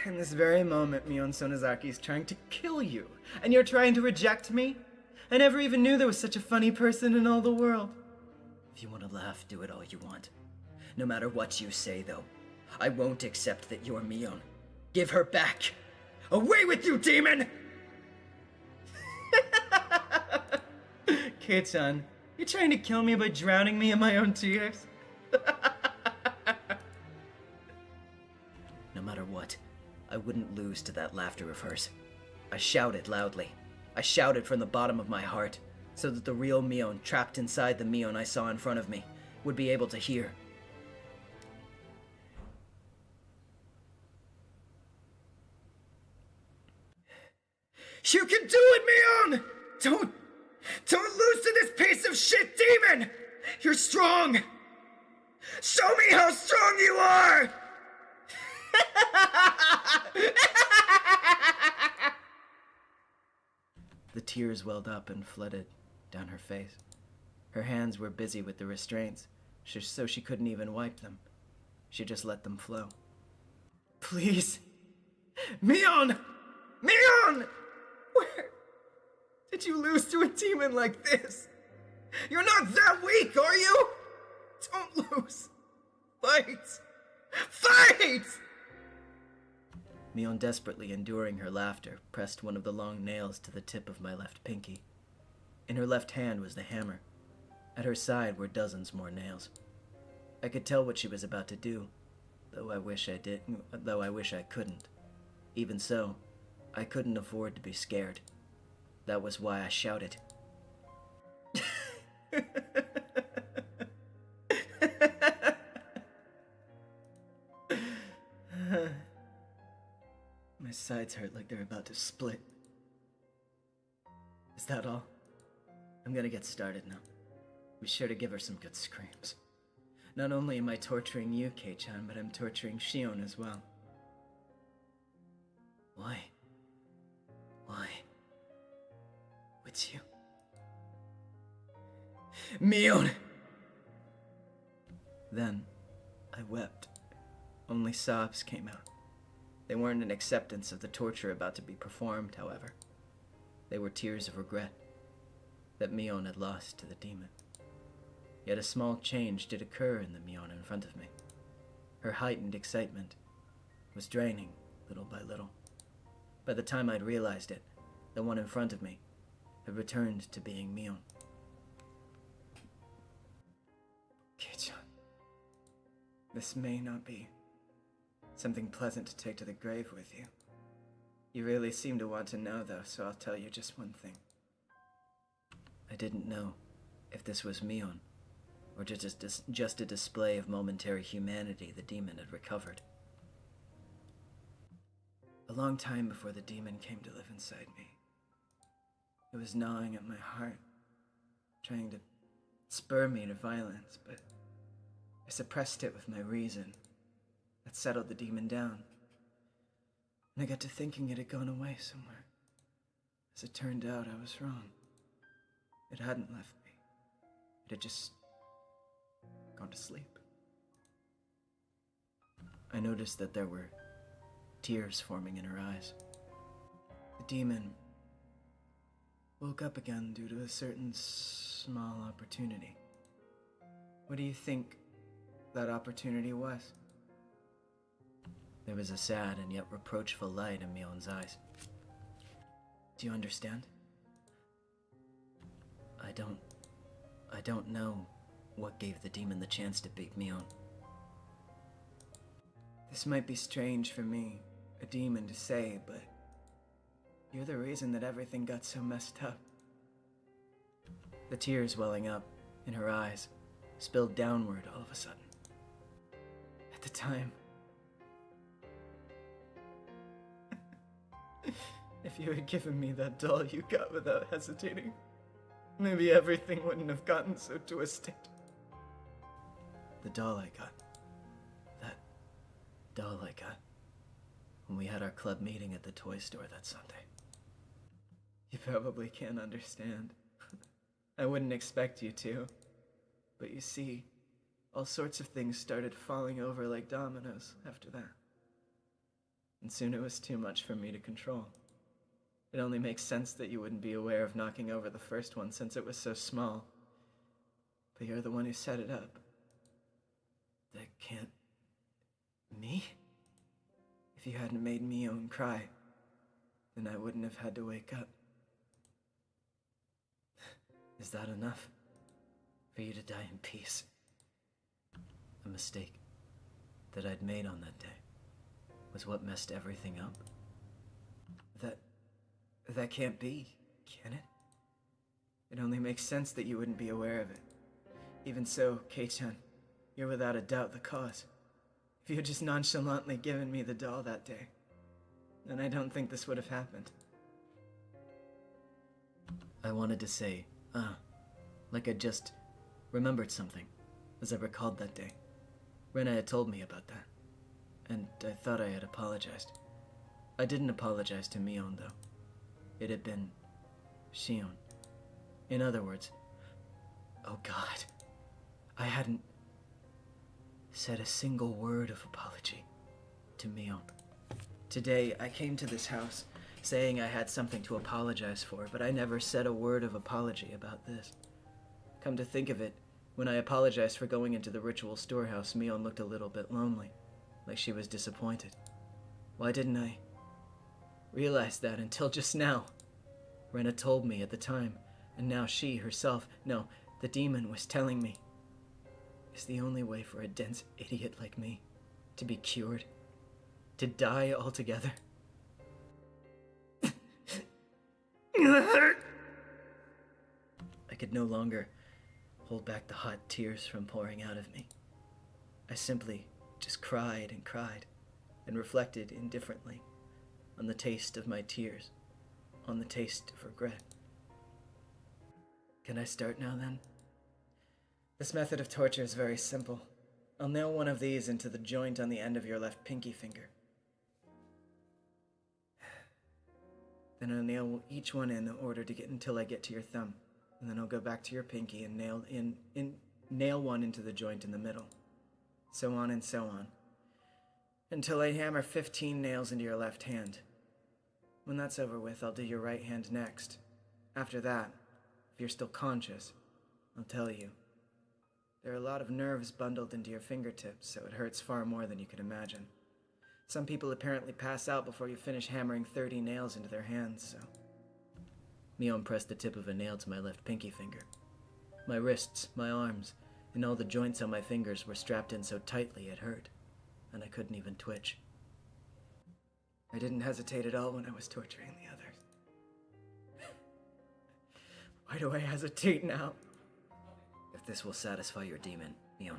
In this very moment, Mion Sonozaki's trying to kill you, and you're trying to reject me? I never even knew there was such a funny person in all the world. If you want to laugh, do it all you want. No matter what you say, though, I won't accept that you're Mion. Give her back! Away with you, demon! Kei-chan, you're trying to kill me by drowning me in my own tears? No matter what, I wouldn't lose to that laughter of hers. I shouted loudly. I shouted from the bottom of my heart, so that the real Mion trapped inside the Mion I saw in front of me would be able to hear. You can do it, Mion! Don't lose to this piece of shit demon! You're strong! Show me how strong you are! The tears welled up and flooded down her face. Her hands were busy with the restraints, so she couldn't even wipe them. She just let them flow. Please! Mion! Mion! Where did you lose to a demon like this? You're not that weak, are you? Don't lose. Fight! Fight! Mion, desperately enduring her laughter, pressed one of the long nails to the tip of my left pinky. In her left hand was the hammer. At her side were dozens more nails. I could tell what she was about to do, though I wish I couldn't. Even so, I couldn't afford to be scared. That was why I shouted. My sides hurt like they're about to split. Is that all? I'm gonna get started now. Be sure to give her some good screams. Not only am I torturing you, Kei-chan, but I'm torturing Shion as well. Why? Why? What's you? Mion! Then, I wept. Only sobs came out. They weren't an acceptance of the torture about to be performed, however. They were tears of regret that Mion had lost to the demon. Yet a small change did occur in the Mion in front of me. Her heightened excitement was draining little by little. By the time I'd realized it, the one in front of me had returned to being Mion. Kei-chan, this may not be something pleasant to take to the grave with you. You really seem to want to know, though, so I'll tell you just one thing. I didn't know if this was Mion, or just a display of momentary humanity the demon had recovered. A long time before the demon came to live inside me, it was gnawing at my heart, trying to spur me to violence, but I suppressed it with my reason. That settled the demon down. And I got to thinking it had gone away somewhere. As it turned out, I was wrong. It hadn't left me. It had just gone to sleep. I noticed that there were tears forming in her eyes. The demon woke up again due to a certain small opportunity. What do you think that opportunity was? There was a sad and yet reproachful light in Mion's eyes. Do you understand? I don't know what gave the demon the chance to beat Mion. This might be strange for me, a demon, to say, but you're the reason that everything got so messed up. The tears welling up in her eyes spilled downward all of a sudden. At the time, if you had given me that doll you got without hesitating, maybe everything wouldn't have gotten so twisted. The doll I got. That doll I got when we had our club meeting at the toy store that Sunday. You probably can't understand. I wouldn't expect you to. But you see, all sorts of things started falling over like dominoes after that. And soon it was too much for me to control. It only makes sense that you wouldn't be aware of knocking over the first one since it was so small. But you're the one who set it up. That can't... Me? If you hadn't made Mion cry, then I wouldn't have had to wake up. Is that enough? For you to die in peace? A mistake that I'd made on that day was what messed everything up. That can't be, can it? It only makes sense that you wouldn't be aware of it. Even so, Kei-chan, you're without a doubt the cause. If you had just nonchalantly given me the doll that day, then I don't think this would have happened. I wanted to say, like I just remembered something, as I recalled that day. Rena had told me about that, and I thought I had apologized. I didn't apologize to Mion, though. It had been Shion. In other words, oh God, I hadn't said a single word of apology to Mion. Today, I came to this house saying I had something to apologize for, but I never said a word of apology about this. Come to think of it, when I apologized for going into the ritual storehouse, Mion looked a little bit lonely, like she was disappointed. Why didn't I realize that until just now? Rena told me at the time, and now she herself, no, the demon was telling me, is the only way for a dense idiot like me to be cured, to die altogether. I could no longer hold back the hot tears from pouring out of me. I simply just cried and reflected indifferently on the taste of my tears, on the taste of regret. Can I start now, then? This method of torture is very simple. I'll nail one of these into the joint on the end of your left pinky finger. Then I'll nail each one in order to get until I get to your thumb. And then I'll go back to your pinky and nail one into the joint in the middle. So on and so on. Until I hammer 15 nails into your left hand. When that's over with, I'll do your right hand next. After that, if you're still conscious, I'll tell you. There are a lot of nerves bundled into your fingertips, so it hurts far more than you can imagine. Some people apparently pass out before you finish hammering 30 nails into their hands, so... Mion pressed the tip of a nail to my left pinky finger. My wrists, my arms, and all the joints on my fingers were strapped in so tightly it hurt, and I couldn't even twitch. I didn't hesitate at all when I was torturing the others. Why do I hesitate now? If this will satisfy your demon, Mion.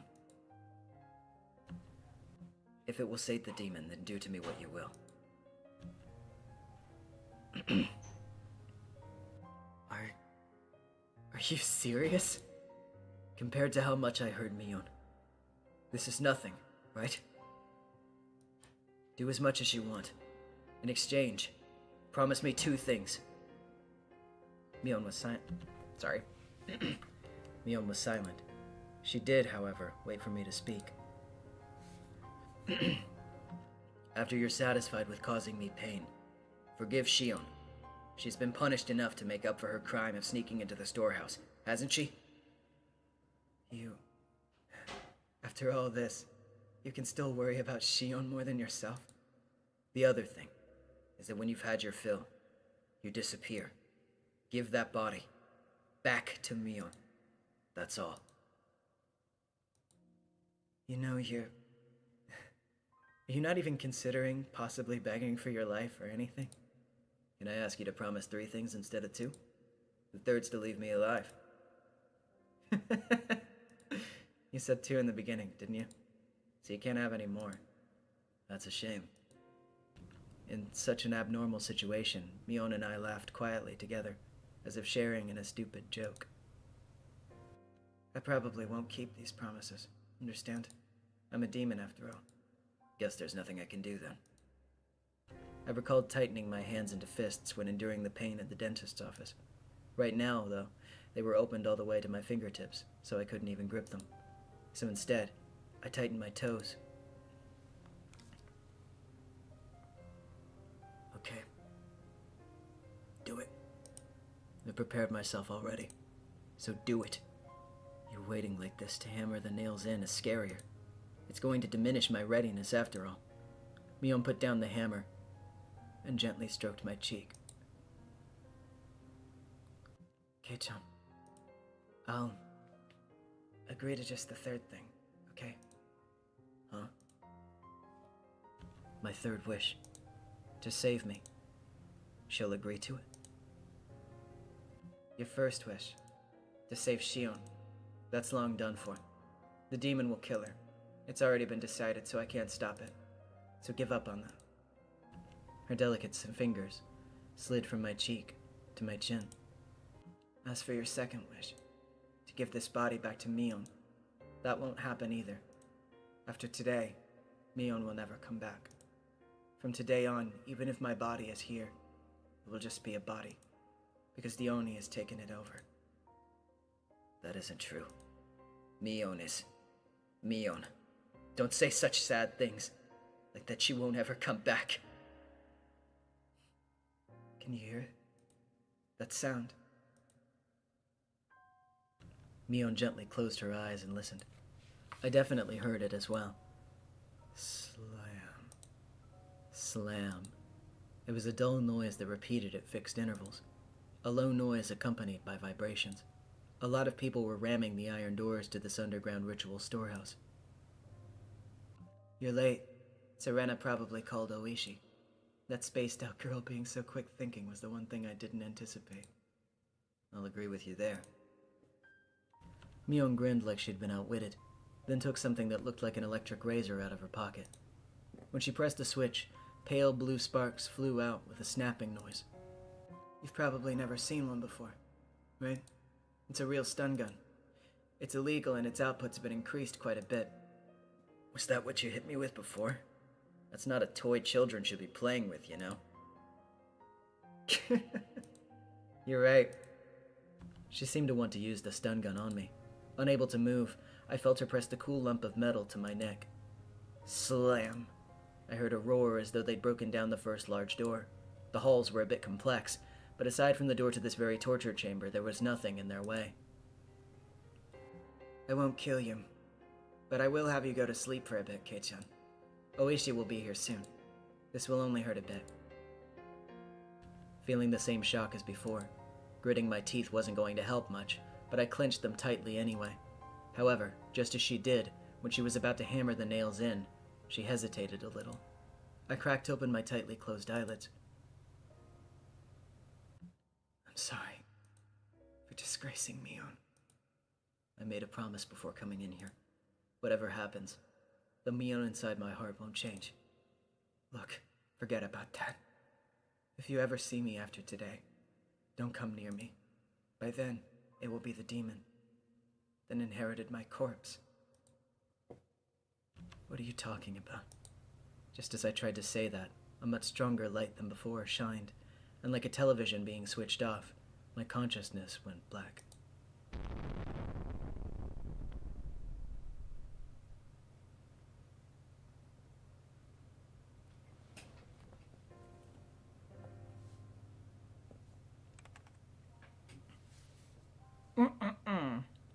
If it will sate the demon, then do to me what you will. Are you serious? Compared to how much I hurt Mion, this is nothing, right? Do as much as you want. In exchange, promise me 2 things. Mion was silent. Sorry. Mion was silent. She did, however, wait for me to speak. After you're satisfied with causing me pain, forgive Shion. She's been punished enough to make up for her crime of sneaking into the storehouse, hasn't she? After all this, you can still worry about Shion more than yourself? The other thing is that when you've had your fill, you disappear. Give that body back to Mion. That's all. You're not even considering possibly begging for your life or anything? Can I ask you to promise 3 things instead of 2? The third's to leave me alive. You said 2 in the beginning, didn't you? So you can't have any more. That's a shame. In such an abnormal situation, Mion and I laughed quietly together, as if sharing in a stupid joke. I probably won't keep these promises, understand? I'm a demon after all. Guess there's nothing I can do then. I recalled tightening my hands into fists when enduring the pain at the dentist's office. Right now, though, they were opened all the way to my fingertips, so I couldn't even grip them. So instead, I tightened my toes. Okay. Do it. I've prepared myself already, so do it. You waiting like this to hammer the nails in is scarier. It's going to diminish my readiness after all. Mion put down the hammer and gently stroked my cheek. Kei-chan, I'll agree to just the 3rd thing, okay? Huh? My 3rd wish, to save me. She'll agree to it? Your 1st wish, to save Shion. That's long done for. The demon will kill her. It's already been decided, so I can't stop it. So give up on that. Her delicate fingers slid from my cheek to my chin. As for your 2nd wish, to give this body back to Mion, that won't happen either. After today, Mion will never come back. From today on, even if my body is here, it will just be a body, because the Oni has taken it over. That isn't true. Mion is... Mion. Don't say such sad things, like that she won't ever come back. Can you hear it? That sound? Mion gently closed her eyes and listened. I definitely heard it as well. Slam. Slam. It was a dull noise that repeated at fixed intervals. A low noise accompanied by vibrations. A lot of people were ramming the iron doors to this underground ritual storehouse. You're late. Serena probably called Oishi. That spaced-out girl being so quick-thinking was the one thing I didn't anticipate. I'll agree with you there. Mion grinned like she'd been outwitted, then took something that looked like an electric razor out of her pocket. When she pressed the switch, pale blue sparks flew out with a snapping noise. You've probably never seen one before, right? It's a real stun gun. It's illegal and its output's been increased quite a bit. Was that what you hit me with before? That's not a toy children should be playing with, you know? You're right. She seemed to want to use the stun gun on me. Unable to move, I felt her press the cool lump of metal to my neck. Slam! I heard a roar as though they'd broken down the first large door. The halls were a bit complex, but aside from the door to this very torture chamber, there was nothing in their way. I won't kill you, but I will have you go to sleep for a bit, Kei-chan. Oishi will be here soon. This will only hurt a bit. Feeling the same shock as before, gritting my teeth wasn't going to help much, but I clenched them tightly anyway. However, just as she did, when she was about to hammer the nails in, she hesitated a little. I cracked open my tightly closed eyelids. I'm sorry for disgracing Mion. I made a promise before coming in here. Whatever happens, the Mion inside my heart won't change. Look, forget about that. If you ever see me after today, don't come near me. By then, it will be the demon that inherited my corpse. What are you talking about? Just as I tried to say that, a much stronger light than before shined, and like a television being switched off, my consciousness went black.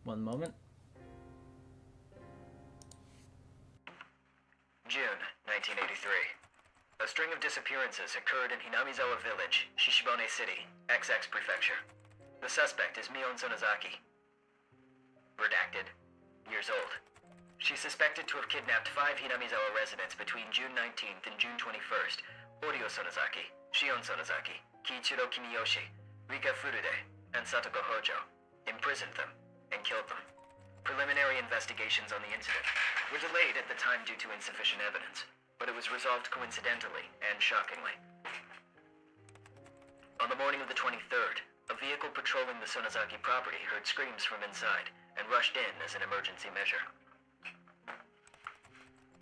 One moment. June 1983. A string of disappearances occurred in Hinamizawa Village, Shishibone City, XX Prefecture. The suspect is Mion Sonozaki. Redacted. Years old. She's suspected to have kidnapped 5 Hinamizawa residents between June 19th and June 21st. Orio Sonozaki, Shion Sonozaki, Kiichiro Kimiyoshi, Rika Furude, and Satoko Hojo. Imprisoned them and killed them. Preliminary investigations on the incident were delayed at the time due to insufficient evidence, but it was resolved coincidentally and shockingly. On the morning of the 23rd, a vehicle patrolling the Sonozaki property heard screams from inside and rushed in as an emergency measure.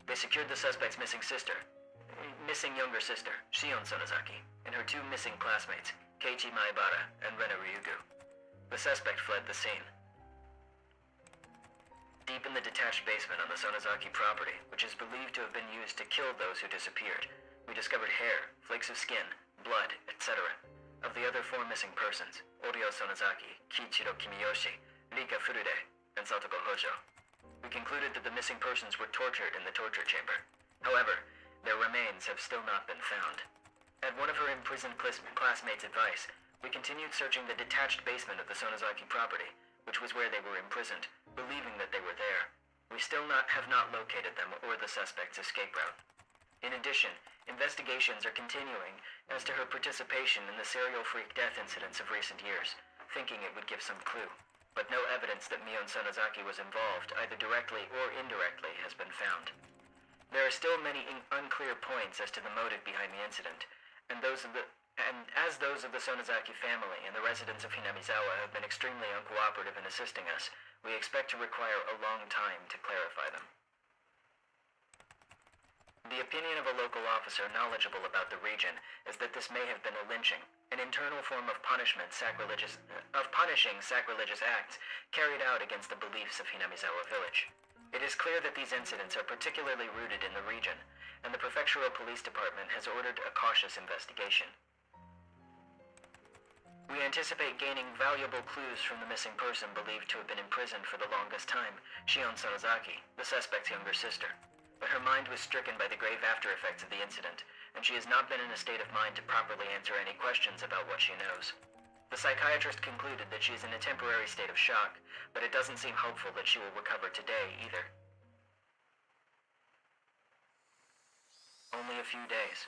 They secured the suspect's missing younger sister, Shion Sonozaki, and her 2 missing classmates, Keiichi Maebara and Rena Ryugu. The suspect fled the scene. Deep in the detached basement on the Sonozaki property, which is believed to have been used to kill those who disappeared, we discovered hair, flakes of skin, blood, etc. of the other 4 missing persons, Orio Sonozaki, Kiichiro Kimiyoshi, Rika Furude, and Satoko Hojo. We concluded that the missing persons were tortured in the torture chamber. However, their remains have still not been found. At one of her imprisoned classmates' advice, we continued searching the detached basement of the Sonozaki property, which was where they were imprisoned, believing that they were there. We still have not located them or the suspect's escape route. In addition, investigations are continuing as to her participation in the serial freak death incidents of recent years, thinking it would give some clue. But no evidence that Mion Sonozaki was involved, either directly or indirectly, has been found. There are still many unclear points as to the motive behind the incident, and as those of the Sonozaki family and the residents of Hinamizawa have been extremely uncooperative in assisting us, we expect to require a long time to clarify them. The opinion of a local officer knowledgeable about the region is that this may have been a lynching, an internal form of punishing sacrilegious acts carried out against the beliefs of Hinamizawa Village. It is clear that these incidents are particularly rooted in the region, and the Prefectural Police Department has ordered a cautious investigation. We anticipate gaining valuable clues from the missing person believed to have been imprisoned for the longest time, Shion Sonozaki, the suspect's younger sister. But her mind was stricken by the grave after-effects of the incident, and she has not been in a state of mind to properly answer any questions about what she knows. The psychiatrist concluded that she is in a temporary state of shock, but it doesn't seem hopeful that she will recover today either. Only a few days.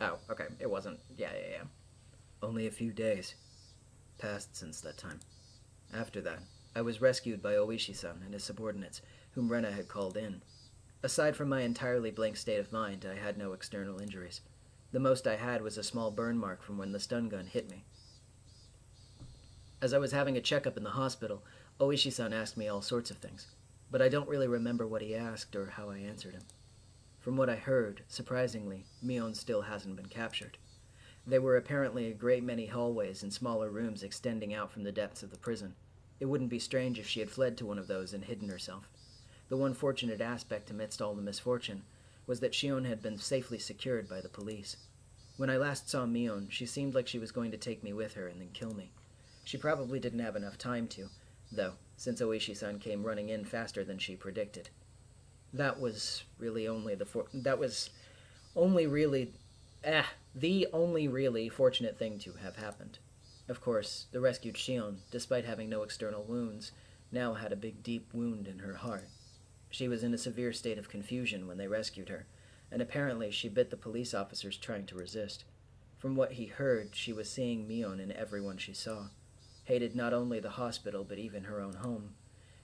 Oh, okay. It wasn't. Yeah. Only a few days passed since that time. After that, I was rescued by Oishi-san and his subordinates, whom Rena had called in. Aside from my entirely blank state of mind, I had no external injuries. The most I had was a small burn mark from when the stun gun hit me. As I was having a checkup in the hospital, Oishi-san asked me all sorts of things, but I don't really remember what he asked or how I answered him. From what I heard, surprisingly, Mion still hasn't been captured. There were apparently a great many hallways and smaller rooms extending out from the depths of the prison. It wouldn't be strange if she had fled to one of those and hidden herself. The one fortunate aspect amidst all the misfortune was that Shion had been safely secured by the police. When I last saw Mion, she seemed like she was going to take me with her and then kill me. She probably didn't have enough time to, though, since Oishi-san came running in faster than she predicted. That was really only the only really fortunate thing to have happened. Of course, the rescued Shion, despite having no external wounds, now had a big deep wound in her heart. She was in a severe state of confusion when they rescued her, and apparently she bit the police officers trying to resist. From what he heard, she was seeing Mion in everyone she saw, hated not only the hospital but even her own home,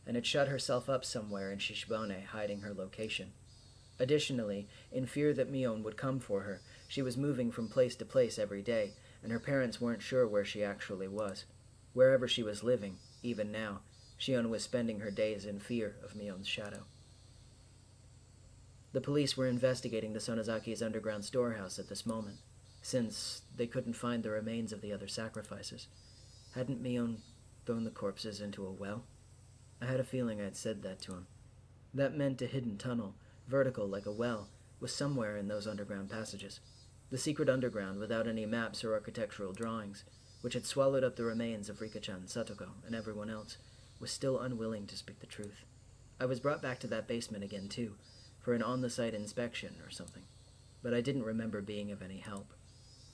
and had shut herself up somewhere in Shishibane, hiding her location. Additionally, in fear that Mion would come for her, she was moving from place to place every day, and her parents weren't sure where she actually was. Wherever she was living, even now, Shion was spending her days in fear of Mion's shadow. The police were investigating the Sonozaki's underground storehouse at this moment, since they couldn't find the remains of the other sacrifices. Hadn't Mion thrown the corpses into a well? I had a feeling I'd said that to him. That meant a hidden tunnel, vertical like a well, was somewhere in those underground passages. The secret underground without any maps or architectural drawings, which had swallowed up the remains of Rika-chan, Satoko, and everyone else, was still unwilling to speak the truth. I was brought back to that basement again, too, for an on-the-site inspection or something, but I didn't remember being of any help.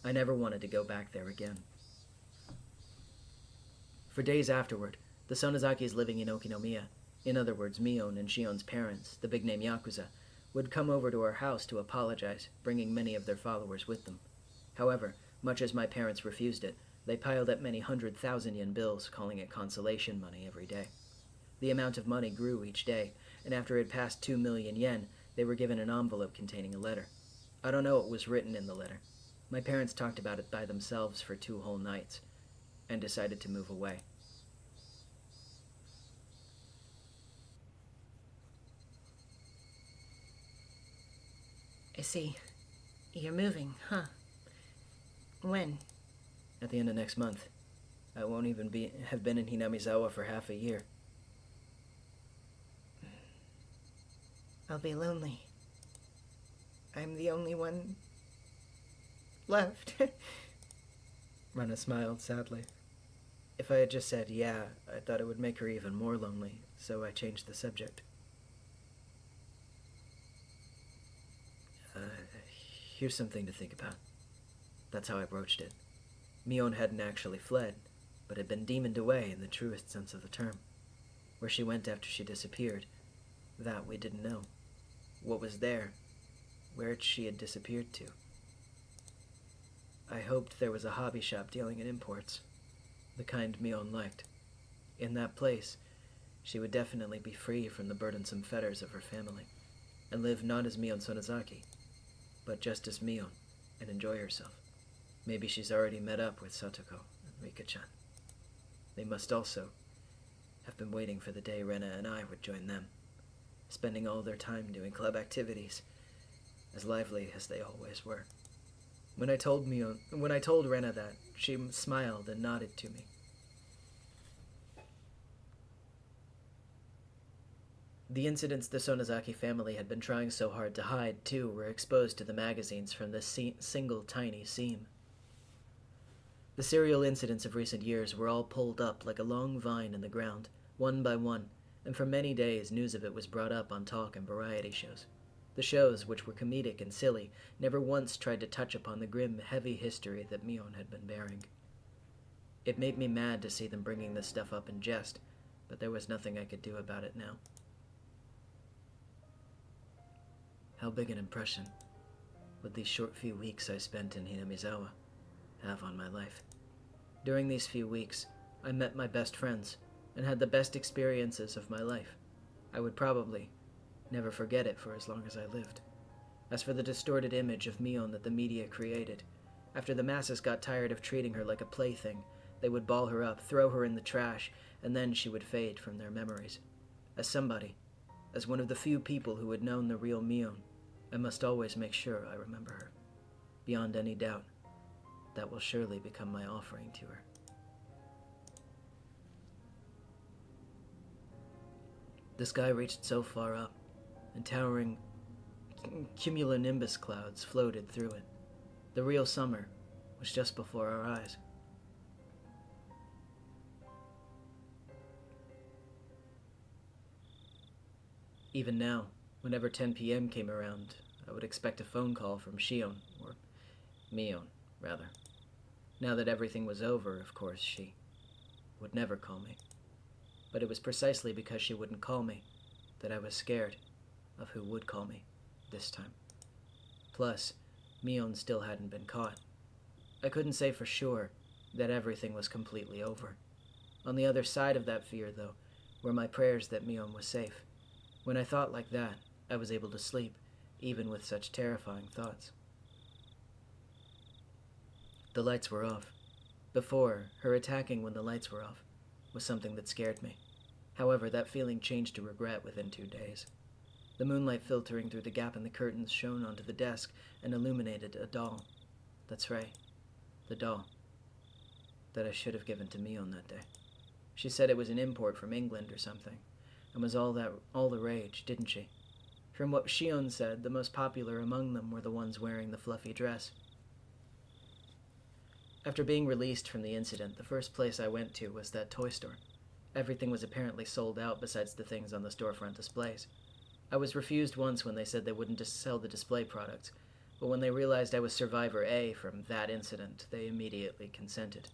I never wanted to go back there again. For days afterward, the Sonozakis living in Okinomiya, in other words Mion and Shion's parents, the big-name Yakuza, would come over to our house to apologize, bringing many of their followers with them. However, much as my parents refused it, they piled up many 100,000 yen bills, calling it consolation money every day. The amount of money grew each day, and after it passed 2 million yen, they were given an envelope containing a letter. I don't know what was written in the letter. My parents talked about it by themselves for 2 whole nights, and decided to move away. I see. You're moving, huh? When? At the end of next month. I won't even have been in Hinamizawa for half a year. I'll be lonely. I'm the only one left. Rana smiled sadly. If I had just said yeah, I thought it would make her even more lonely, so I changed the subject. Here's something to think about. That's how I broached it. Mion hadn't actually fled, but had been demoned away in the truest sense of the term. Where she went after she disappeared, that we didn't know. What was there, where she had disappeared to. I hoped there was a hobby shop dealing in imports, the kind Mion liked. In that place, she would definitely be free from the burdensome fetters of her family, and live not as Mion Sonozaki, but just as Mion, and enjoy herself. Maybe she's already met up with Satoko and Rika-chan. They must also have been waiting for the day Rena and I would join them, spending all their time doing club activities, as lively as they always were. When I told Rena that, she smiled and nodded to me. The incidents the Sonozaki family had been trying so hard to hide, too, were exposed to the magazines from this single tiny seam. The serial incidents of recent years were all pulled up like a long vine in the ground, one by one, and for many days news of it was brought up on talk and variety shows. The shows, which were comedic and silly, never once tried to touch upon the grim, heavy history that Mion had been bearing. It made me mad to see them bringing this stuff up in jest, but there was nothing I could do about it now. How big an impression what these short few weeks I spent in Hinamizawa have on my life. During these few weeks, I met my best friends and had the best experiences of my life. I would probably never forget it for as long as I lived. As for the distorted image of Mion that the media created, after the masses got tired of treating her like a plaything, they would ball her up, throw her in the trash, and then she would fade from their memories. As somebody, as one of the few people who had known the real Mion, I must always make sure I remember her. Beyond any doubt, that will surely become my offering to her. The sky reached so far up, and towering cumulonimbus clouds floated through it. The real summer was just before our eyes. Even now, whenever 10 p.m. came around, I would expect a phone call from Shion, or Mion, rather. Now that everything was over, of course, she would never call me. But it was precisely because she wouldn't call me that I was scared of who would call me this time. Plus, Mion still hadn't been caught. I couldn't say for sure that everything was completely over. On the other side of that fear, though, were my prayers that Mion was safe. When I thought like that, I was able to sleep, even with such terrifying thoughts. The lights were off. Before, her attacking when the lights were off was something that scared me. However, that feeling changed to regret within 2 days. The moonlight filtering through the gap in the curtains shone onto the desk and illuminated a doll. That's right, the doll that I should have given to Mion that day. She said it was an import from England or something, and was all the rage, didn't she? From what Shion said, the most popular among them were the ones wearing the fluffy dress. After being released from the incident, the first place I went to was that toy store. Everything was apparently sold out besides the things on the storefront displays. I was refused once when they said they wouldn't just sell the display products, but when they realized I was Survivor A from that incident, they immediately consented.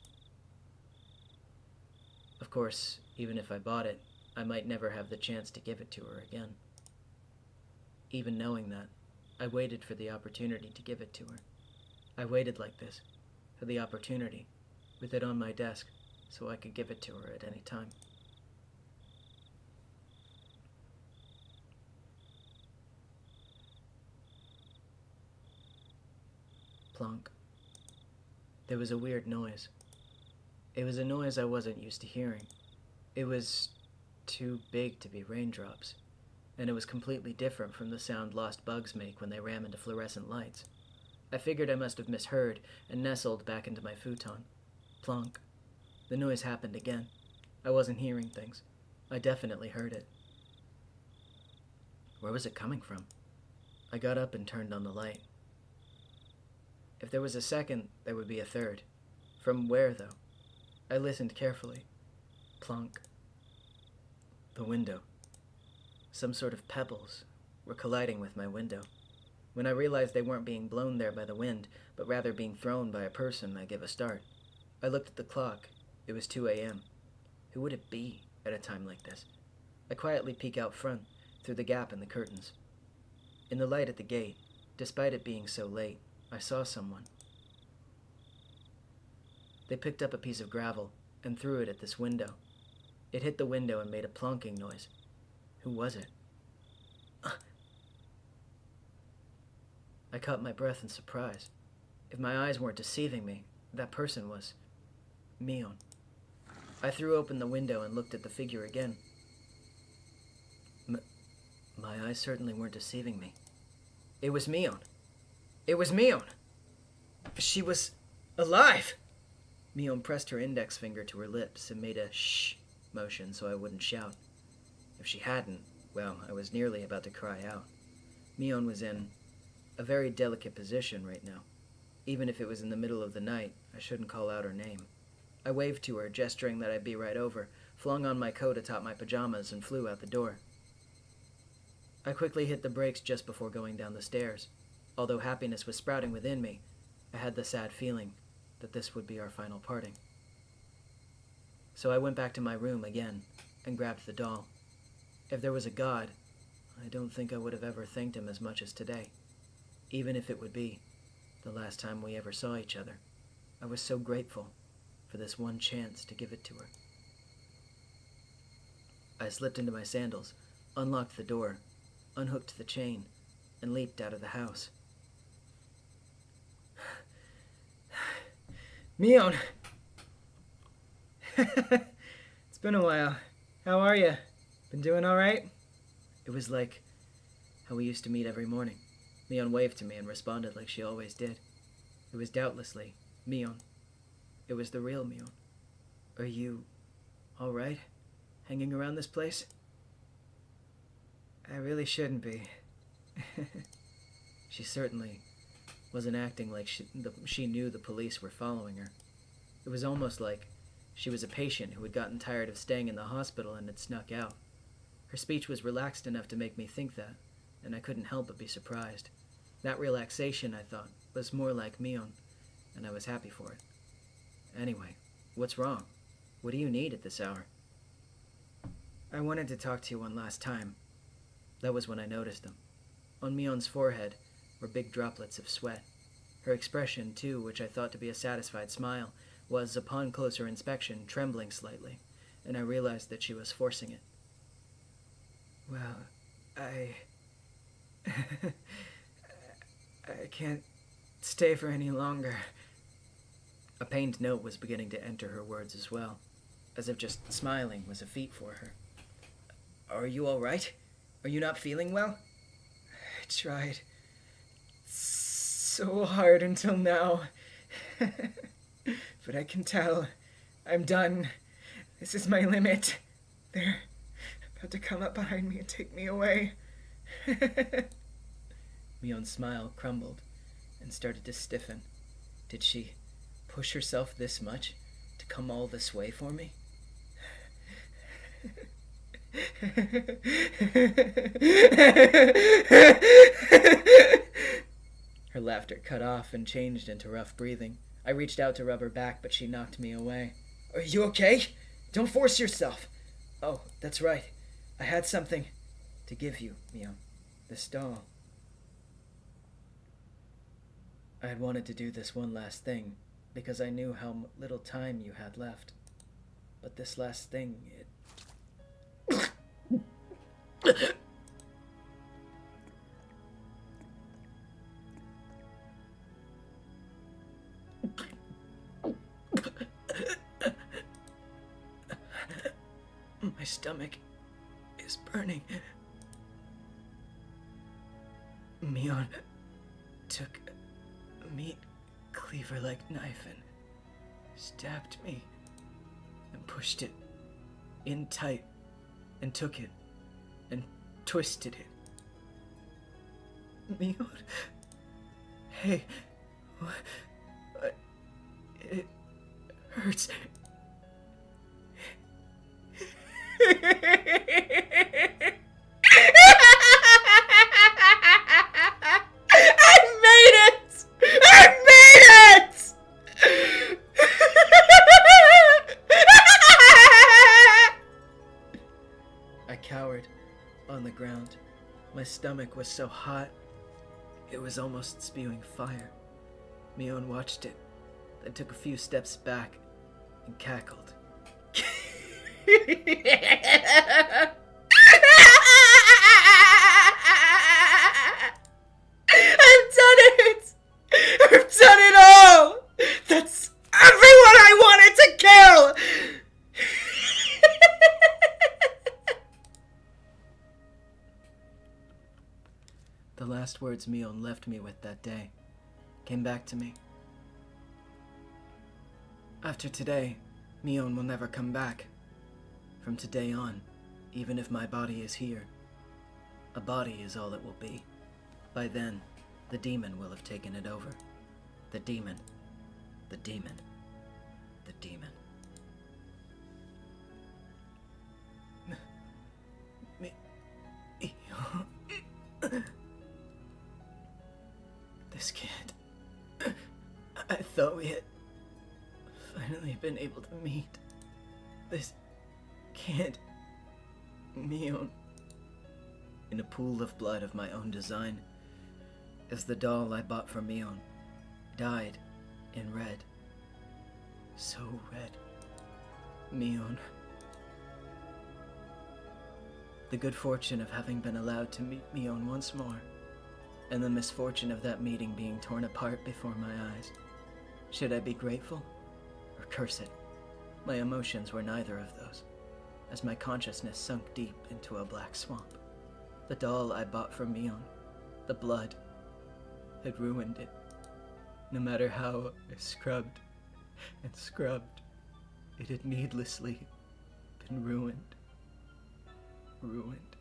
Of course, even if I bought it, I might never have the chance to give it to her again. Even knowing that, I waited for the opportunity to give it to her. I waited like this, for the opportunity, with it on my desk, so I could give it to her at any time. Plonk. There was a weird noise. It was a noise I wasn't used to hearing. It was too big to be raindrops, and it was completely different from the sound lost bugs make when they ram into fluorescent lights. I figured I must have misheard and nestled back into my futon. Plonk. The noise happened again. I wasn't hearing things. I definitely heard it. Where was it coming from? I got up and turned on the light. If there was a second, there would be a third. From where, though? I listened carefully. Plonk. The window. Some sort of pebbles were colliding with my window. When I realized they weren't being blown there by the wind, but rather being thrown by a person, I gave a start. I looked at the clock. It was 2 a.m. Who would it be at a time like this? I quietly peek out front, through the gap in the curtains. In the light at the gate, despite it being so late, I saw someone. They picked up a piece of gravel and threw it at this window. It hit the window and made a plonking noise. Who was it? I caught my breath in surprise. If my eyes weren't deceiving me, that person was Mion. I threw open the window and looked at the figure again. My eyes certainly weren't deceiving me. It was Mion. It was Mion! She was alive! Mion pressed her index finger to her lips and made a shh motion so I wouldn't shout. If she hadn't, well, I was nearly about to cry out. Mion was in a very delicate position right now. Even if it was in the middle of the night, I shouldn't call out her name. I waved to her, gesturing that I'd be right over, flung on my coat atop my pajamas, and flew out the door. I quickly hit the brakes just before going down the stairs. Although happiness was sprouting within me, I had the sad feeling that this would be our final parting. So I went back to my room again and grabbed the doll. If there was a God, I don't think I would have ever thanked him as much as today. even if it would be the last time we ever saw each other. I was so grateful for this one chance to give it to her. I slipped into my sandals, unlocked the door, unhooked the chain, and leaped out of the house. Mion! It's been a while. How are you? Been doing all right? It was like how we used to meet every morning. Mion waved to me and responded like she always did. It was doubtlessly Mion. It was the real Mion. Are you all right? Hanging around this place? I really shouldn't be. She certainly wasn't acting like she knew the police were following her. It was almost like she was a patient who had gotten tired of staying in the hospital and had snuck out. Her speech was relaxed enough to make me think that, and I couldn't help but be surprised. That relaxation, I thought, was more like Mion, and I was happy for it. Anyway, what's wrong? What do you need at this hour? I wanted to talk to you one last time. That was when I noticed them. On Mion's forehead were big droplets of sweat. Her expression, too, which I thought to be a satisfied smile, was, upon closer inspection, trembling slightly, and I realized that she was forcing it. Well, I can't stay for any longer. A pained note was beginning to enter her words as well, as if just smiling was a feat for her. Are you all right? Are you not feeling well? I tried so hard until now. But I can tell I'm done. This is my limit. They're about to come up behind me and take me away. Mion's smile crumbled and started to stiffen. Did she push herself this much to come all this way for me? Her laughter cut off and changed into rough breathing. I reached out to rub her back, but she knocked me away. Are you okay? Don't force yourself. Oh, that's right. I had something to give you, Mion. This doll. I had wanted to do this one last thing, because I knew how little time you had left. But this last thing, my stomach is burning. Mion took a meat cleaver-like knife and stabbed me and pushed it in tight and took it and twisted it. Mion? Hey, what? It hurts. On the ground. My stomach was so hot, it was almost spewing fire. Mion watched it, then took a few steps back and cackled. I've done it! I've done it all! That's everyone I wanted to kill! The last words Mion left me with that day came back to me. After today, Mion will never come back. From today on, even if my body is here, a body is all it will be. By then, the demon will have taken it over. The demon. The demon. The demon. This can't. I thought we had finally been able to meet. This can't. Mion. In a pool of blood of my own design, is the doll I bought for Mion, dyed in red. So red. Mion. The good fortune of having been allowed to meet Mion once more, and the misfortune of that meeting being torn apart before my eyes. Should I be grateful or curse it? My emotions were neither of those, as my consciousness sunk deep into a black swamp. The doll I bought for Mion, the blood, had ruined it. No matter how I scrubbed and scrubbed, it had needlessly been ruined. Ruined.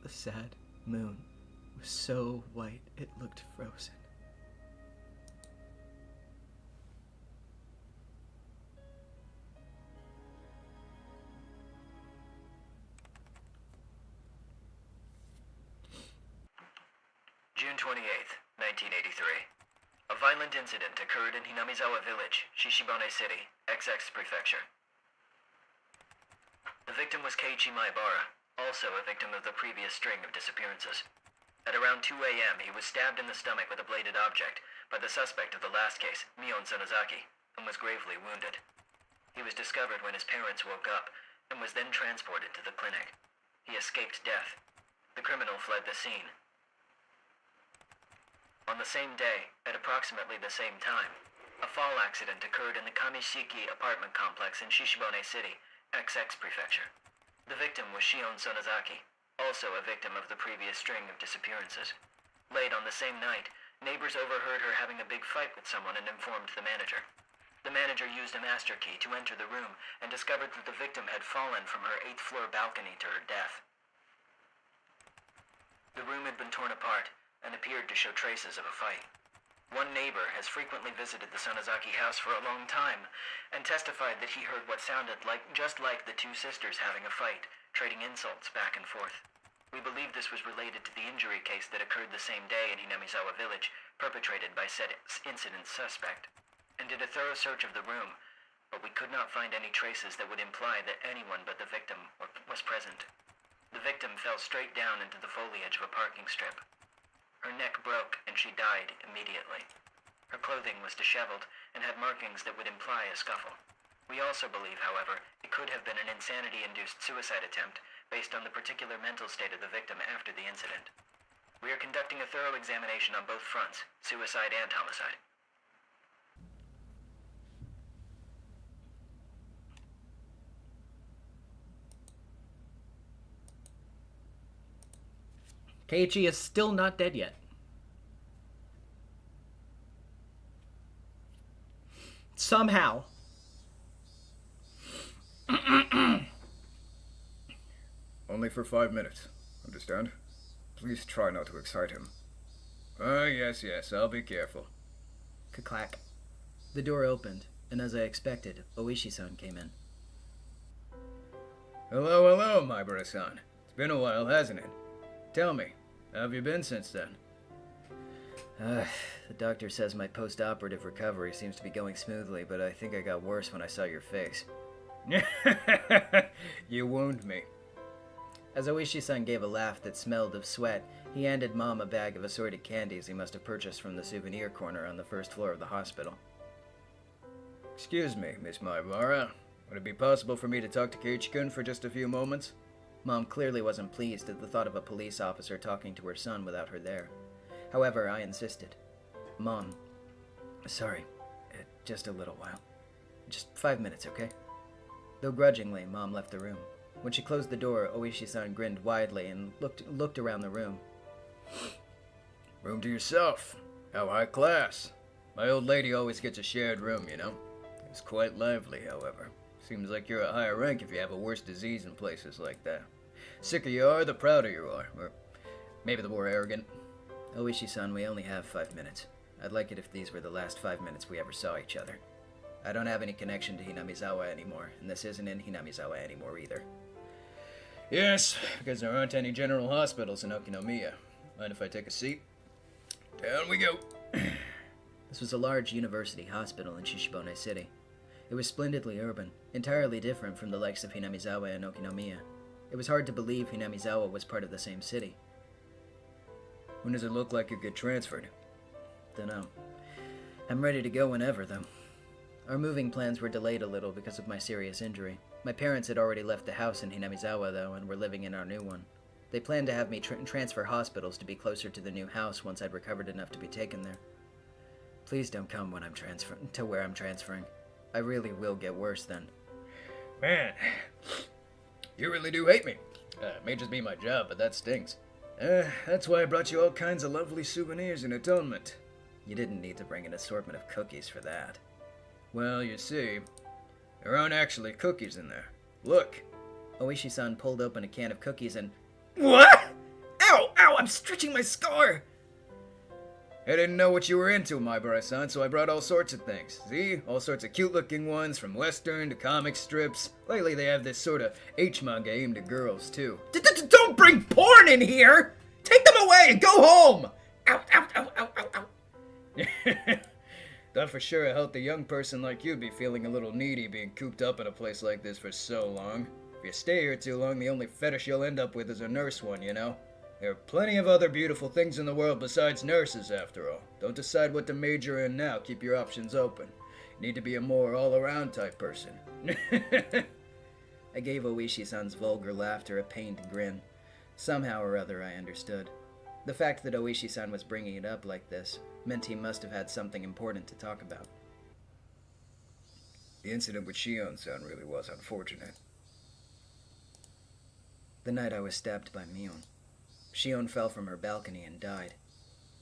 The sad moon was so white it looked frozen. June 28th, 1983. A violent incident occurred in Hinamizawa Village, Shishibane City, XX Prefecture. The victim was Keiichi Maibara, also a victim of the previous string of disappearances. At around 2 a.m., he was stabbed in the stomach with a bladed object by the suspect of the last case, Mion Sonozaki, and was gravely wounded. He was discovered when his parents woke up and was then transported to the clinic. He escaped death. The criminal fled the scene. On the same day, at approximately the same time, a fall accident occurred in the Kamishiki apartment complex in Shishibane City, XX Prefecture. The victim was Shion Sonozaki, also a victim of the previous string of disappearances. Late on the same night, neighbors overheard her having a big fight with someone and informed the manager. The manager used a master key to enter the room and discovered that the victim had fallen from her 8th floor balcony to her death. The room had been torn apart and appeared to show traces of a fight. One neighbor has frequently visited the Sonozaki house for a long time and testified that he heard what sounded just like the two sisters having a fight, trading insults back and forth. We believe this was related to the injury case that occurred the same day in Hinamizawa Village, perpetrated by said incident suspect, and did a thorough search of the room, but we could not find any traces that would imply that anyone but the victim was present. The victim fell straight down into the foliage of a parking strip. Her neck broke and she died immediately. Her clothing was disheveled and had markings that would imply a scuffle. We also believe, however, it could have been an insanity-induced suicide attempt based on the particular mental state of the victim after the incident. We are conducting a thorough examination on both fronts, suicide and homicide. Keiichi is still not dead yet. Somehow. Only for 5 minutes. Understand? Please try not to excite him. Yes, I'll be careful. Ka-clack. The door opened, and as I expected, Oishi-san came in. Hello, Maibara-san. It's been a while, hasn't it? Tell me, how have you been since then? The doctor says my post-operative recovery seems to be going smoothly, but I think I got worse when I saw your face. You wound me. As Oishi-san gave a laugh that smelled of sweat, he handed Mom a bag of assorted candies he must have purchased from the souvenir corner on the first floor of the hospital. Excuse me, Miss Maibara. Would it be possible for me to talk to Keiichi-kun for just a few moments? Mom clearly wasn't pleased at the thought of a police officer talking to her son without her there. However, I insisted. Mom, sorry, just a little while. Just 5 minutes, okay? Though grudgingly, Mom left the room. When she closed the door, Oishi-san grinned widely and looked around the room. Room to yourself. How high class. My old lady always gets a shared room, you know. It's quite lively, however. Seems like you're a higher rank if you have a worse disease in places like that. Sicker you are, the prouder you are. Or maybe the more arrogant. Oishi-san, we only have 5 minutes. I'd like it if these were the last 5 minutes we ever saw each other. I don't have any connection to Hinamizawa anymore, and this isn't in Hinamizawa anymore either. Yes, because there aren't any general hospitals in Okinomiya. Mind if I take a seat? Down we go. This was a large university hospital in Shishibane City. It was splendidly urban, entirely different from the likes of Hinamizawa and Okinomiya. It was hard to believe Hinamizawa was part of the same city. When does it look like you get transferred? Dunno. I'm ready to go whenever, though. Our moving plans were delayed a little because of my serious injury. My parents had already left the house in Hinamizawa, though, and were living in our new one. They planned to have me transfer hospitals to be closer to the new house once I'd recovered enough to be taken there. Please don't come when I'm to where I'm transferring. I really will get worse then. Man, you really do hate me. May just be my job, but that stinks. That's why I brought you all kinds of lovely souvenirs in atonement. You didn't need to bring an assortment of cookies for that. Well, you see, there aren't actually cookies in there. Look. Oishi-san pulled open a can of cookies and... What? Ow! Ow! I'm stretching my scar! I didn't know what you were into, my son, so I brought all sorts of things. See? All sorts of cute-looking ones, from Western to comic strips. Lately they have this sort of H-manga aimed at girls, too. Don't bring porn in here! Take them away and go home! Ow, ow, ow, ow, ow, ow. Thought for sure a healthy young person like you'd be feeling a little needy being cooped up in a place like this for so long. If you stay here too long, the only fetish you'll end up with is a nurse one, you know? There are plenty of other beautiful things in the world besides nurses, after all. Don't decide what to major in now. Keep your options open. You need to be a more all-around type person. I gave Oishi-san's vulgar laughter a pained grin. Somehow or other I understood. The fact that Oishi-san was bringing it up like this meant he must have had something important to talk about. The incident with Shion-san really was unfortunate. The night I was stabbed by Mion. Shion fell from her balcony and died.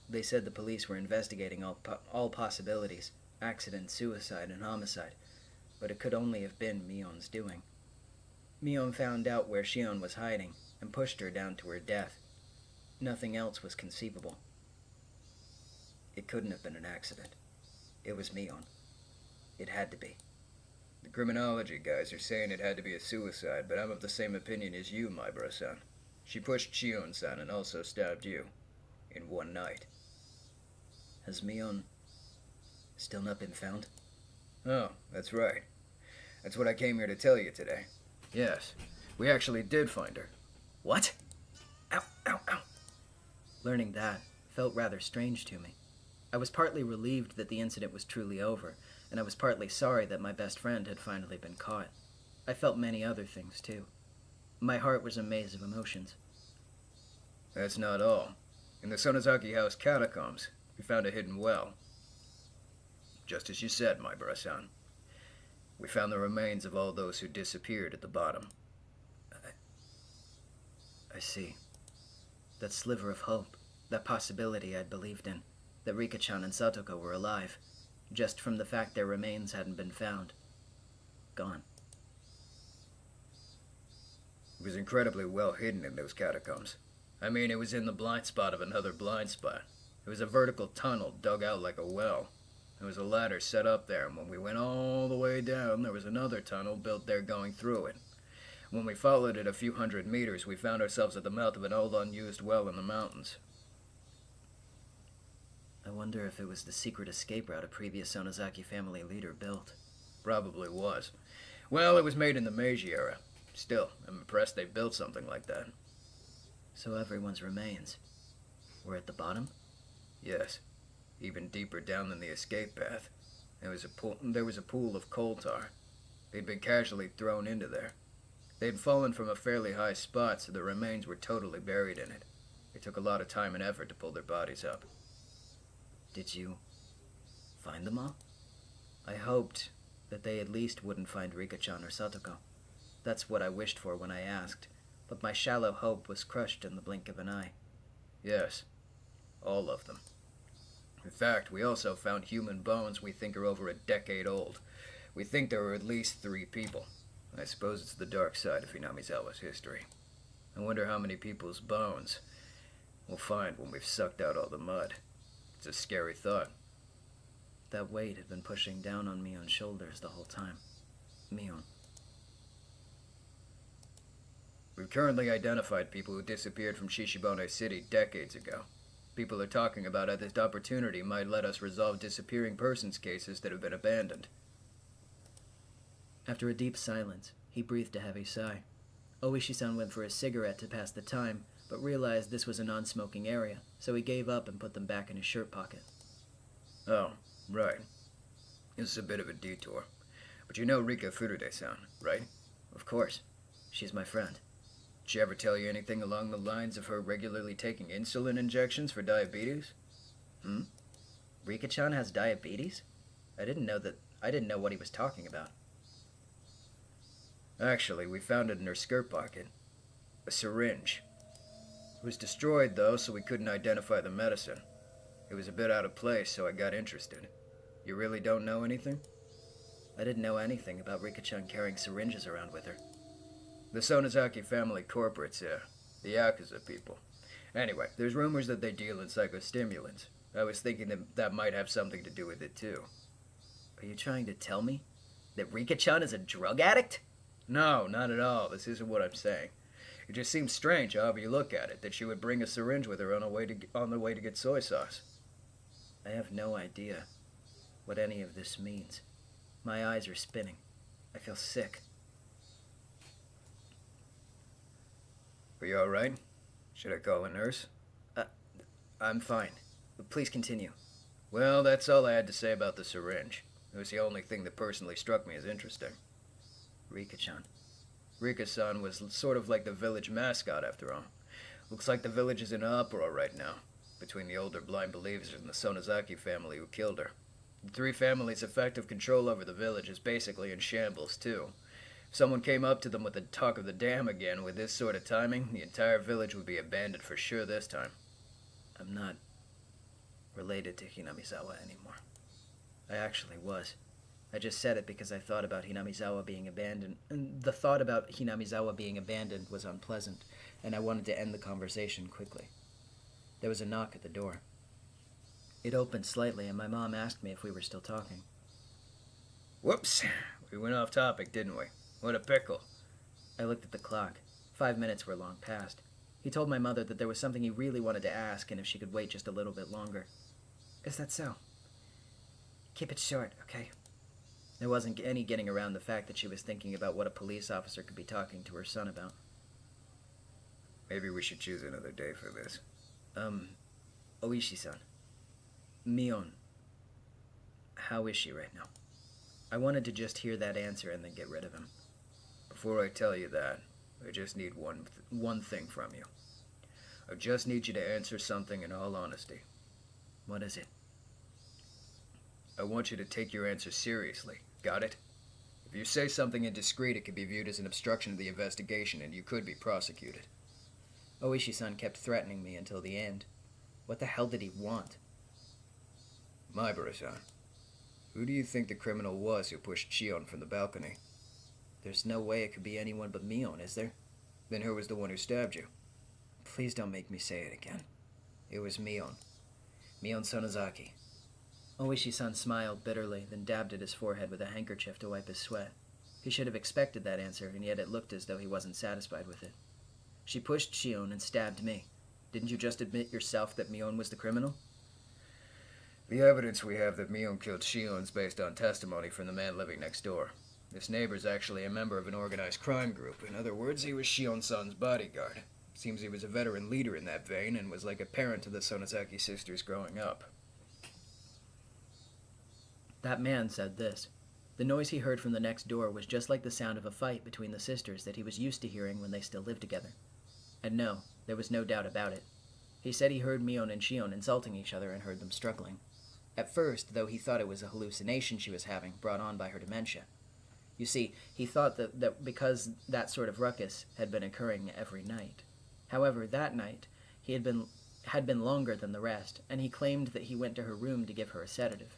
They said the police were investigating all possibilities, accident, suicide, and homicide, but it could only have been Mion's doing. Mion found out where Shion was hiding and pushed her down to her death. Nothing else was conceivable. It couldn't have been an accident. It was Mion. It had to be. The criminology guys are saying it had to be a suicide, but I'm of the same opinion as you, my bro-san. She pushed Shion-san and also stabbed you. In one night. Has Mion still not been found? Oh, that's right. That's what I came here to tell you today. Yes, we actually did find her. What? Ow, ow, ow. Learning that felt rather strange to me. I was partly relieved that the incident was truly over, and I was partly sorry that my best friend had finally been caught. I felt many other things, too. My heart was a maze of emotions. That's not all. In the Sonozaki House catacombs, we found a hidden well. Just as you said, my bro-san. We found the remains of all those who disappeared at the bottom. I see. That sliver of hope, that possibility I'd believed in, that Rika-chan and Satoko were alive, just from the fact their remains hadn't been found. Gone. It was incredibly well hidden in those catacombs. I mean, it was in the blind spot of another blind spot. It was a vertical tunnel dug out like a well. There was a ladder set up there, and when we went all the way down, there was another tunnel built there going through it. When we followed it a few hundred meters, we found ourselves at the mouth of an old unused well in the mountains. I wonder if it was the secret escape route a previous Sonozaki family leader built. Probably was. Well, it was made in the Meiji era. Still, I'm impressed they built something like that. So everyone's remains were at the bottom? Yes. Even deeper down than the escape path. There was a pool of coal tar. They'd been casually thrown into there. They'd fallen from a fairly high spot, so the remains were totally buried in it. It took a lot of time and effort to pull their bodies up. Did you find them all? I hoped that they at least wouldn't find Rika-chan or Satoko. That's what I wished for when I asked, but my shallow hope was crushed in the blink of an eye. Yes, all of them. In fact, we also found human bones we think are over a decade old. We think there were at least 3 people. I suppose it's the dark side of Hinamizawa's history. I wonder how many people's bones we'll find when we've sucked out all the mud. It's a scary thought. That weight had been pushing down on Mion's shoulders the whole time. Mion. We've currently identified people who disappeared from Shishibone City decades ago. People are talking about how this opportunity might let us resolve disappearing persons cases that have been abandoned. After a deep silence, he breathed a heavy sigh. Oishi-san went for a cigarette to pass the time, but realized this was a non-smoking area, so he gave up and put them back in his shirt pocket. Oh, right. This is a bit of a detour. But you know Rika Furude-san, right? Of course. She's my friend. Did she ever tell you anything along the lines of her regularly taking insulin injections for diabetes? Rika-chan has diabetes? I didn't know what he was talking about. Actually, we found it in her skirt pocket. A syringe. It was destroyed, though, so we couldn't identify the medicine. It was a bit out of place, so I got interested. You really don't know anything? I didn't know anything about Rika-chan carrying syringes around with her. The Sonozaki family corporates, yeah. The Yakuza people. Anyway, there's rumors that they deal in psychostimulants. I was thinking that might have something to do with it, too. Are you trying to tell me that Rika-chan is a drug addict? No, not at all. This isn't what I'm saying. It just seems strange, however you look at it, that she would bring a syringe with her on the way to get soy sauce. I have no idea what any of this means. My eyes are spinning. I feel sick. Are you alright? Should I call a nurse? I'm fine. But please continue. Well, that's all I had to say about the syringe. It was the only thing that personally struck me as interesting. Rika-chan. Rika-san was sort of like the village mascot, after all. Looks like the village is in an uproar right now, between the older blind believers and the Sonozaki family who killed her. The three families' effective control over the village is basically in shambles, too. If someone came up to them with the talk of the dam again with this sort of timing, the entire village would be abandoned for sure this time. I'm not related to Hinamizawa anymore. I actually was. I just said it because I thought about Hinamizawa being abandoned, and the thought about Hinamizawa being abandoned was unpleasant, and I wanted to end the conversation quickly. There was a knock at the door. It opened slightly, and my mom asked me if we were still talking. Whoops! We went off topic, didn't we? What a pickle. I looked at the clock. 5 minutes were long past. He told my mother that there was something he really wanted to ask, and if she could wait just a little bit longer. Is that so? Keep it short, okay? There wasn't any getting around the fact that she was thinking about what a police officer could be talking to her son about. Maybe we should choose another day for this. Oishi-san. Mion. How is she right now? I wanted to just hear that answer and then get rid of him. Before I tell you that, I just need one thing from you. I just need you to answer something in all honesty. What is it? I want you to take your answer seriously. Got it? If you say something indiscreet, it could be viewed as an obstruction of the investigation, and you could be prosecuted. Oishi-san kept threatening me until the end. What the hell did he want? Maibara-san, who do you think the criminal was who pushed Shion from the balcony? There's no way it could be anyone but Mion, is there? Then who was the one who stabbed you? Please don't make me say it again. It was Mion. Mion Sonozaki. Oishi-san smiled bitterly, then dabbed at his forehead with a handkerchief to wipe his sweat. He should have expected that answer, and yet it looked as though he wasn't satisfied with it. She pushed Shion and stabbed me. Didn't you just admit yourself that Mion was the criminal? The evidence we have that Mion killed Shion is based on testimony from the man living next door. This neighbor's actually a member of an organized crime group. In other words, he was Shion-san's bodyguard. Seems he was a veteran leader in that vein and was like a parent to the Sonozaki sisters growing up. That man said this. The noise he heard from the next door was just like the sound of a fight between the sisters that he was used to hearing when they still lived together. And no, there was no doubt about it. He said he heard Mion and Shion insulting each other and heard them struggling. At first, though, he thought it was a hallucination she was having, brought on by her dementia. You see, he thought that because that sort of ruckus had been occurring every night. However, that night, had been longer than the rest, and he claimed that he went to her room to give her a sedative.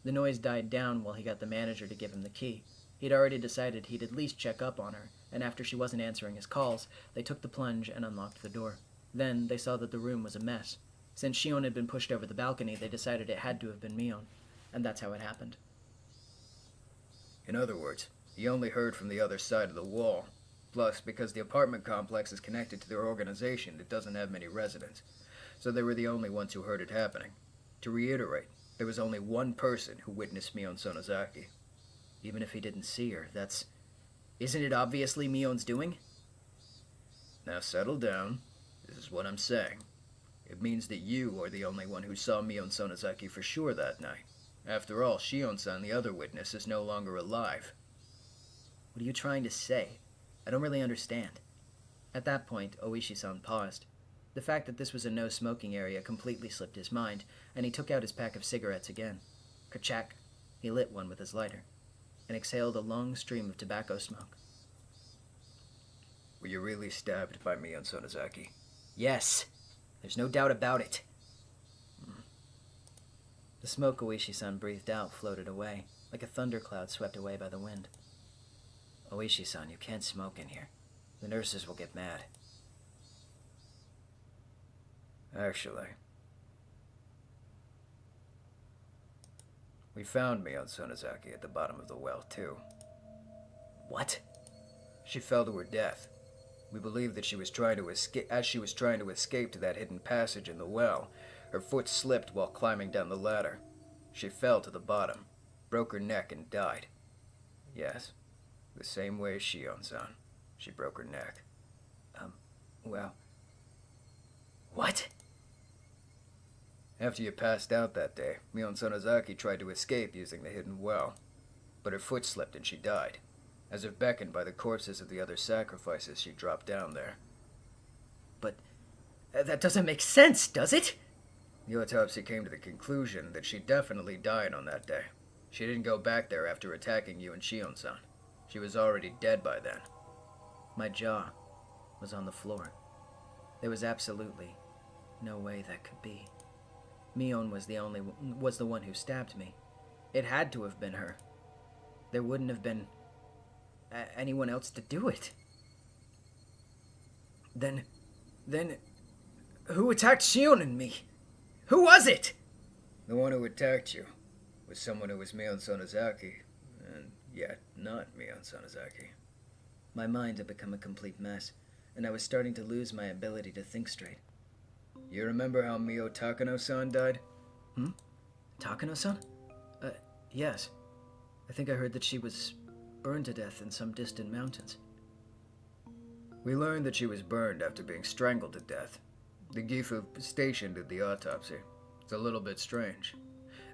The noise died down while he got the manager to give him the key. He'd already decided he'd at least check up on her, and after she wasn't answering his calls, they took the plunge and unlocked the door. Then they saw that the room was a mess. Since Shion had been pushed over the balcony, they decided it had to have been Mion, and that's how it happened. In other words, he only heard from the other side of the wall. Plus, because the apartment complex is connected to their organization, it doesn't have many residents. So they were the only ones who heard it happening. To reiterate, there was only one person who witnessed Mion Sonozaki. Even if he didn't see her, isn't it obviously Mion's doing? Now settle down. This is what I'm saying. It means that you are the only one who saw Mion Sonozaki for sure that night. After all, Shion-san, the other witness, is no longer alive. What are you trying to say? I don't really understand. At that point, Oishi-san paused. The fact that this was a no-smoking area completely slipped his mind, and he took out his pack of cigarettes again. Ka-chak. He lit one with his lighter, and exhaled a long stream of tobacco smoke. Were you really stabbed by Mion Sonozaki? Yes. There's no doubt about it. The smoke Oishi-san breathed out floated away, like a thundercloud swept away by the wind. Oishi-san, you can't smoke in here. The nurses will get mad. Actually, we found Mion Sonozaki at the bottom of the well, too. What? She fell to her death. We believe that she was trying to escape. As she was trying to escape to that hidden passage in the well, her foot slipped while climbing down the ladder. She fell to the bottom, broke her neck, and died. Yes, the same way as Shion-san. She broke her neck. Well... What? After you passed out that day, Mion Sonozaki tried to escape using the hidden well, but her foot slipped and she died. As if beckoned by the corpses of the other sacrifices, she dropped down there. But that doesn't make sense, does it? The autopsy came to the conclusion that she definitely died on that day. She didn't go back there after attacking you and Shion-san. She was already dead by then. My jaw was on the floor. There was absolutely no way that could be. Mion was the one who stabbed me. It had to have been her. There wouldn't have been anyone else to do it. Then, who attacked Shion and me? Who was it? The one who attacked you was someone who was Mion Sonozaki, and yet not Mion Sonozaki. My mind had become a complete mess, and I was starting to lose my ability to think straight. You remember how Mio Takano-san died? Takano-san? Yes. I think I heard that she was burned to death in some distant mountains. We learned that she was burned after being strangled to death. The Gifu station did the autopsy. It's a little bit strange.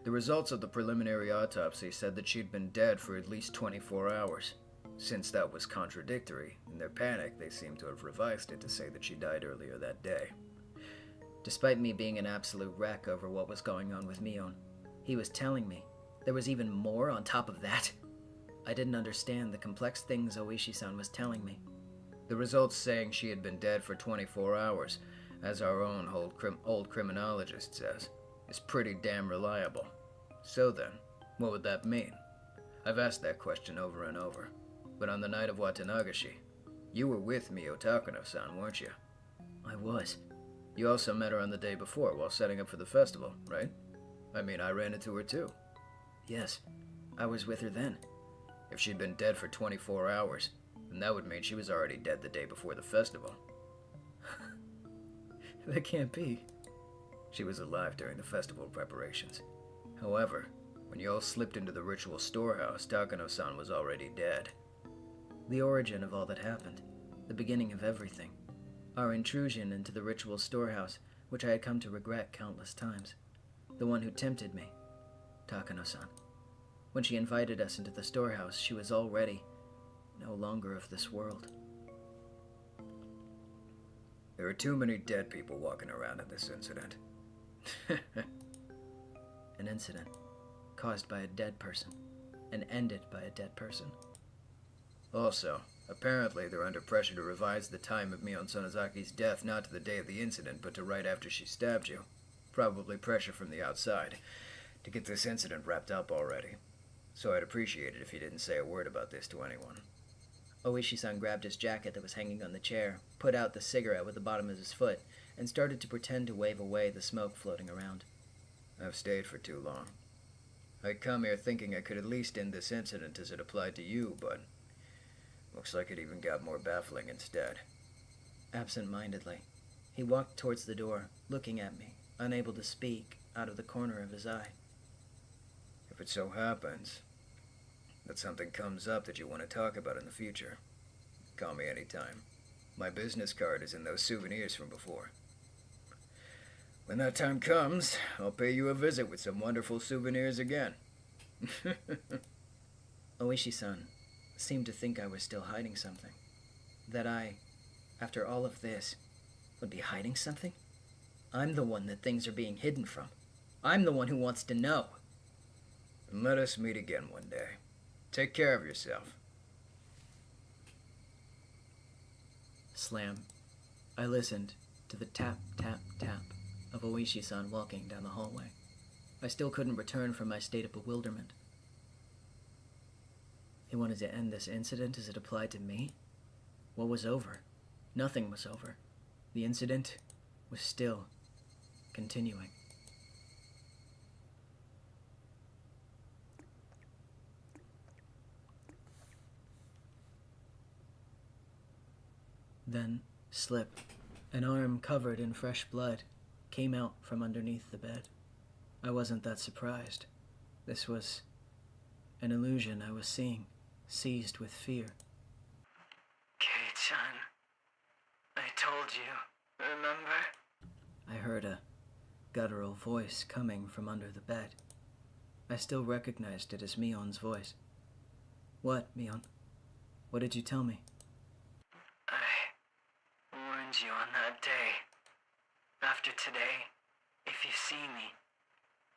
The results of the preliminary autopsy said that she'd been dead for at least 24 hours. Since that was contradictory, in their panic, they seem to have revised it to say that she died earlier that day. Despite me being an absolute wreck over what was going on with Mion, he was telling me there was even more on top of that. I didn't understand the complex things Oishi-san was telling me. The results saying she had been dead for 24 hours, as our own old criminologist says, is pretty damn reliable. So then, what would that mean? I've asked that question over and over. But on the night of Watanagashi, you were with Mio Takano-san, weren't you? I was. You also met her on the day before while setting up for the festival, right? I mean, I ran into her too. Yes, I was with her then. If she'd been dead for 24 hours, then that would mean she was already dead the day before the festival. That can't be. She was alive during the festival preparations. However, when you all slipped into the ritual storehouse, Takano-san was already dead. The origin of all that happened. The beginning of everything. Our intrusion into the ritual storehouse, which I had come to regret countless times. The one who tempted me. Takano-san. When she invited us into the storehouse, she was already no longer of this world. There are too many dead people walking around in this incident. An incident caused by a dead person and ended by a dead person. Also, apparently they're under pressure to revise the time of Mion Sonozaki's death not to the day of the incident, but to right after she stabbed you. Probably pressure from the outside to get this incident wrapped up already. So I'd appreciate it if you didn't say a word about this to anyone. Oishi-san grabbed his jacket that was hanging on the chair, put out the cigarette with the bottom of his foot, and started to pretend to wave away the smoke floating around. I've stayed for too long. I'd come here thinking I could at least end this incident as it applied to you, but looks like it even got more baffling instead. Absent-mindedly, he walked towards the door, looking at me, unable to speak, out of the corner of his eye. If it so happens that something comes up that you want to talk about in the future, call me anytime. My business card is in those souvenirs from before. When that time comes, I'll pay you a visit with some wonderful souvenirs again. Oishi-san seemed to think I was still hiding something. That I, after all of this, would be hiding something? I'm the one that things are being hidden from. I'm the one who wants to know. And let us meet again one day. Take care of yourself. Slam. I listened to the tap, tap, tap of Oishi-san walking down the hallway. I still couldn't return from my state of bewilderment. He wanted to end this incident as it applied to me? What was over? Nothing was over. The incident was still continuing. Then, slip, an arm covered in fresh blood, came out from underneath the bed. I wasn't that surprised. This was an illusion I was seeing, seized with fear. Kei-chan, I told you, remember? I heard a guttural voice coming from under the bed. I still recognized it as Mion's voice. What, Mion? What did you tell me? I warned you on that day. After today, if you see me,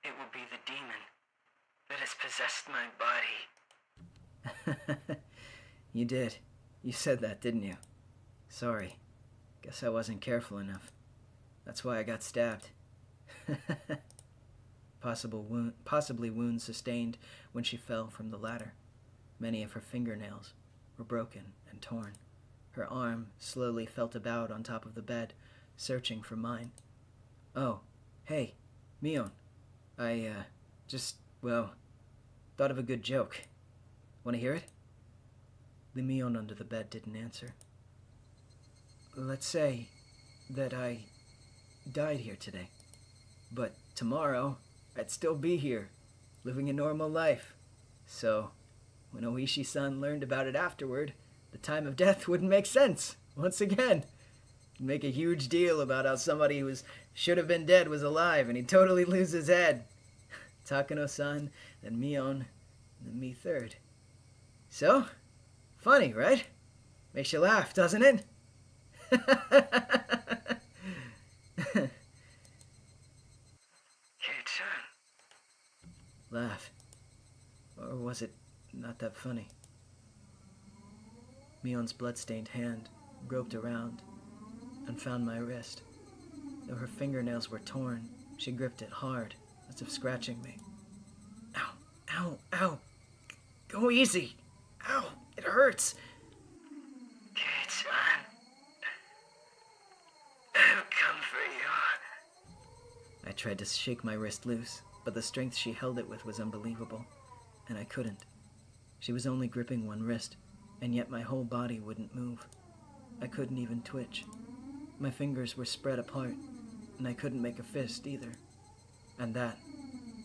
it will be the demon that has possessed my body. You did. You said that, didn't you? Sorry. Guess I wasn't careful enough. That's why I got stabbed. Possibly wounds sustained when she fell from the ladder. Many of her fingernails were broken and torn. Her arm slowly felt about on top of the bed, searching for mine. Oh, hey, Mion. I, thought of a good joke. Want to hear it? The Mion under the bed didn't answer. Let's say that I died here today. But tomorrow, I'd still be here, living a normal life. So, when Oishi-san learned about it afterward, the time of death wouldn't make sense, once again. He'd make a huge deal about how somebody who should have been dead was alive, and he'd totally lose his head. Takano-san, then Mion, then me third. So, funny, right? Makes you laugh, doesn't it? Kei-chan. Laugh. Or was it not that funny? Mion's blood-stained hand groped around and found my wrist. Though her fingernails were torn, she gripped it hard, as if scratching me. Ow, ow, ow. Go easy. Ow, it hurts. Kei-chan. I'll come for you. I tried to shake my wrist loose, but the strength she held it with was unbelievable, and I couldn't. She was only gripping one wrist, and yet my whole body wouldn't move. I couldn't even twitch. My fingers were spread apart, and I couldn't make a fist either. And that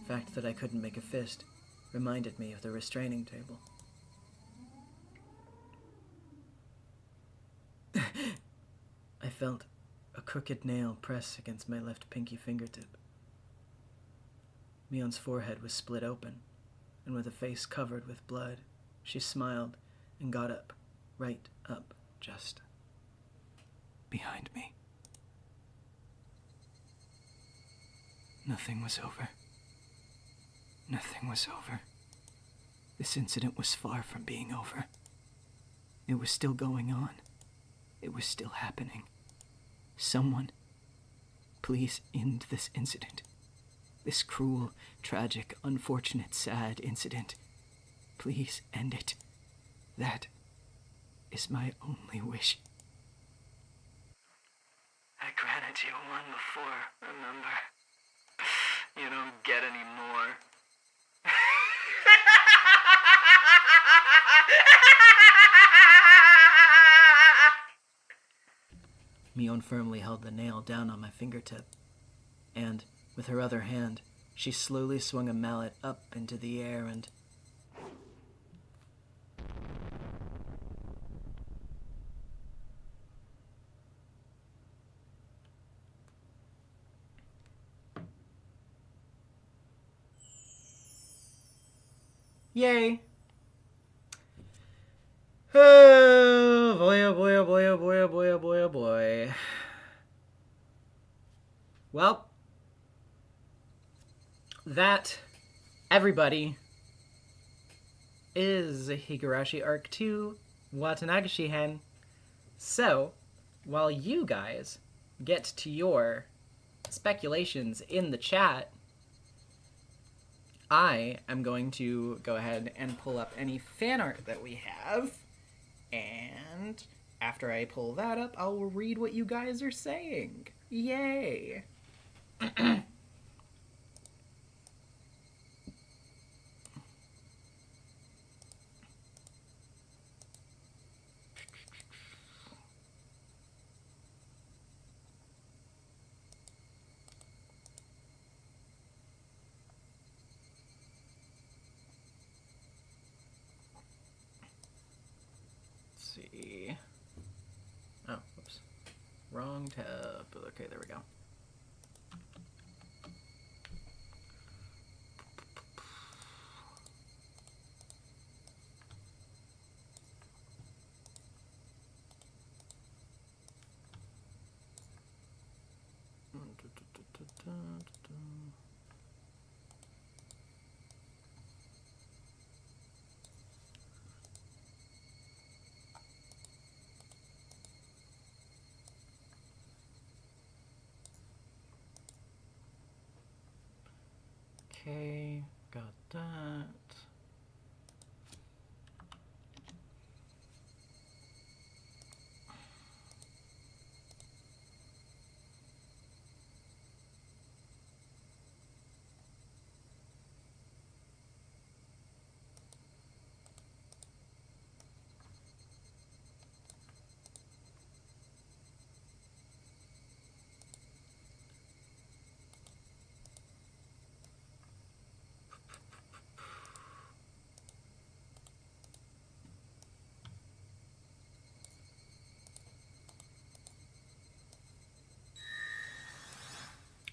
fact that I couldn't make a fist reminded me of the restraining table. I felt a crooked nail press against my left pinky fingertip. Mion's forehead was split open, and with a face covered with blood, she smiled and got up, right up, just behind me. Nothing was over. Nothing was over. This incident was far from being over. It was still going on. It was still happening. Someone, please end this incident. This cruel, tragic, unfortunate, sad incident. Please end it. That is my only wish. I granted you one before, remember? You don't get any more. Mion firmly held the nail down on my fingertip, and, with her other hand, she slowly swung a mallet up into the air and... Yay. Oh boy, oh boy, oh boy, oh boy, oh boy, oh boy, oh boy. Well, that, everybody, is Higurashi Arc 2 Watanagashi Hen. So, while you guys get to your speculations in the chat, I am going to go ahead and pull up any fan art that we have, and after I pull that up, I'll read what you guys are saying. Yay! See. Oh, whoops. Wrong tab. Okay, there we go. Okay, got that.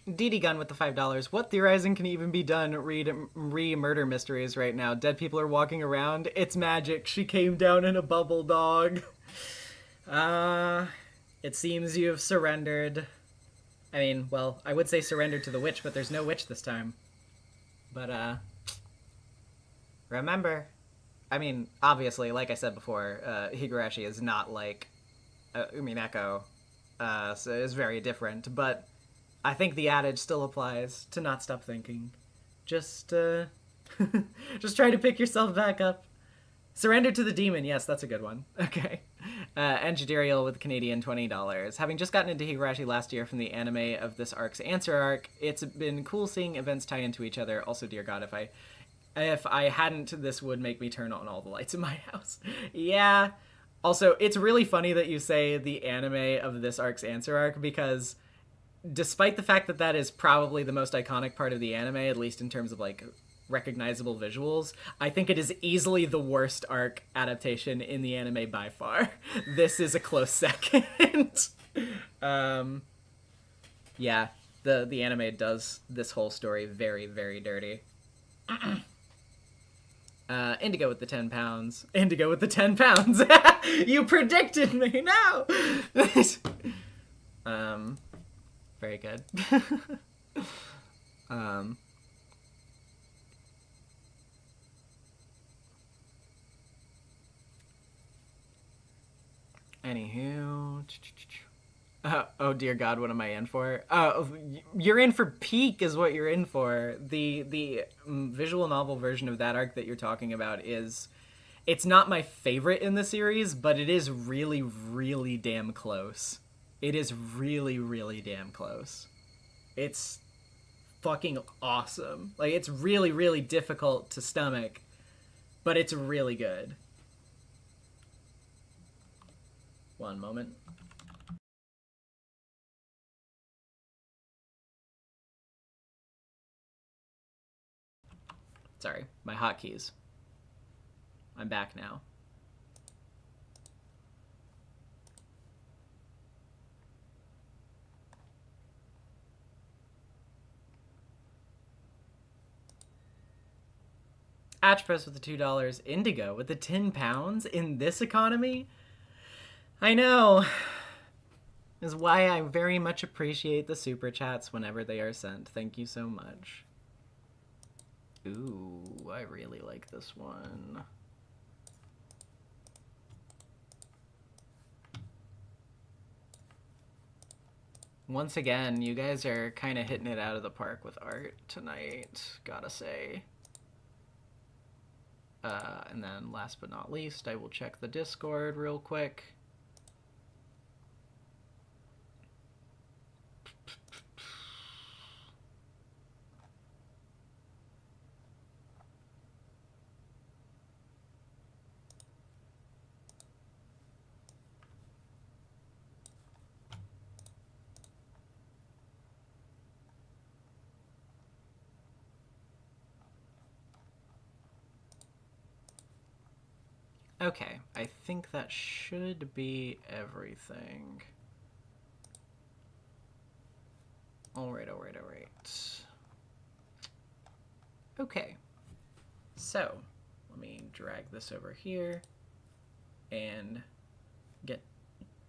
DD Gun with the $5. What theorizing can even be done? Read murder mysteries right now. Dead people are walking around. It's magic. She came down in a bubble, dog. It seems you have surrendered. I mean, well, I would say surrendered to the witch, but there's no witch this time. But, remember. I mean, obviously, like I said before, Higurashi is not like Umineko, so it's very different, but I think the adage still applies to not stop thinking. Just just try to pick yourself back up. Surrender to the demon. Yes, that's a good one. Okay. And Jadiriel with Canadian $20. Having just gotten into Higurashi last year from the anime of this arc's answer arc, it's been cool seeing events tie into each other. Also, dear God, if I hadn't, this would make me turn on all the lights in my house. Yeah. Also, it's really funny that you say the anime of this arc's answer arc, because despite the fact that that is probably the most iconic part of the anime, at least in terms of, like, recognizable visuals, I think it is easily the worst arc adaptation in the anime by far. This is a close second. Yeah, the anime does this whole story very, very dirty. Indigo with the 10 pounds. Indigo with the 10 pounds. You predicted me now. Very good. Anywho. Oh dear God, what am I in for? You're in for Peak is what you're in for. The visual novel version of that arc that you're talking about it's not my favorite in the series, but it is really, really damn close. It is really, really damn close. It's fucking awesome. Like, it's really, really difficult to stomach, but it's really good. One moment. Sorry, my hotkeys. I'm back now. Atchpress with the $2. Indigo with the £10 in this economy? I know. Is why I very much appreciate the super chats whenever they are sent. Thank you so much. Ooh, I really like this one. Once again, you guys are kind of hitting it out of the park with art tonight, gotta say. And then last but not least, I will check the Discord real quick. Okay, I think that should be everything. Alright. Okay, so let me drag this over here and get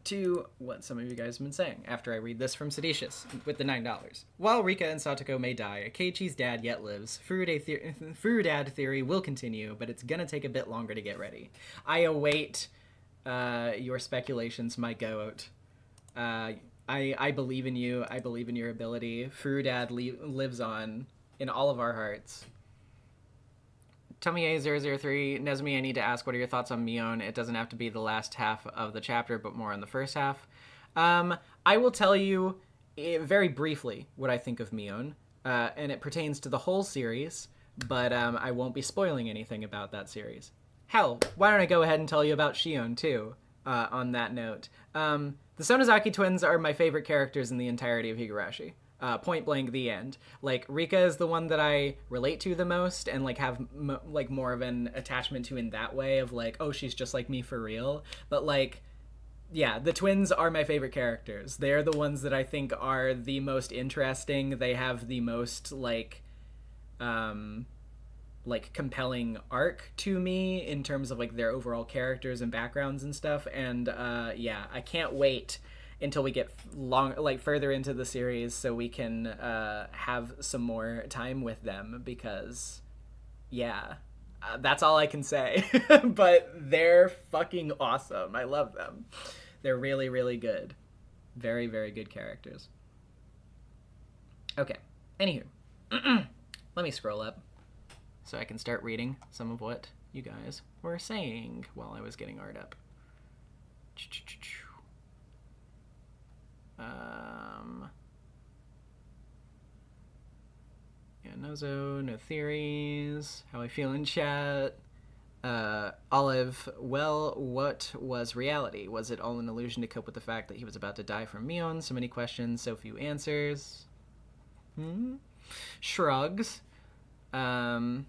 to what some of you guys have been saying after I read this from Seditious with the $9. While Rika and Satoko may die, Keiichi's dad yet lives. Furudad theory will continue, but it's gonna take a bit longer to get ready. I await your speculations, my goat. I believe in you. I believe in your ability. Furudad lives on in all of our hearts. Tomie003, Nezumi, I need to ask, what are your thoughts on Mion? It doesn't have to be the last half of the chapter, but more on the first half. I will tell you very briefly what I think of Mion, and it pertains to the whole series, but I won't be spoiling anything about that series. Hell, why don't I go ahead and tell you about Shion, too, on that note. The Sonozaki twins are my favorite characters in the entirety of Higurashi. Point blank, the end. Like, Rika is the one that I relate to the most and, like, have, like, more of an attachment to in that way of, like, oh, she's just like me for real. But, like, yeah, the twins are my favorite characters. They're the ones that I think are the most interesting. They have the most, like, compelling arc to me in terms of, like, their overall characters and backgrounds and stuff. And, yeah, I can't wait until we get further into the series so we can have some more time with them, because yeah, that's all I can say. But they're fucking awesome. I love them. They're really, really good. Very, very good characters. Okay, anywho. Let me scroll up so I can start reading some of what you guys were saying while I was getting art up. Yeah, no theories. How I feel in chat. Olive, well, what was reality? Was it all an illusion to cope with the fact that he was about to die from Mion? So many questions, so few answers. Shrugs. Gona.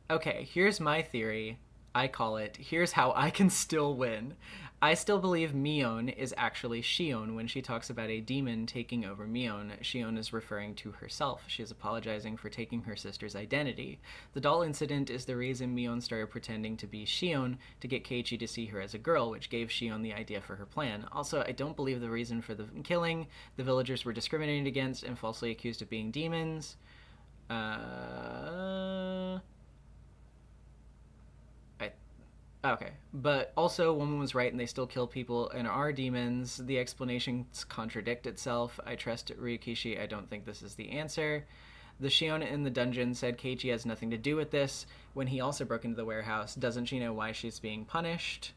Okay, here's my theory. I call it, here's how I can still win. I still believe Mion is actually Shion when she talks about a demon taking over Mion. Shion is referring to herself. She is apologizing for taking her sister's identity. The doll incident is the reason Mion started pretending to be Shion to get Keiichi to see her as a girl, which gave Shion the idea for her plan. Also, I don't believe the reason for the killing. The villagers were discriminated against and falsely accused of being demons. Okay, but also woman was right and they still kill people and are demons. The explanations contradict itself. I trust Ryukishi. I don't think this is the answer. The Shion in the dungeon said Keiichi has nothing to do with this when he also broke into the warehouse. Doesn't she know why she's being punished?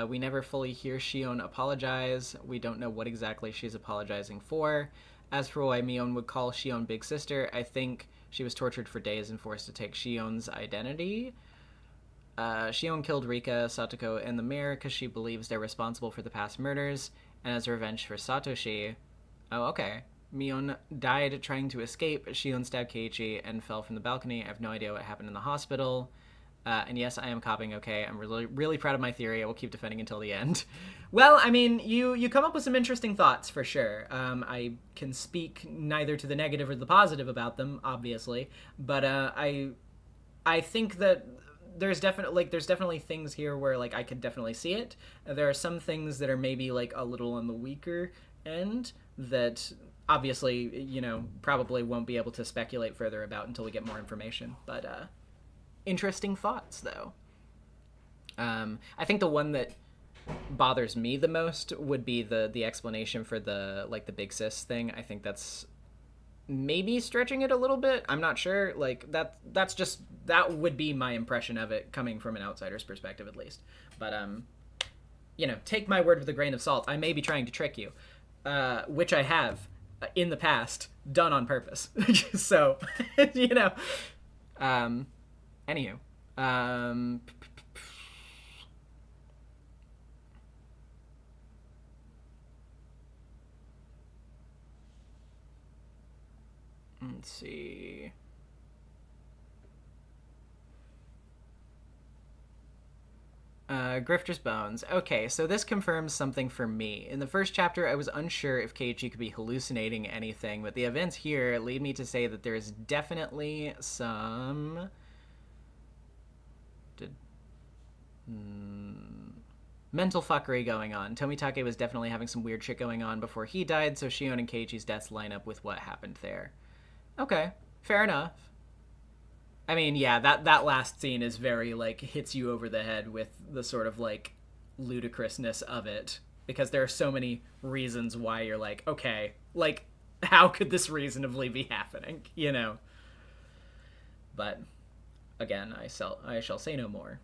We never fully hear Shion apologize. We don't know what exactly she's apologizing for. As for why Mion would call Shion Big Sister, I think she was tortured for days and forced to take Shion's identity. Shion killed Rika, Satoko, and the mayor because she believes they're responsible for the past murders, and as revenge for Satoshi. Oh, okay. Mion died trying to escape. Shion stabbed Keiichi and fell from the balcony. I have no idea what happened in the hospital. And yes, I am copying okay. I'm really, really proud of my theory. I will keep defending until the end. Well, I mean, you come up with some interesting thoughts, for sure. I can speak neither to the negative or the positive about them, obviously. But I think that there's definitely things here where, like, I could definitely see it. There are some things that are maybe, like, a little on the weaker end that obviously, you know, probably won't be able to speculate further about until we get more information. But interesting thoughts, though. I think the one that bothers me the most would be the explanation for the big sis thing. I think that's maybe stretching it a little bit. I'm not sure. Like, that would be my impression of it coming from an outsider's perspective, at least. But you know, take my word with a grain of salt. I may be trying to trick you, which I have in the past done on purpose. So, you know. Anywho, let's see. Grifter's Bones. Okay, so this confirms something for me. In the first chapter, I was unsure if Keiichi could be hallucinating anything, but the events here lead me to say that there is definitely some mental fuckery going on. Tomitake was definitely having some weird shit going on before he died, so Shion and Keiichi's deaths line up with what happened there. Okay, fair enough. I mean, yeah, that last scene is very, like, hits you over the head with the sort of, like, ludicrousness of it, because there are so many reasons why you're like, okay, like, how could this reasonably be happening, you know? But, again, I shall say no more.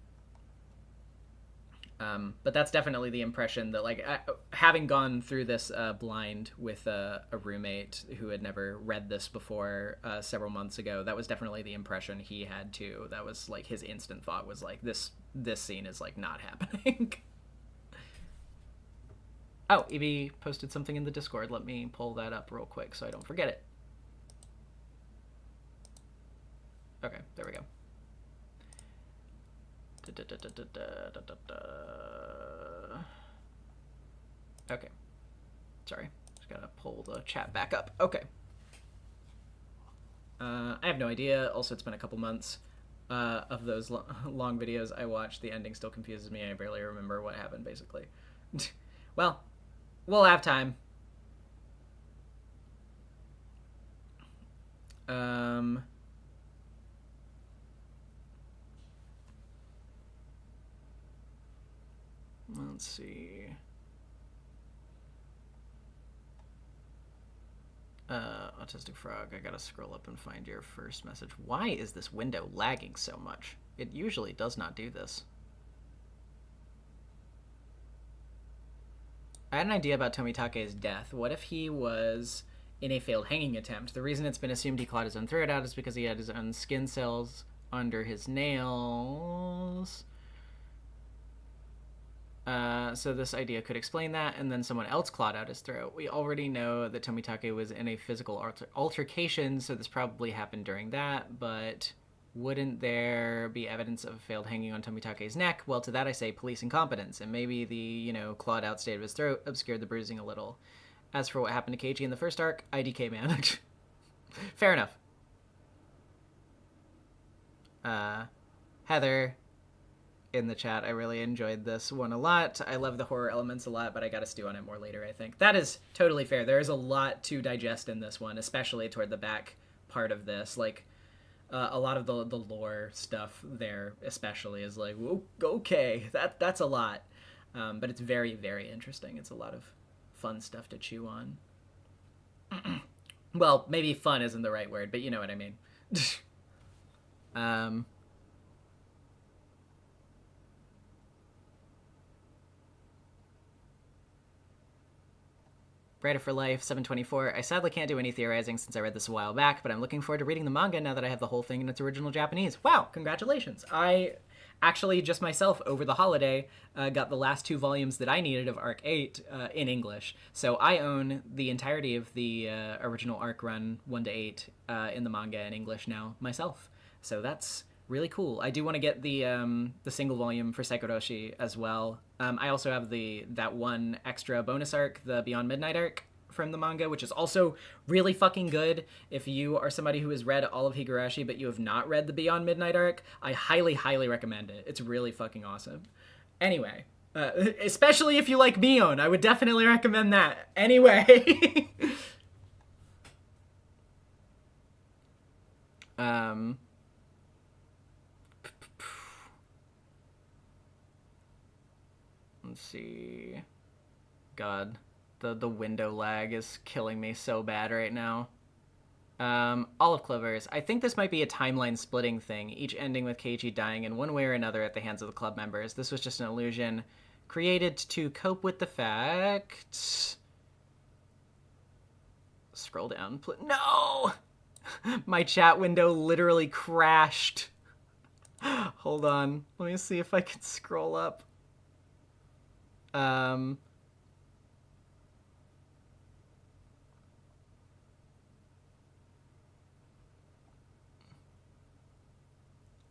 But that's definitely the impression that, like, having gone through this blind with a roommate who had never read this before several months ago, that was definitely the impression he had too. That was, like, his instant thought was, like, this scene is, like, not happening. Oh, EB posted something in the Discord. Let me pull that up real quick so I don't forget it. Okay, there we go. Okay. Sorry. Just gotta pull the chat back up. Okay. I have no idea. Also, it's been a couple months of those long videos I watched. The ending still confuses me. I barely remember what happened, basically. Well, we'll have time. Let's see. Autistic Frog, I gotta scroll up and find your first message. Why is this window lagging so much? It usually does not do this. I had an idea about Tomitake's death. What if he was in a failed hanging attempt? The reason it's been assumed he clawed his own throat out is because he had his own skin cells under his nails. So this idea could explain that, and then someone else clawed out his throat. We already know that Tomitake was in a physical altercation, so this probably happened during that, but wouldn't there be evidence of a failed hanging on Tomitake's neck? Well, to that I say police incompetence, and maybe the, you know, clawed out state of his throat obscured the bruising a little. As for what happened to Keiichi in the first arc, IDK, man. Fair enough. Heather in the chat, I really enjoyed this one a lot. I love the horror elements a lot, but I gotta stew on it more later, I think. That is totally fair. There is a lot to digest in this one, especially toward the back part of this. Like, a lot of the lore stuff there especially is like, okay, that's a lot. But it's very, very interesting. It's a lot of fun stuff to chew on. Well, maybe fun isn't the right word, but you know what I mean. Writer for Life 724. I sadly can't do any theorizing since I read this a while back, but I'm looking forward to reading the manga now that I have the whole thing in its original Japanese. Wow, congratulations. I actually just myself over the holiday got the last 2 volumes that I needed of Arc 8 in English. So I own the entirety of the original Arc run 1 to 8 in the manga in English now myself. So that's really cool. I do want to get the single volume for Higurashi as well. I also have that one extra bonus arc, the Beyond Midnight arc from the manga, which is also really fucking good. If you are somebody who has read all of Higurashi but you have not read the Beyond Midnight arc, I highly, highly recommend it. It's really fucking awesome. Anyway, especially if you like Mion, I would definitely recommend that. Anyway. Let's see. God, the window lag is killing me so bad right now. Olive Clovers. I think this might be a timeline splitting thing, each ending with Keiichi dying in one way or another at the hands of the club members. This was just an illusion created to cope with the fact... Scroll down. No! My chat window literally crashed. Hold on. Let me see if I can scroll up.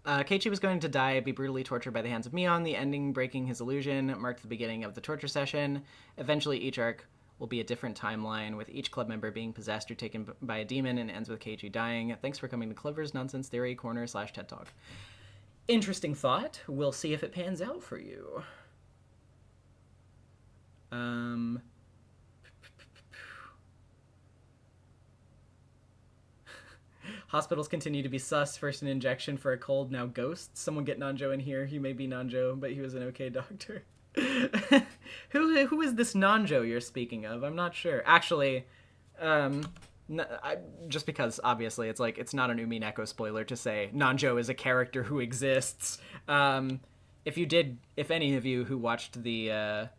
Keiichi was going to die, be brutally tortured by the hands of Mion. The ending, breaking his illusion, marked the beginning of the torture session. Eventually, each arc will be a different timeline, with each club member being possessed or taken by a demon, and ends with Keiichi dying. Thanks for coming to Clover's Nonsense Theory Corner / TED Talk. Interesting thought. We'll see if it pans out for you. Hospitals continue to be sus. First an injection for a cold, now ghosts. Someone get Nanjo in here. He may be Nanjo, but he was an okay doctor. Who is this Nanjo you're speaking of? I'm not sure. Actually, just because, obviously, it's not an Umineko spoiler to say Nanjo is a character who exists. If any of you who watched the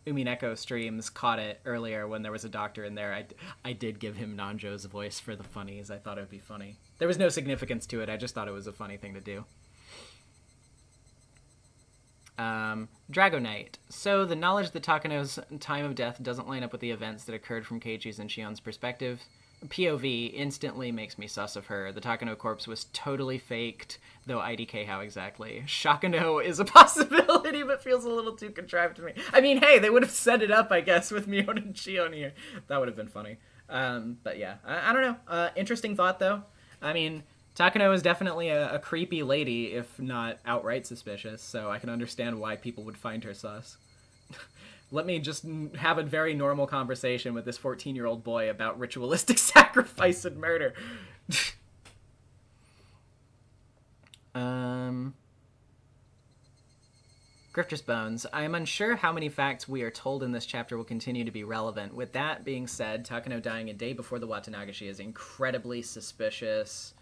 Umineko streams caught it earlier when there was a doctor in there, I did give him Nanjo's voice for the funnies. I thought it would be funny. There was no significance to it. I just thought it was a funny thing to do. Dragonite. So the knowledge that Takano's time of death doesn't line up with the events that occurred from Keiichi's and Shion's perspective. POV instantly makes me sus of her. The Takano corpse was totally faked, though IDK how exactly. Shakano is a possibility, but feels a little too contrived to me. I mean, hey, they would have set it up, I guess, with Mion and Shion here. That would have been funny. But yeah, I don't know. Interesting thought, though. I mean, Takano is definitely a creepy lady, if not outright suspicious, so I can understand why people would find her sus. Let me just have a very normal conversation with this 14-year-old boy about ritualistic sacrifice and murder. Grifter's Bones. I am unsure how many facts we are told in this chapter will continue to be relevant. With that being said, Takano dying a day before the Watanagashi is incredibly suspicious.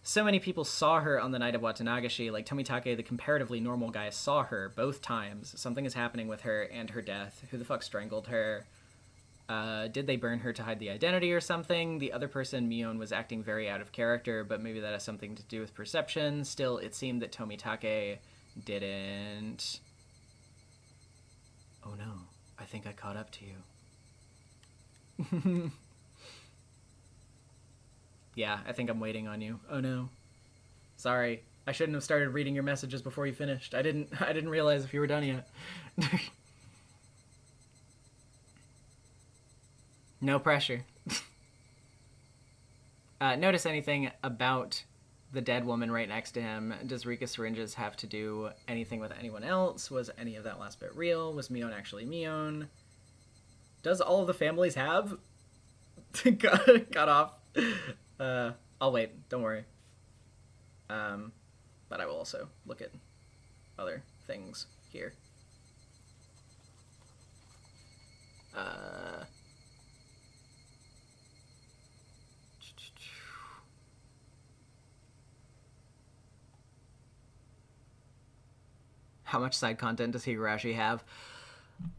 So many people saw her on the night of Watanagashi, like Tomitake, the comparatively normal guy, saw her both times. Something is happening with her and her death. Who the fuck strangled her? Did they burn her to hide the identity or something? The other person, Mion, was acting very out of character, but maybe that has something to do with perception. Still, it seemed that Tomitake didn't... Oh no, I think I caught up to you. Yeah, I think I'm waiting on you. Oh no. Sorry. I shouldn't have started reading your messages before you finished. I didn't realize if you were done yet. No pressure. Notice anything about the dead woman right next to him? Does Rika syringes have to do anything with anyone else? Was any of that last bit real? Was Mion actually Mion? Does all of the families have? Got off. I'll wait, don't worry. But I will also look at other things here. How much side content does Higurashi have?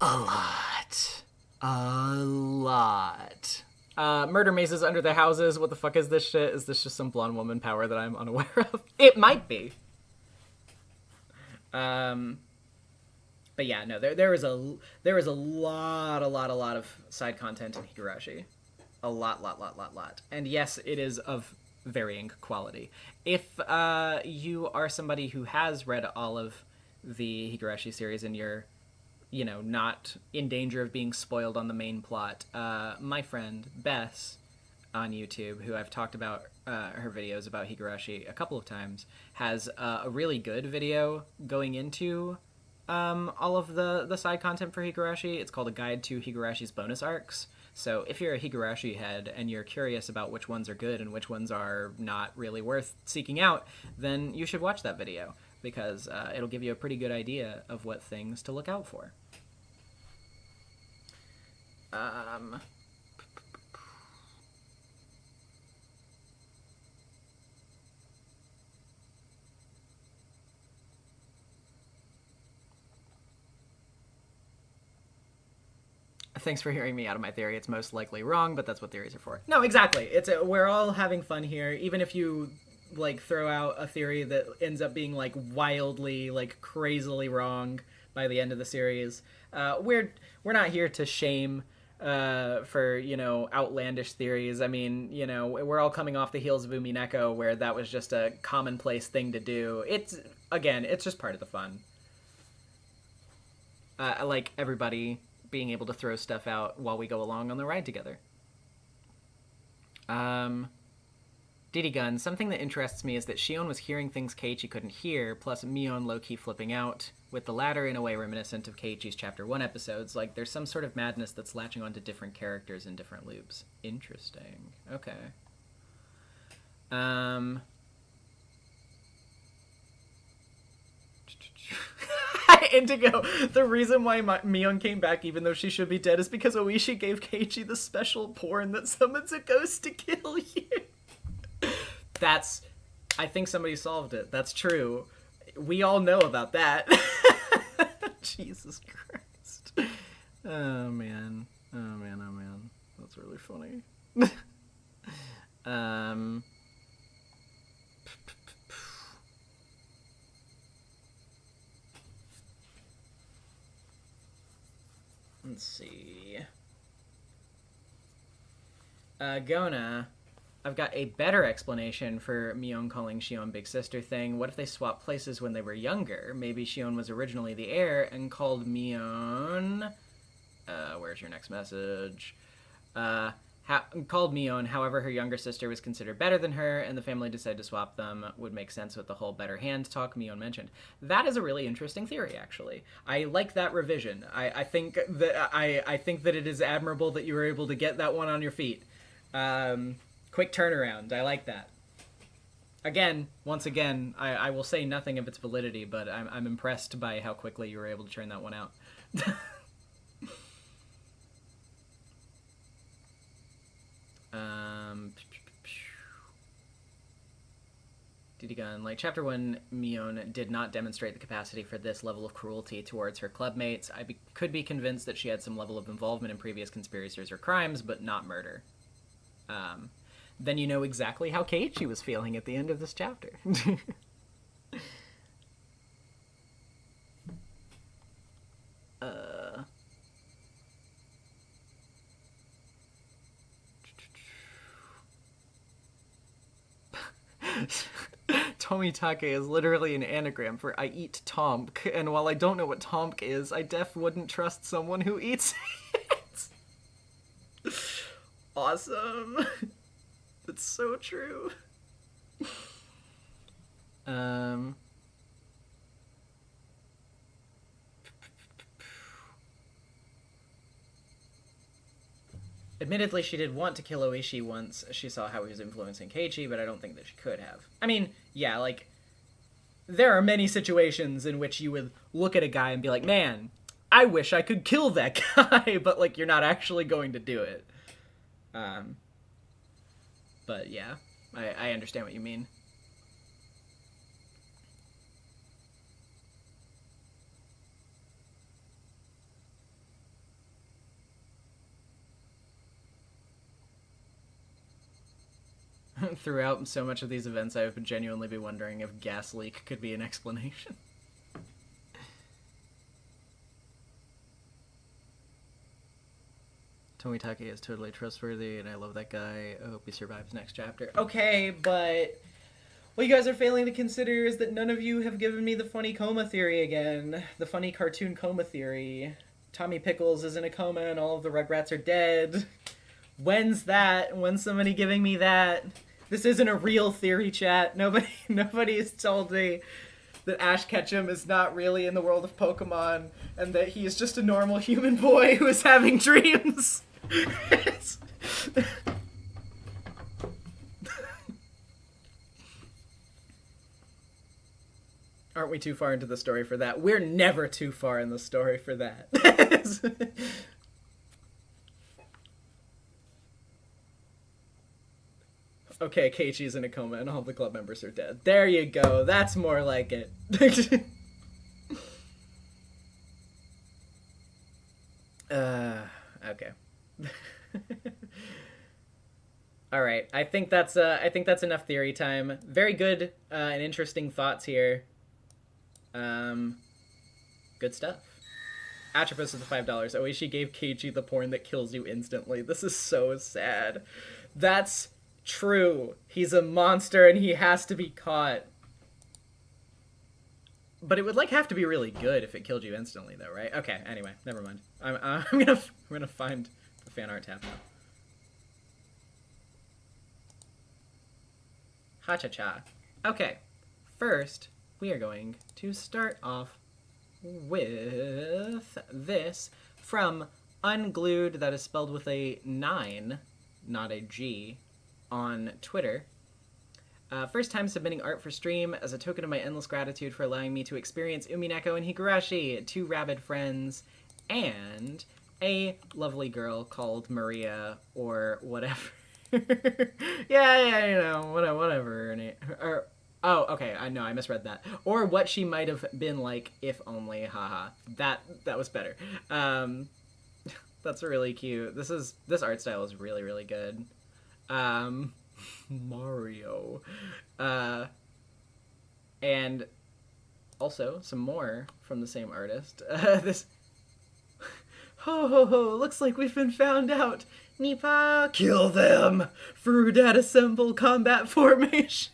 A lot. A lot. Murder mazes under the houses. What the fuck is this shit? Is this just some blonde woman power that I'm unaware of? It might be. But yeah, no, there is a lot of side content in Higurashi. A lot. And yes, it is of varying quality. If you are somebody who has read all of the Higurashi series and you're, not in danger of being spoiled on the main plot, my friend Bess on YouTube, who I've talked about her videos about Higurashi a couple of times, has a really good video going into all of the side content for Higurashi. It's called A Guide to Higurashi's Bonus Arcs. So if you're a Higurashi head and you're curious about which ones are good and which ones are not really worth seeking out, then you should watch that video, because it'll give you a pretty good idea of what things to look out for. Thanks for hearing me out of my theory. It's most likely wrong, but that's what theories are for. No, exactly. We're all having fun here. Even if you throw out a theory that ends up being wildly, crazily wrong by the end of the series, we're not here to shame for outlandish theories. I mean, we're all coming off the heels of Umineko, where that was just a commonplace thing to do. It's just part of the fun. I like everybody being able to throw stuff out while we go along on the ride together. Diddy Gun, something that interests me is that Shion was hearing things Keiichi couldn't hear, plus Mion low-key flipping out, with the latter in a way reminiscent of Keiichi's Chapter 1 episodes. There's some sort of madness that's latching onto different characters in different loops. Interesting. Okay. Indigo, the reason why Mion came back even though she should be dead is because Oishi gave Keiichi the special porn that summons a ghost to kill you. I think somebody solved it. That's true. We all know about that. Jesus Christ. Oh man. That's really funny. Let's see. Gona, I've got a better explanation for Mion calling Shion Big Sister thing. What if they swapped places when they were younger? Maybe Shion was originally the heir and called Mion... where's your next message? Called Mion, however her younger sister was considered better than her, and the family decided to swap them. Would make sense with the whole better hand talk Mion mentioned. That is a really interesting theory, actually. I like that revision. I think that it is admirable that you were able to get that one on your feet. Quick turnaround. I like that. Once again, I will say nothing of its validity, but I'm impressed by how quickly you were able to turn that one out. Didigun, Chapter 1, Mion did not demonstrate the capacity for this level of cruelty towards her clubmates. I could be convinced that she had some level of involvement in previous conspiracies or crimes, but not murder. Then you know exactly how Keiichi was feeling at the end of this chapter. Tomitake is literally an anagram for I eat Tomk, and while I don't know what Tomk is, I wouldn't trust someone who eats it. Awesome. That's so true. Admittedly, she did want to kill Oishi once she saw how he was influencing Keiichi, but I don't think that she could have. I mean, yeah, there are many situations in which you would look at a guy and be like, man, I wish I could kill that guy, but, you're not actually going to do it. But, yeah, I understand what you mean. Throughout so much of these events, I have genuinely been wondering if gas leak could be an explanation. Tomitake is totally trustworthy, and I love that guy. I hope he survives next chapter. Okay, but what you guys are failing to consider is that none of you have given me the funny coma theory again. The funny cartoon coma theory. Tommy Pickles is in a coma and all of the Rugrats are dead. When's that? When's somebody giving me that? This isn't a real theory, chat. Nobody has told me that Ash Ketchum is not really in the world of Pokemon and that he is just a normal human boy who is having dreams. Aren't we too far into the story for that? We're never too far in the story for that. Okay, Keiichi's in a coma and all the club members are dead. There you go. That's more like it. Okay. All right. I think that's enough theory time. Very good and interesting thoughts here. Good stuff. Atropos with the $5. Oishi gave Keiichi the porn that kills you instantly. This is so sad. That's true. He's a monster and he has to be caught. But it would have to be really good if it killed you instantly, though, right? Okay. Anyway, never mind. I'm gonna find the fan art tab now. Ha-cha-cha. Okay. First, we are going to start off with this from Unglued, that is spelled with a 9, not a G, on Twitter. First time submitting art for stream as a token of my endless gratitude for allowing me to experience Umineko and Higurashi, 2 rabid friends, and a lovely girl called Maria, or whatever. yeah, you know, whatever. Oh, okay, I know, I misread that. Or what she might have been like, if only, haha. That was better. That's really cute. This art style is really, really good. Mario. And also some more from the same artist. This ho ho ho, looks like we've been found out. Nipa, kill them! Frudad assemble combat formation.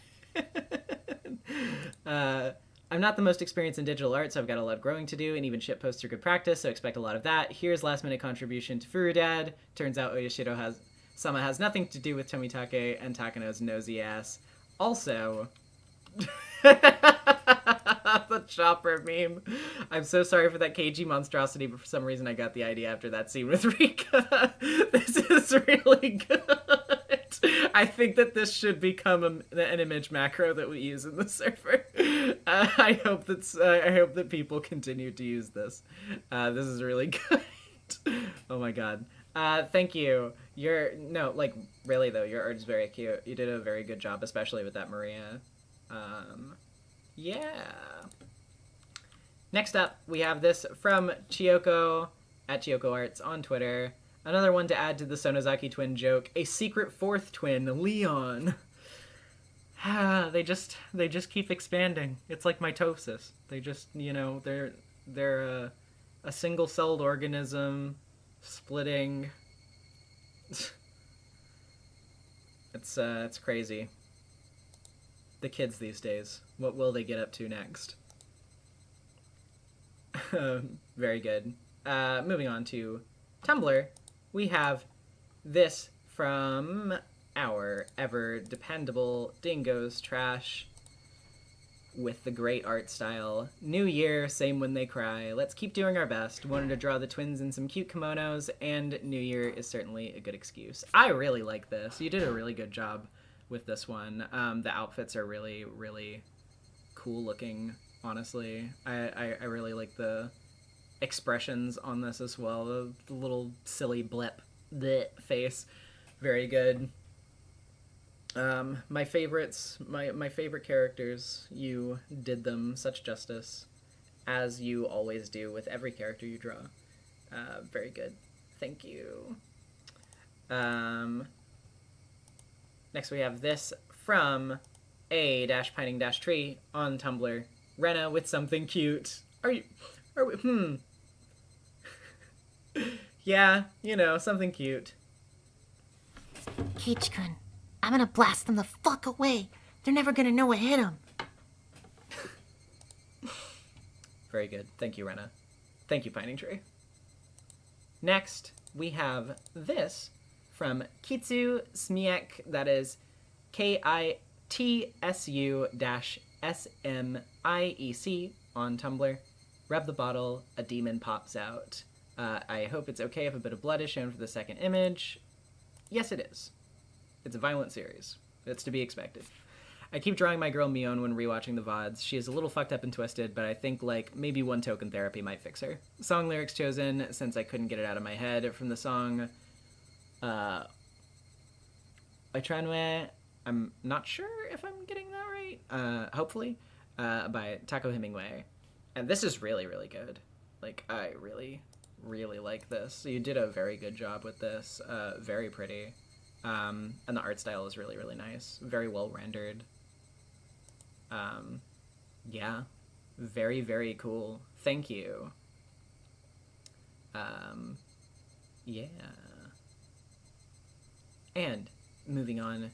I'm not the most experienced in digital art, so I've got a lot of growing to do, and even shitposts are good practice, so expect a lot of that. Here's last minute contribution to Furudad. Turns out Oyashiro Sama has nothing to do with Tomitake and Takano's nosy ass. Also, the chopper meme. I'm so sorry for that KG monstrosity, but for some reason I got the idea after that scene with Rika. This is really good. I think that this should become an image macro that we use in the server. I hope that people continue to use this. This is really good. Oh my god. Thank you. Really though, your art is very cute. You did a very good job, especially with that Maria. Yeah. Next up, we have this from Chiyoko at Chiyoko Arts on Twitter. Another one to add to the Sonozaki twin joke. A secret fourth twin, Leon. They just keep expanding. It's like mitosis. They just, they're a single-celled organism splitting. It's crazy. The kids these days. What will they get up to next? Very good. Moving on to Tumblr, we have this from our ever dependable Dingo's Trash with the great art style. New year, same when they cry. Let's keep doing our best. Wanted to draw the twins in some cute kimonos, and New Year is certainly a good excuse. I really like this. You did a really good job with this one. The outfits are really, really cool looking, honestly. I really like the expressions on this as well. The little silly blip face. Very good. My favorites, my favorite characters, you did them such justice, as you always do with every character you draw. Very good. Thank you. Next we have this from a-pining-tree on Tumblr. Rena with something cute. Yeah, you know, something cute. Keach-kun, I'm gonna blast them the fuck away. They're never gonna know what hit them. Very good. Thank you, Rena. Thank you, Pining Tree. Next, we have this from Kitsu Smiek, that is KITSU-SMIEC on Tumblr. Rub the bottle, a demon pops out. I hope it's okay if a bit of blood is shown for the second image. Yes, it is. It's a violent series. It's to be expected. I keep drawing my girl Mion when rewatching the VODs. She is a little fucked up and twisted, but I think, like, maybe one token therapy might fix her. Song lyrics chosen, since I couldn't get it out of my head, from the song, Oitranwe, I'm not sure if I'm getting that right, hopefully, by Taco Hemingway. And this is really, really good. Like, I really, really like this. So you did a very good job with this. Very pretty. And the art style is really, really nice. Very well rendered. Yeah. Very, very cool. Thank you. Yeah. And moving on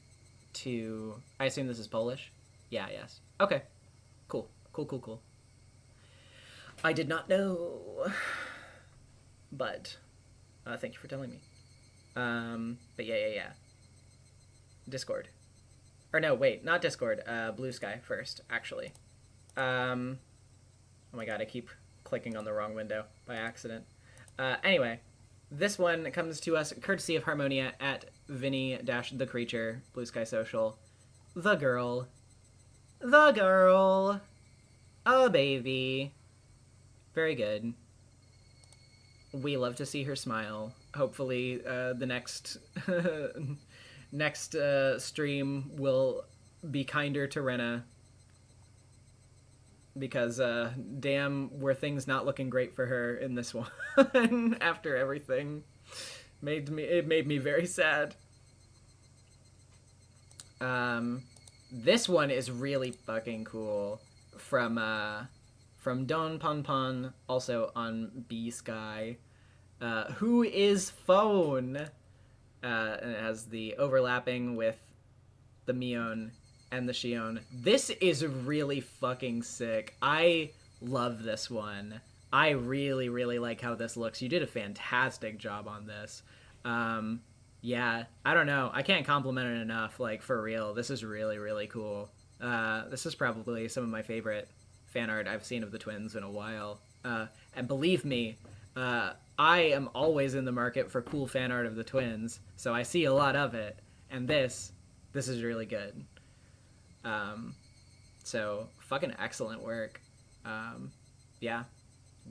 to... I assume this is Polish? Yeah, yes. Okay. Cool. Cool. I did not know. But thank you for telling me. But yeah. Discord. Or no, wait, not Discord. Blue Sky first, actually. Oh my god, I keep clicking on the wrong window by accident. Anyway, this one comes to us courtesy of Harmonia at Vinny-the Creature, Blue Sky Social. The girl. Oh, baby. Very good. We love to see her smile. Hopefully, the next next stream will be kinder to Rena. Because, damn, were things not looking great for her in this one after everything. It made me very sad. This one is really fucking cool. From Don Pon, also on B Sky. Who is Phone? And it has the overlapping with the Mion and the Shion. This is really fucking sick. I love this one. I really, really like how this looks. You did a fantastic job on this. Yeah, I don't know. I can't compliment it enough, like, for real. This is really, really cool. This is probably some of my favorite fan art I've seen of the twins in a while. And believe me, I am always in the market for cool fan art of the twins, so I see a lot of it. And this is really good. So fucking excellent work. Yeah,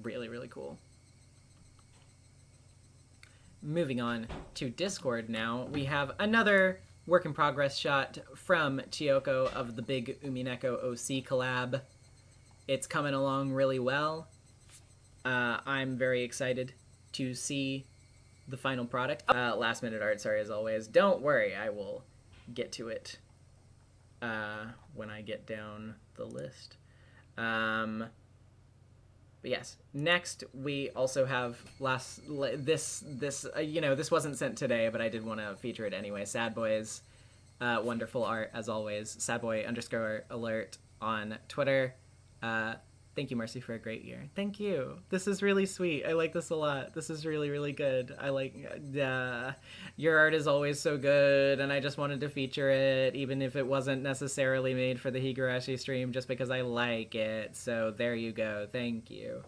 really, really cool. Moving on to Discord now, we have another work in progress shot from Chiyoko of the big Umineko OC collab. It's coming along really well. I'm very excited to see the final product. Last minute art, sorry, as always. Don't worry, I will get to it when I get down the list. But yes, next we also have this wasn't sent today, but I did want to feature it anyway. Sad Boy's wonderful art, as always. Sadboy_alert on Twitter. Thank you, Marcy, for a great year. Thank you. This is really sweet. I like this a lot. This is really, really good. I like, your art is always so good, and I just wanted to feature it, even if it wasn't necessarily made for the Higurashi stream, just because I like it. So there you go. Thank you.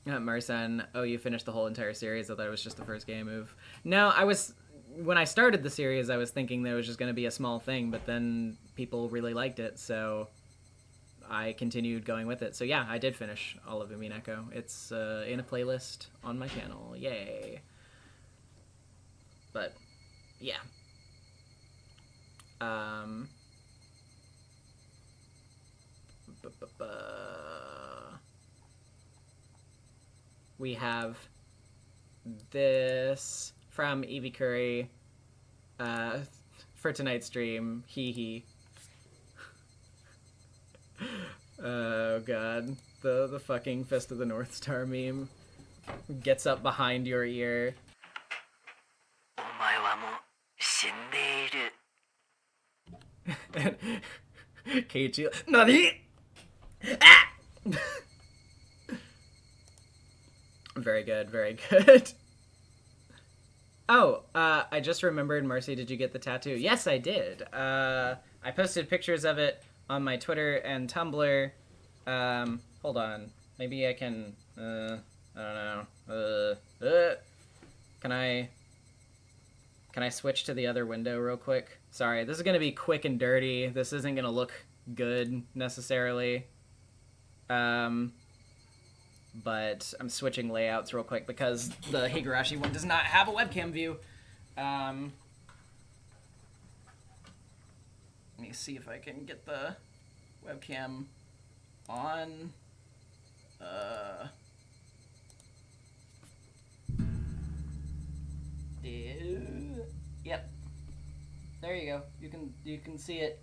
Marsan, oh, you finished the whole entire series? I thought it was just the first game move. No, when I started the series, I was thinking that it was just going to be a small thing, but then people really liked it, so I continued going with it. So yeah, I did finish all of Umineko. It's in a playlist on my channel. Yay. But, yeah. We have this from Evie Curry. for tonight's stream. Hee hee. Oh god. The fucking Fist of the North Star meme gets up behind your ear. お前はもう死んでいる。 Keiichi, NANI?! Ah! Very good, very good. Oh, I just remembered, Marcy, did you get the tattoo? Yes, I did. I posted pictures of it on my Twitter and Tumblr. Hold on. Maybe I can, I don't know. Can I switch to the other window real quick? Sorry, this is gonna be quick and dirty. This isn't gonna look good, necessarily. But I'm switching layouts real quick because the Higurashi one does not have a webcam view. Let me see if I can get the webcam on. Yep. There you go. You can see it.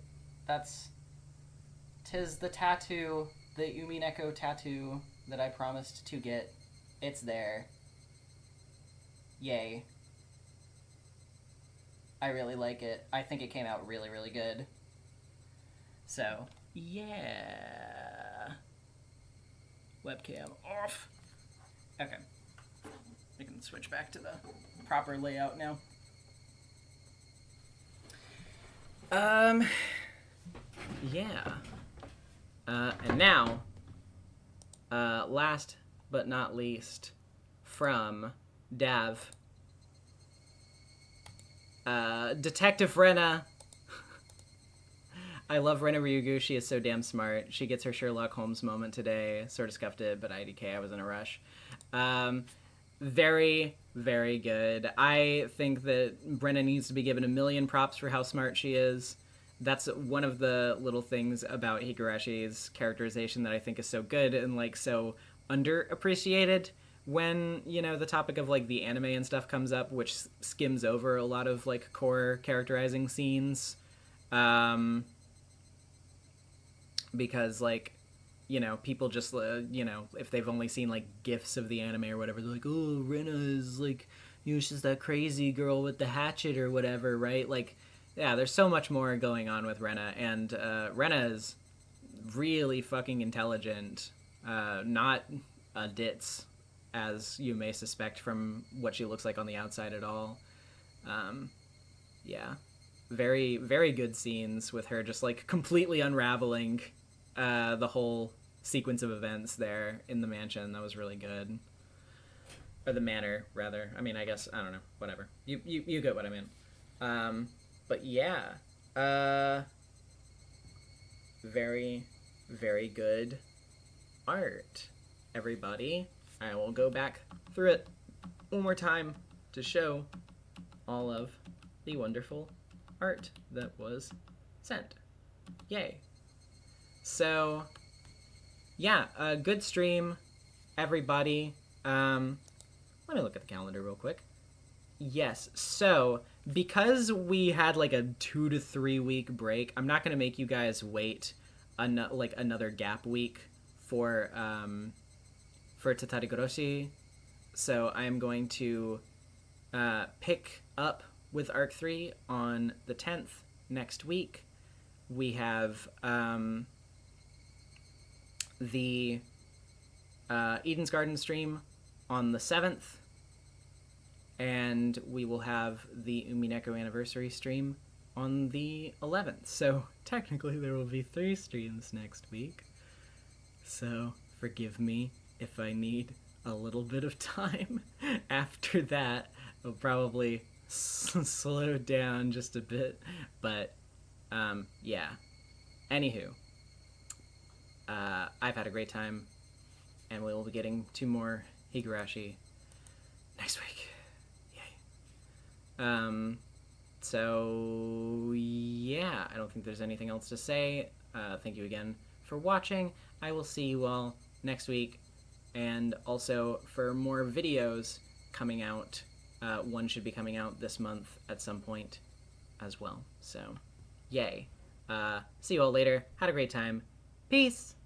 Tis the tattoo, the Umineko tattoo that I promised to get. It's there. Yay. I really like it. I think it came out really, really good. So, yeah. Webcam off. Okay. We can switch back to the proper layout now. Yeah. And now, last but not least, from Dav, Detective Rena. I love Rena Ryugu. She is so damn smart. She gets her Sherlock Holmes moment today. Sort of scuffed it, but IDK, I was in a rush. Very, very good. I think that Brenna needs to be given a million props for how smart she is. That's one of the little things about Higurashi's characterization that I think is so good and, like, so underappreciated when, you know, the topic of, like, the anime and stuff comes up, which skims over a lot of, like, core characterizing scenes. Because, like, you know, people just, you know, if they've only seen, like, GIFs of the anime or whatever, they're like, oh, Rena is, like, you know, she's that crazy girl with the hatchet or whatever, right? Like, yeah, there's so much more going on with Rena, and Rena is really fucking intelligent, not a ditz, as you may suspect from what she looks like on the outside at all. Yeah, very, very good scenes with her just, like, completely unraveling the whole sequence of events there in the mansion. That was really good. Or the manor, rather. I mean, I guess, I don't know, whatever. You get what I mean. But yeah, very, very good art, everybody. I will go back through it one more time to show all of the wonderful art that was sent. Yay. So, yeah, a good stream, everybody. Let me look at the calendar real quick. Yes, so because we had like a 2 to 3 week break, I'm not going to make you guys wait another gap week for Tatarigoroshi. So I am going to pick up with Arc 3 on the 10th next week. We have the Eden's Garden stream on the 7th. And we will have the Umineko anniversary stream on the 11th. So technically there will be 3 streams next week. So forgive me if I need a little bit of time. After that, I'll probably slow down just a bit. But yeah. Anywho, I've had a great time. And we will be getting 2 more Higurashi next week. So yeah, I don't think there's anything else to say. Thank you again for watching. I will see you all next week, and also for more videos coming out. One should be coming out this month at some point. as well. So, yay. See you all later. Had a great time. Peace!